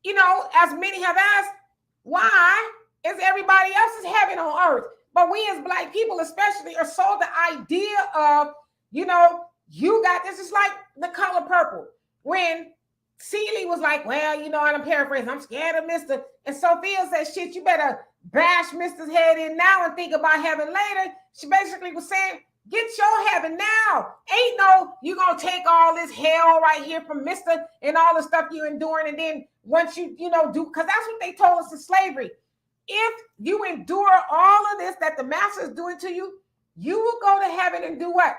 as many have asked, why is everybody else's heaven on earth? But we as Black people especially are sold the idea of, you got this. Is like the color purple. When Celie was like, well, and I'm paraphrasing, I'm scared of Mr. And Sophia said, shit, you better bash Mr.'s head in now and think about heaven later. She basically was saying, get your heaven now. Ain't no, you gonna take all this hell right here from Mr. and all the stuff you're enduring. And then once you, do, because that's what they told us in slavery. If you endure all of this that the master is doing to you, you will go to heaven and do what?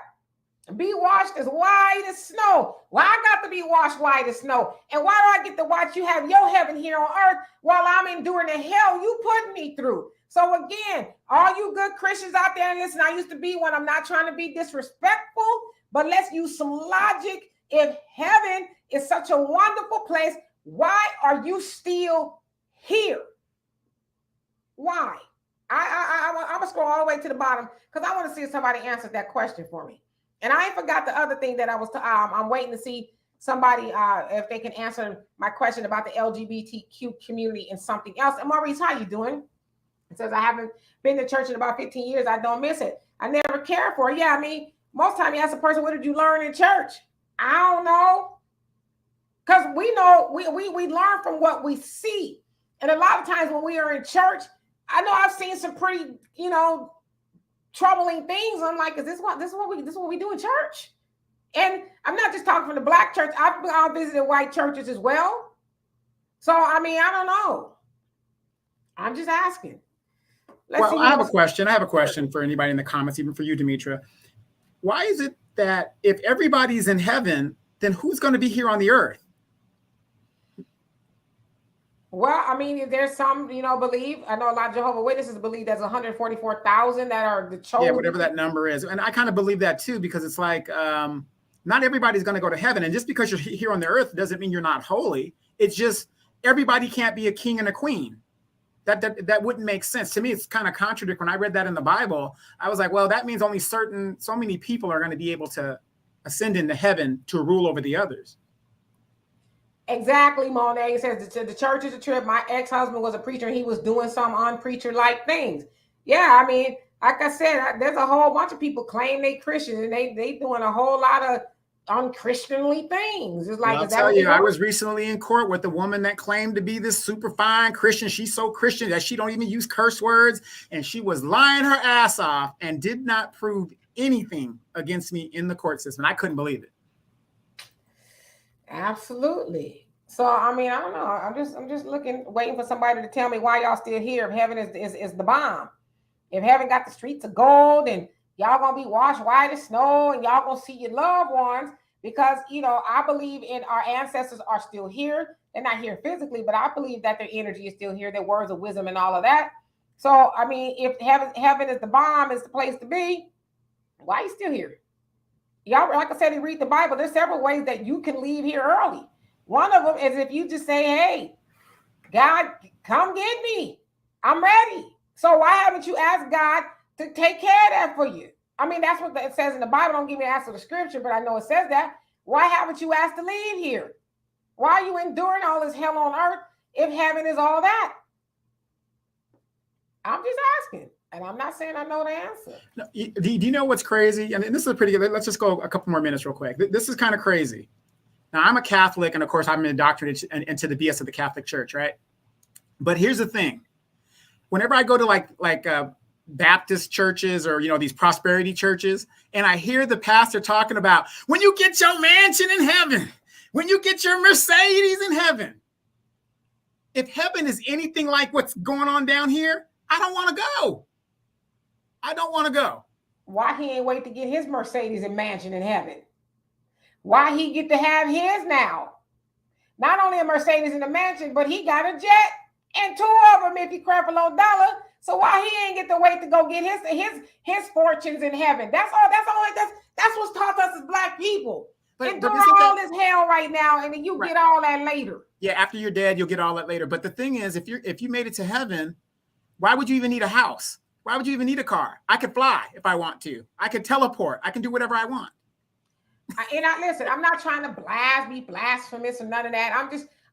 Be washed as white as snow. Why I got to be washed white as snow? And why do I get to watch you have your heaven here on earth while I'm enduring the hell you putting me through? So again, all you good Christians out there, and listen, I used to be one. I'm not trying to be disrespectful, but let's use some logic. If heaven is such a wonderful place, why are you still here? Why? I'm gonna scroll all the way to the bottom because I want to see if somebody answers that question for me. And I ain't forgot the other thing that I was, I'm waiting to see somebody, if they can answer my question about the LGBTQ community and something else. And Maurice, how you doing? It says, I haven't been to church in about 15 years. I don't miss it. I never cared for it. Yeah, I mean, most time you ask a person, what did you learn in church? I don't know. Because we know, we learn from what we see. And a lot of times when we are in church, I know I've seen some pretty, troubling things. I'm like, is this what we do in church? And I'm not just talking from the Black church. I've visited white churches as well. So I mean, I don't know. I'm just asking. I have a question. I have a question for anybody in the comments, even for you, Demetria. Why is it that if everybody's in heaven, then who's going to be here on the earth? Well, I mean, there's some, believe. I know a lot of Jehovah's Witnesses believe there's 144,000 that are the chosen. Yeah, whatever that number is. And I kind of believe that too, because it's like, not everybody's going to go to heaven. And just because you're here on the earth doesn't mean you're not holy. It's just everybody can't be a king and a queen. That wouldn't make sense. To me, it's kind of contradictory. When I read that in the Bible, I was like, well, that means only so many people are going to be able to ascend into heaven to rule over the others. Exactly, Monet. It says the church is a trip. My ex-husband was a preacher and he was doing some unpreacher-like things. Yeah, I mean, like I said, there's a whole bunch of people claim they Christians and they doing a whole lot of unchristianly things. It's like, I'll tell you, I was recently in court with a woman that claimed to be this super fine Christian. She's so Christian that she don't even use curse words, and she was lying her ass off and did not prove anything against me in the court system. I couldn't believe it. Absolutely. So I mean, I don't know. I'm just looking, waiting for somebody to tell me why y'all still here. If heaven is the bomb, if heaven got the streets of gold and y'all gonna be washed white as snow and y'all gonna see your loved ones, because I believe in our ancestors are still here. They're not here physically, but I believe that their energy is still here, their words of wisdom and all of that. So I mean, if heaven is the bomb, is the place to be, why are you still here? Y'all, like I said, you read the Bible. There's several ways that you can leave here early. One of them is if you just say, hey, God, come get me. I'm ready. So why haven't you asked God to take care of that for you? I mean, that's what it says in the Bible. Don't give me an answer to the scripture, but I know it says that. Why haven't you asked to leave here? Why are you enduring all this hell on earth if heaven is all that? I'm just asking. And I'm not saying I know the answer. No, do you know what's crazy? I mean, this is pretty good. Let's just go a couple more minutes real quick. This is kind of crazy. Now, I'm a Catholic, and of course, I'm indoctrinated into the BS of the Catholic Church, right? But here's the thing. Whenever I go to like Baptist churches or, these prosperity churches, and I hear the pastor talking about when you get your mansion in heaven, when you get your Mercedes in heaven. If heaven is anything like what's going on down here, I don't want to go. I don't want to go. Why he ain't wait to get his Mercedes and mansion in heaven? Why he get to have his now? Not only a Mercedes and a mansion, but he got a jet and two of them if you crap a low dollar. So why he ain't get to wait to go get his fortunes in heaven? That's what's taught us as Black people. But endure all this hell right now, and then you get all that later. Yeah, after you're dead, you'll get all that later. But the thing is, if you made it to heaven, why would you even need a house? Why would you even need a car? I could fly if I want to. I could teleport. I can do whatever I want. Listen, I'm not trying to be blasphemous or none of that.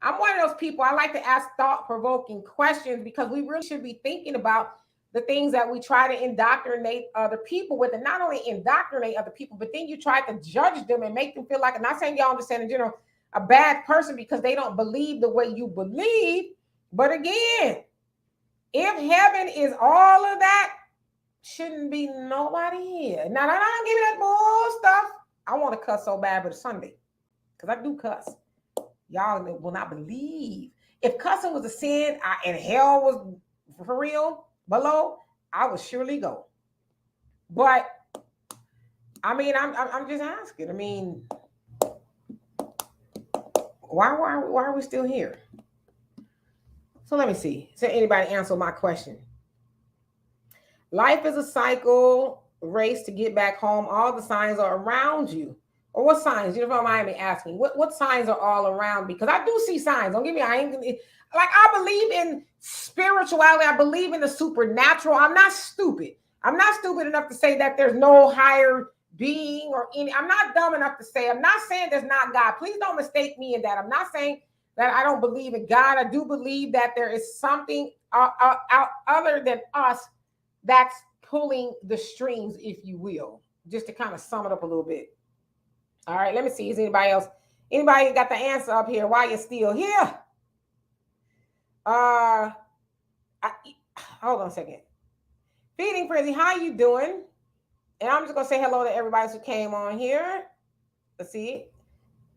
I'm one of those people. I like to ask thought-provoking questions because we really should be thinking about the things that we try to indoctrinate other people with, and not only indoctrinate other people, but then you try to judge them and make them feel like, I'm not saying y'all understand in general, a bad person because they don't believe the way you believe. But again, if heaven is all of that, shouldn't be nobody here. Now, I don't give you that bull stuff. I want to cuss so bad, but it's Sunday because I do cuss. Y'all will not believe. If cussing was a sin and hell was for real below, I would surely go. But I mean, I'm just asking. I mean, why are we still here? So let me see. Does anybody answer my question? Life is a cycle, race to get back home. All the signs are around you. Or what signs? You don't mind me asking. What signs are all around? Because I do see signs. Don't get me. I believe in spirituality. I believe in the supernatural. I'm not stupid. I'm not stupid enough to say that there's no higher being or any. I'm not dumb enough to say. I'm not saying there's not God. Please don't mistake me in that. I'm not saying that I don't believe in God. I do believe that there is something out other than us that's pulling the strings, if you will, just to kind of sum it up a little bit. All right, let me see. Is anybody got the answer up here? Why you're still here? Hold on a second. Feeding Frenzy, how you doing? And I'm just gonna say hello to everybody who came on here. Let's see.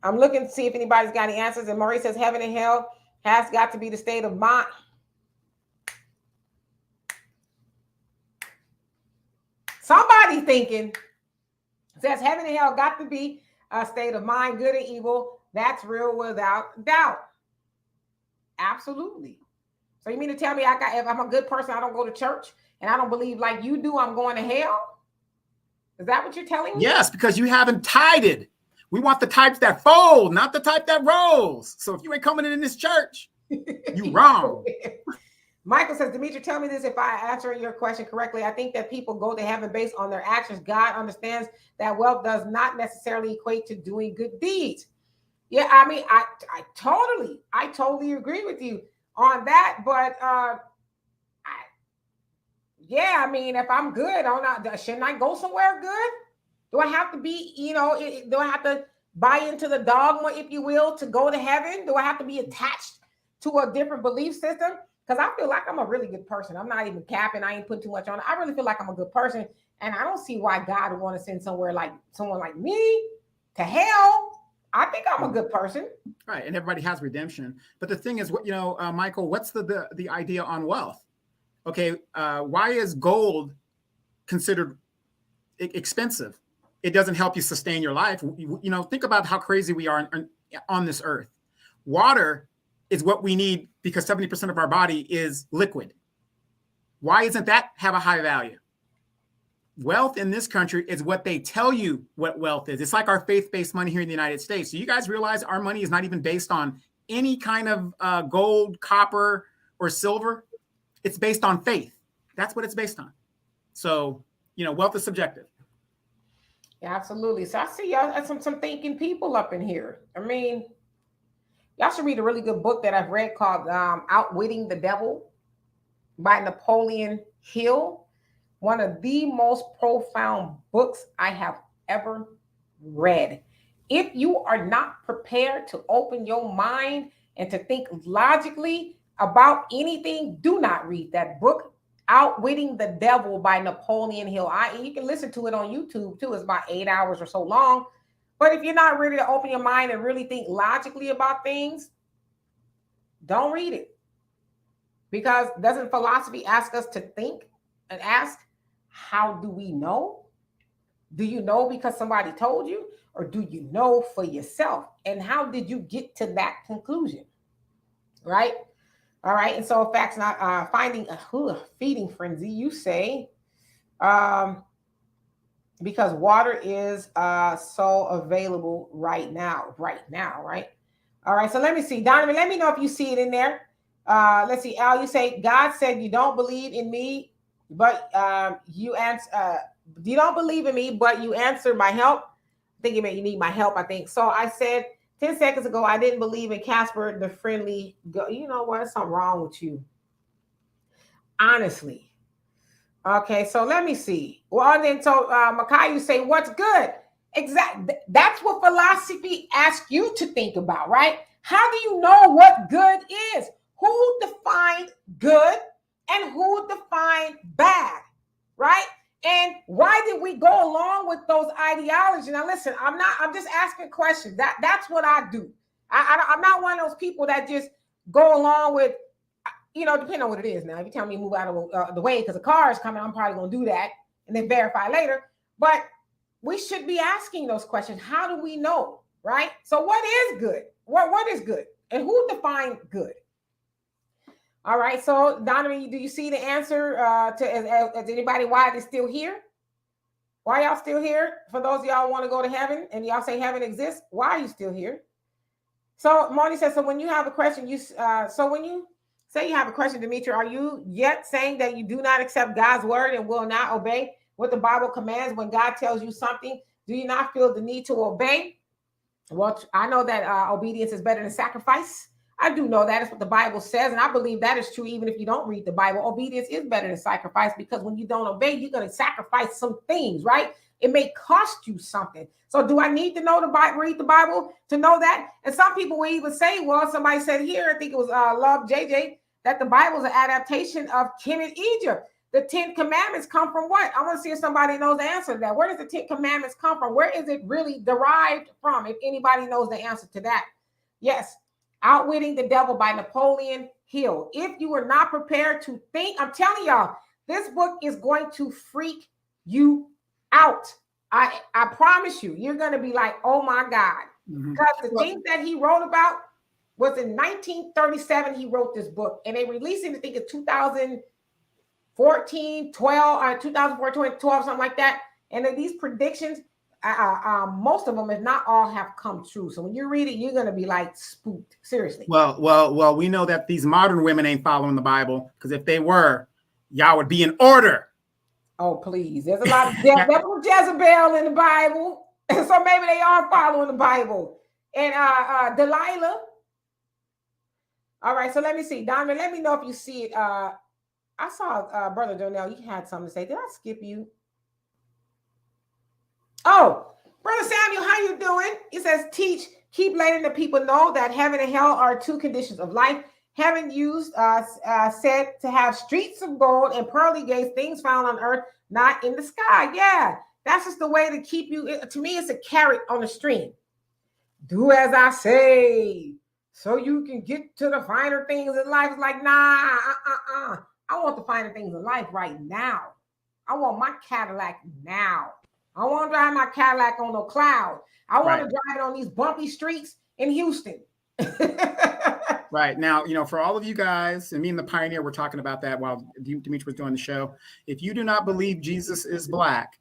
I'm looking to see if anybody's got any answers. And Maurice says heaven and hell has got to be the state of mind. Somebody thinking says heaven and hell got to be a state of mind, good and evil. That's real without doubt. Absolutely. So you mean to tell me if I'm a good person, I don't go to church and I don't believe like you do, I'm going to hell? Is that what you're telling me? Yes, because you haven't tided. We want the types that fold, not the type that rolls. So if you ain't coming in this church, you wrong. Michael says, Demetri, tell me this if I answer your question correctly. I think that people go to heaven based on their actions. God understands that wealth does not necessarily equate to doing good deeds. Yeah, I mean, I totally agree with you on that. But yeah, I mean, if I'm good, shouldn't I go somewhere good? Do I have to be, do I have to buy into the dogma, if you will, to go to heaven? Do I have to be attached to a different belief system? Because I feel like I'm a really good person. I'm not even capping. I ain't putting too much on it. I really feel like I'm a good person. And I don't see why God would want to send someone like me to hell. I think I'm a good person. Right. And everybody has redemption. But the thing is, Michael, what's the idea on wealth? Okay. Why is gold considered expensive? It doesn't help you sustain your life. Think about how crazy we are on this earth. Water is what we need because 70% of our body is liquid. Why isn't that have a high value? Wealth in this country is what they tell you what wealth is. It's like our faith-based money here in the United States. So you guys realize our money is not even based on any kind of gold, copper, or silver. It's based on faith. That's what it's based on. So, wealth is subjective. Yeah, absolutely. So I see y'all some thinking people up in here. I mean, y'all should read a really good book that I've read called Outwitting the Devil by Napoleon Hill. One of the most profound books I have ever read. If you are not prepared to open your mind and to think logically about anything, do not read that book. Outwitting the Devil by Napoleon Hill. You can listen to it on YouTube too. It's about 8 hours or so long. But if you're not ready to open your mind and really think logically about things, don't read it. Because doesn't philosophy ask us to think and ask, how do we know? Do you know because somebody told you? Or do you know for yourself? And how did you get to that conclusion? Right? All right. And so facts not finding a feeding frenzy, you say, because water is so available right now, right? All right. So let me see. Donovan, let me know if you see it in there. Let's see. Al, you say, God said you don't believe in me, but you answer, you don't believe in me, but you answer my help. I think you meant you need my help, I think. So I said 10 seconds ago, I didn't believe in Casper, the friendly. You know what? Something wrong with you. Honestly. Okay, so let me see. Well, then, so Makai, you say, what's good? Exactly. That's what philosophy asks you to think about, right? How do you know what good is? Who defined good and who defined bad, right? And why did we go along with those ideologies? Now, listen, I'm just asking questions. That's what I do. I'm not one of those people that just go along with, depending on what it is. Now, if you tell me to move out of the way because a car is coming, I'm probably going to do that and then verify later. But we should be asking those questions. How do we know, right? So what is good? What is good? And who defined good? All right. So, Donovan, do you see the answer as anybody why they're still here? Why y'all still here? For those of y'all who want to go to heaven and y'all say heaven exists, why are you still here? So, Moni says, so when you have a question, when you say you have a question, Demetri, are you yet saying that you do not accept God's word and will not obey what the Bible commands when God tells you something? Do you not feel the need to obey? Well, I know that obedience is better than sacrifice. I do know that is what the Bible says, and I believe that is true even if you don't read the Bible. Obedience is better than sacrifice because when you don't obey, you're going to sacrifice some things, right? It may cost you something. So do I need to know the Bible, read the Bible to know that? And some people will even say, well, somebody said here, I think it was Love JJ, that the Bible is an adaptation of Kemet, Egypt. The 10 commandments come from what? I want to see if somebody knows the answer to that. Where does the 10 commandments come from? Where is it really derived from? If anybody knows the answer to that. Yes. Outwitting the Devil by Napoleon Hill. If you are not prepared to think, I'm telling y'all, this book is going to freak you out. I promise you, you're going to be like, oh my God. Because the things that he wrote about was in 1937, he wrote this book. And they released it, I think, in 2014, 12, 2014, 12, something like that. And then these predictions, most of them, if not all, have come true. So when you read it, you're going to be like spooked. Seriously. Well, we know that these modern women ain't following the Bible, because if they were, y'all would be in order. Oh, please. There's a lot of Jezebel in the Bible. So maybe they are following the Bible. And Delilah. All right, so let me see. Donovan, let me know if you see it. I saw Brother Donnell, you had something to say. Did I skip you? Oh, Brother Samuel, how you doing? It says, teach, keep letting the people know that heaven and hell are two conditions of life. Heaven used said to have streets of gold and pearly gates, things found on earth, not in the sky. Yeah, that's just the way to keep you. To me, it's a carrot on the string. Do as I say, so you can get to the finer things in life. It's like, nah, I want the finer things in life right now. I want my Cadillac now. I want to drive my Cadillac on no cloud. I want to drive it on these bumpy streets in Houston. Right. Now, for all of you guys, and me and the Pioneer were talking about that while Dimitri was doing the show. If you do not believe Jesus is black,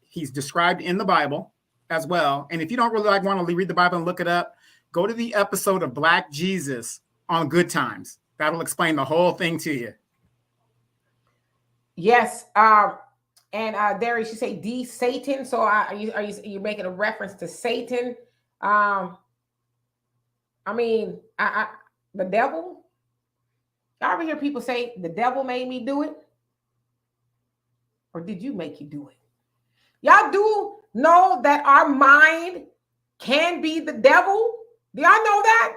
he's described in the Bible as well. And if you don't really want to read the Bible and look it up, go to the episode of Black Jesus on Good Times. That'll explain the whole thing to you. Yes. And Derry, she say D Satan. So are you making a reference to Satan? I mean, the devil. I ever hear people say the devil made me do it, or did you make you do it? Y'all do know that our mind can be the devil? Do y'all know that?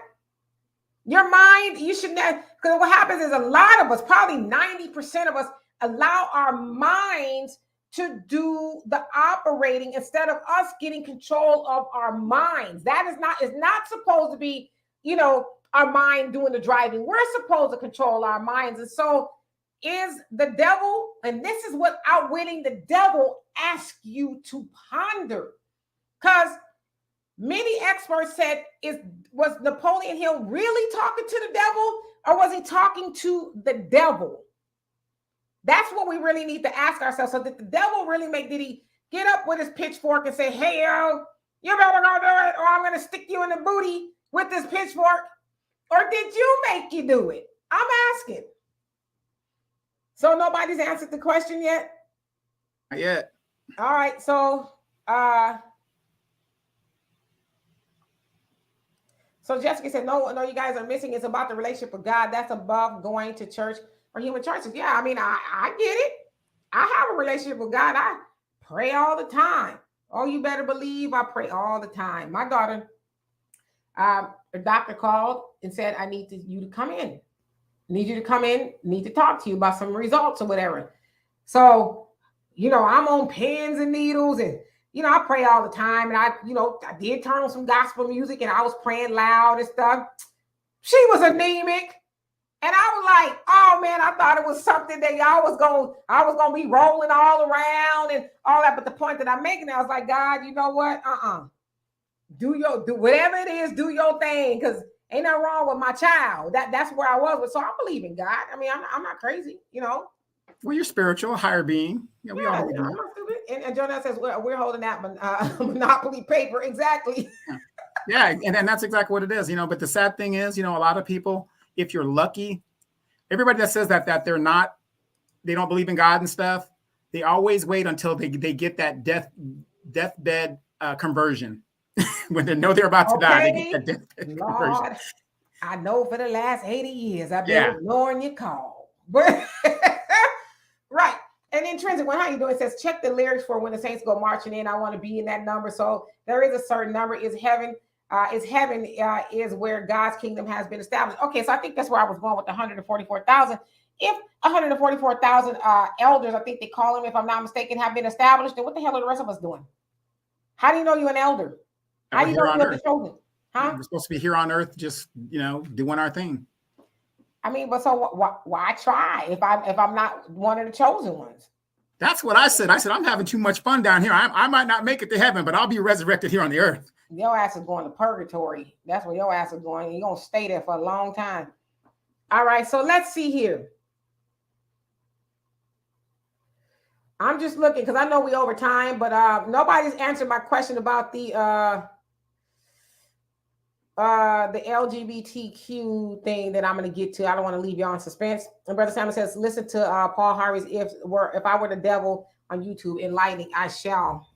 Your mind, you should not, because what happens is a lot of us, probably 90% of us, allow our minds to do the operating instead of us getting control of our minds. That is not supposed to be, our mind doing the driving. We're supposed to control our minds. And so is the devil, and this is what outwitting the devil asks you to ponder. Because many experts said, was Napoleon Hill really talking to the devil, or was he talking to the devil? That's what we really need to ask ourselves. So did the devil really did he get up with his pitchfork and say, hey, you better go do it, or I'm going to stick you in the booty with this pitchfork? Or did you make you do it? I'm asking. So nobody's answered the question yet? Not yet. All right. So Jessica said, no, you guys are missing. It's about the relationship with God. That's above going to church or human churches. Yeah, I mean, I get it. I have a relationship with God. I pray all the time. Oh, you better believe I pray all the time. My daughter, the doctor called and said, I need you to come in. Need you to come in. Need to talk to you about some results or whatever. So, I'm on pins and needles, and I pray all the time, and I did turn on some gospel music, and I was praying loud and stuff. She was anemic, and I was like, oh man, I thought it was something that I was gonna be rolling all around and all that. But the point that I'm making, I was like, God, you know what? Do whatever it is, do your thing, because ain't nothing wrong with my child. That's where I was with. So I believe in God. I mean, I'm not crazy, Well, you're spiritual, a higher being. Yeah, we all believe in that. And Jonah says we're holding that monopoly paper. Exactly. Yeah, and that's exactly what it is, But the sad thing is, a lot of people, if you're lucky, everybody that says that they don't believe in God and stuff, they always wait until they get that deathbed conversion. When they know they're about to die, they get that deathbed conversion. I know for the last 80 years I've been ignoring your call. But right. And Intrinsic One, how you doing? It says, check the lyrics for when the saints go marching in. I want to be in that number. So there is a certain number. Is heaven is where God's kingdom has been established. Okay, so I think that's where I was going with the 144,000. If 144,000 elders, I think they call them, if I'm not mistaken, have been established, then what the hell are the rest of us doing? How do you know you're an elder? How do you know you're the chosen? Huh? We're supposed to be here on earth, just doing our thing. I mean, but so why try if I'm not one of the chosen ones? That's what I said. I said I'm having too much fun down here. I might not make it to heaven, but I'll be resurrected here on the earth. Your ass is going to purgatory. That's where your ass is going. You're gonna stay there for a long time. All right, so let's see here. I'm just looking because I know we over time, but nobody's answered my question about the LGBTQ thing that I'm going to get to. I don't want to leave you on suspense. And Brother Simon says, listen to Paul Harvey's if I were the devil on YouTube, enlightening, I shall.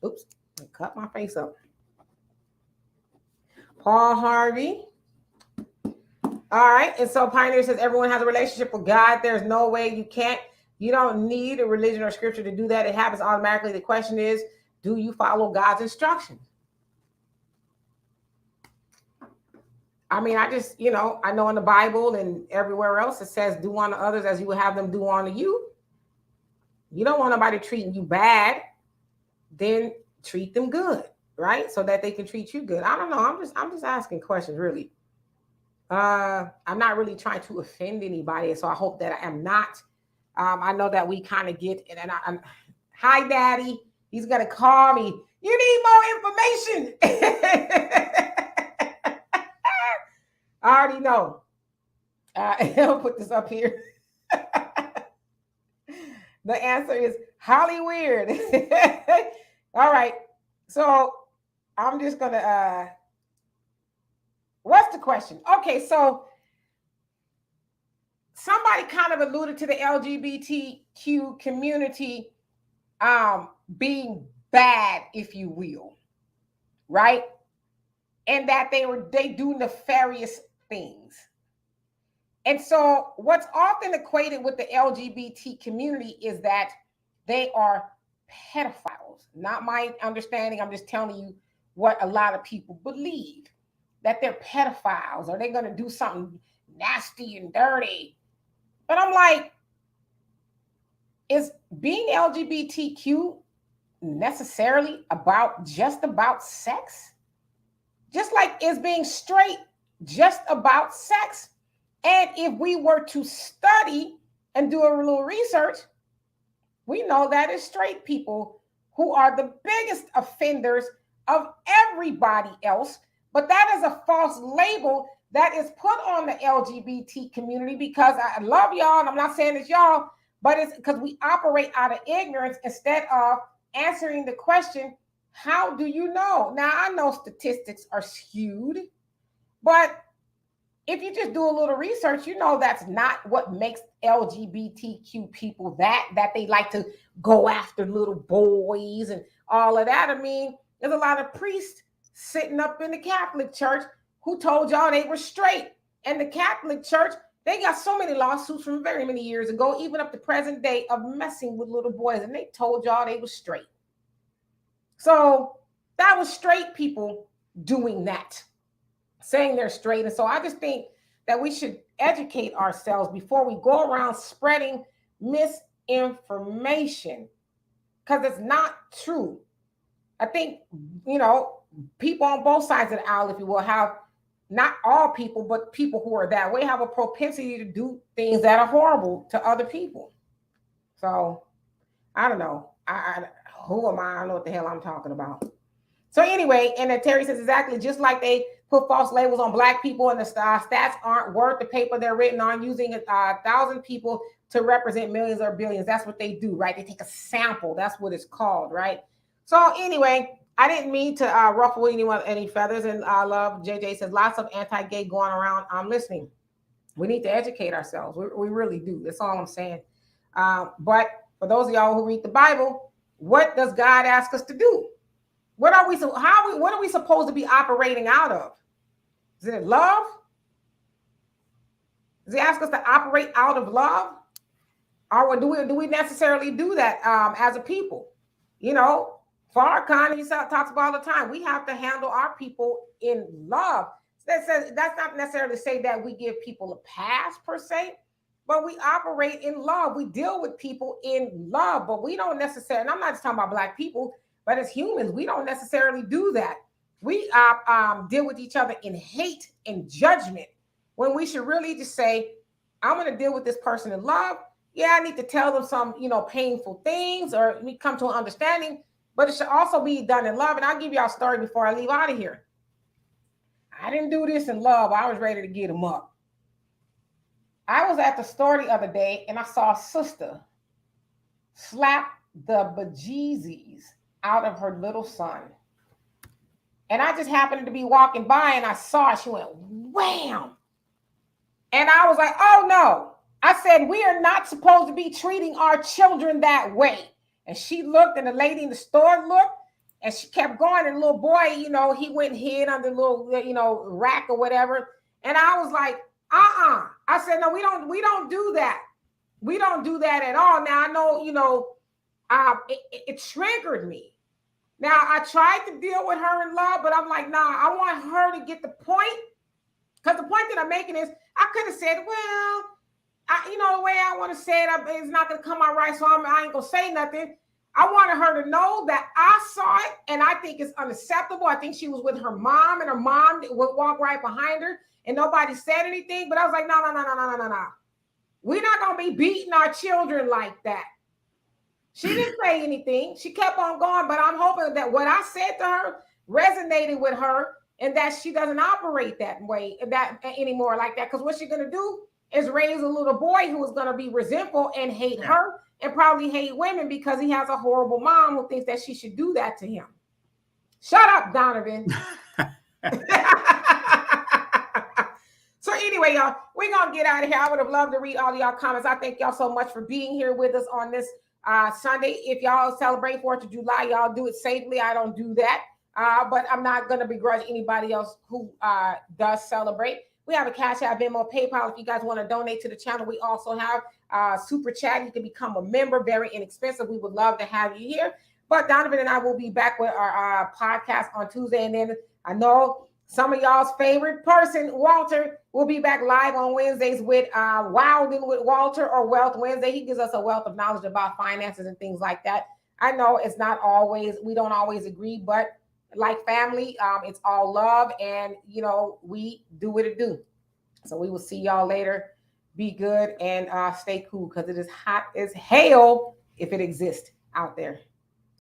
Oops, I cut my face up. Paul Harvey. All right. And so Pioneer says everyone has a relationship with God. There's no way you don't need a religion or scripture to do that. It happens automatically. The question is, do you follow God's instructions? I mean, I just, I know in the Bible and everywhere else, it says do unto others as you would have them do unto you. You don't want nobody treating you bad, then treat them good, right? So that they can treat you good. I don't know. I'm just asking questions, really. I'm not really trying to offend anybody, so I hope that I am not. I know that we kind of get, and I'm, hi, Daddy. He's gonna call me. You need more information. I already know. I'll put this up here. The answer is Hollywood. All right. So I'm just gonna. What's the question? Okay, so somebody kind of alluded to the LGBTQ community being bad, if you will, right? And that they do nefarious things. And so what's often equated with the LGBT community is that they are pedophiles. Not my understanding. I'm just telling you what a lot of people believe, that they're pedophiles or they're going to do something nasty and dirty. But I'm like, is being LGBTQ necessarily just about sex? Just like is being straight just about sex? And if we were to study and do a little research, we know that it's straight people who are the biggest offenders of everybody else. But that is a false label that is put on the LGBT community, because I love y'all, and I'm not saying it's y'all, but it's because we operate out of ignorance instead of answering the question, how do you know? Now, I know statistics are skewed, but if you just do a little research, you know that's not what makes LGBTQ people that they like to go after little boys and all of that. I mean, there's a lot of priests sitting up in the Catholic Church who told y'all they were straight. And the Catholic Church, they got so many lawsuits from very many years ago, even up to present day, of messing with little boys, and they told y'all they were straight. So that was straight people doing that, saying they're straight. And so I just think that we should educate ourselves before we go around spreading misinformation, because it's not true. I think, people on both sides of the aisle, if you will, have, not all people, but people who are that way, have a propensity to do things that are horrible to other people. So I don't know. Who am I? I don't know what the hell I'm talking about. So anyway, and then Terry says exactly just like they put false labels on Black people and the stats aren't worth the paper they're written on, using 1,000 people to represent millions or billions. That's what they do, right? They take a sample. That's what it's called, right? So anyway, I didn't mean to ruffle any feathers. And I love JJ says lots of anti-gay going around. I'm listening. We need to educate ourselves. We really do. That's all I'm saying. But for those of y'all who read the Bible, what does God ask us to do? What are we supposed to be operating out of? Is it love? Does he ask us to operate out of love? Or do we necessarily do that as a people? Farrakhan, he talks about all the time, we have to handle our people in love. That's not necessarily to say that we give people a pass per se, but we operate in love. We deal with people in love, but we don't necessarily, and I'm not just talking about Black people, but as humans, we don't necessarily do that. We deal with each other in hate and judgment, when we should really just say, I'm going to deal with this person in love. Yeah, I need to tell them some, painful things, or we come to an understanding, but it should also be done in love. And I'll give y'all a story before I leave out of here. I didn't do this in love. I was ready to get them up. I was at the store the other day and I saw a sister slap the bejesus out of her little son. And I just happened to be walking by and I saw it. She went, wham. And I was like, oh no. I said, we are not supposed to be treating our children that way. And she looked, and the lady in the store looked, And she kept going, and the little boy, he went and hid under the little, rack or whatever. And I was like, I said, no, we don't do that. We don't do that at all. Now, I know, it triggered me. Now, I tried to deal with her in love, but I'm like, nah, I want her to get the point. Because the point that I'm making is, I could have said, well, the way I want to say it, it's not going to come out right, so I ain't going to say nothing. I wanted her to know that I saw it, and I think it's unacceptable. I think she was with her mom, and her mom would walk right behind her, and nobody said anything. But I was like, no. We're not going to be beating our children like that. She didn't say anything. She kept on going, but I'm hoping that what I said to her resonated with her, and that she doesn't operate that way, that anymore like that. Because what she's going to do is raise a little boy who is going to be resentful and hate her, and probably hate women because he has a horrible mom who thinks that she should do that to him. Shut up, Donovan. So anyway, y'all, we're going to get out of here. I would have loved to read all of y'all comments. I thank y'all so much for being here with us on this Sunday. If y'all celebrate 4th of July, y'all do it safely. I don't do that. But I'm not going to begrudge anybody else who does celebrate. We have a Cash App, Venmo, PayPal. If you guys want to donate to the channel, we also have Super Chat. You can become a member, very inexpensive. We would love to have you here. But Donovan and I will be back with our podcast on Tuesday. And then I know some of y'all's favorite person, Walter, will be back live on Wednesdays with Wilding with Walter, or Wealth Wednesday. He gives us a wealth of knowledge about finances and things like that. I know it's not always, we don't always agree, but like family, it's all love, and we do what it do. So we will see y'all later. Be good and stay cool, because it is hot as hell if it exists out there.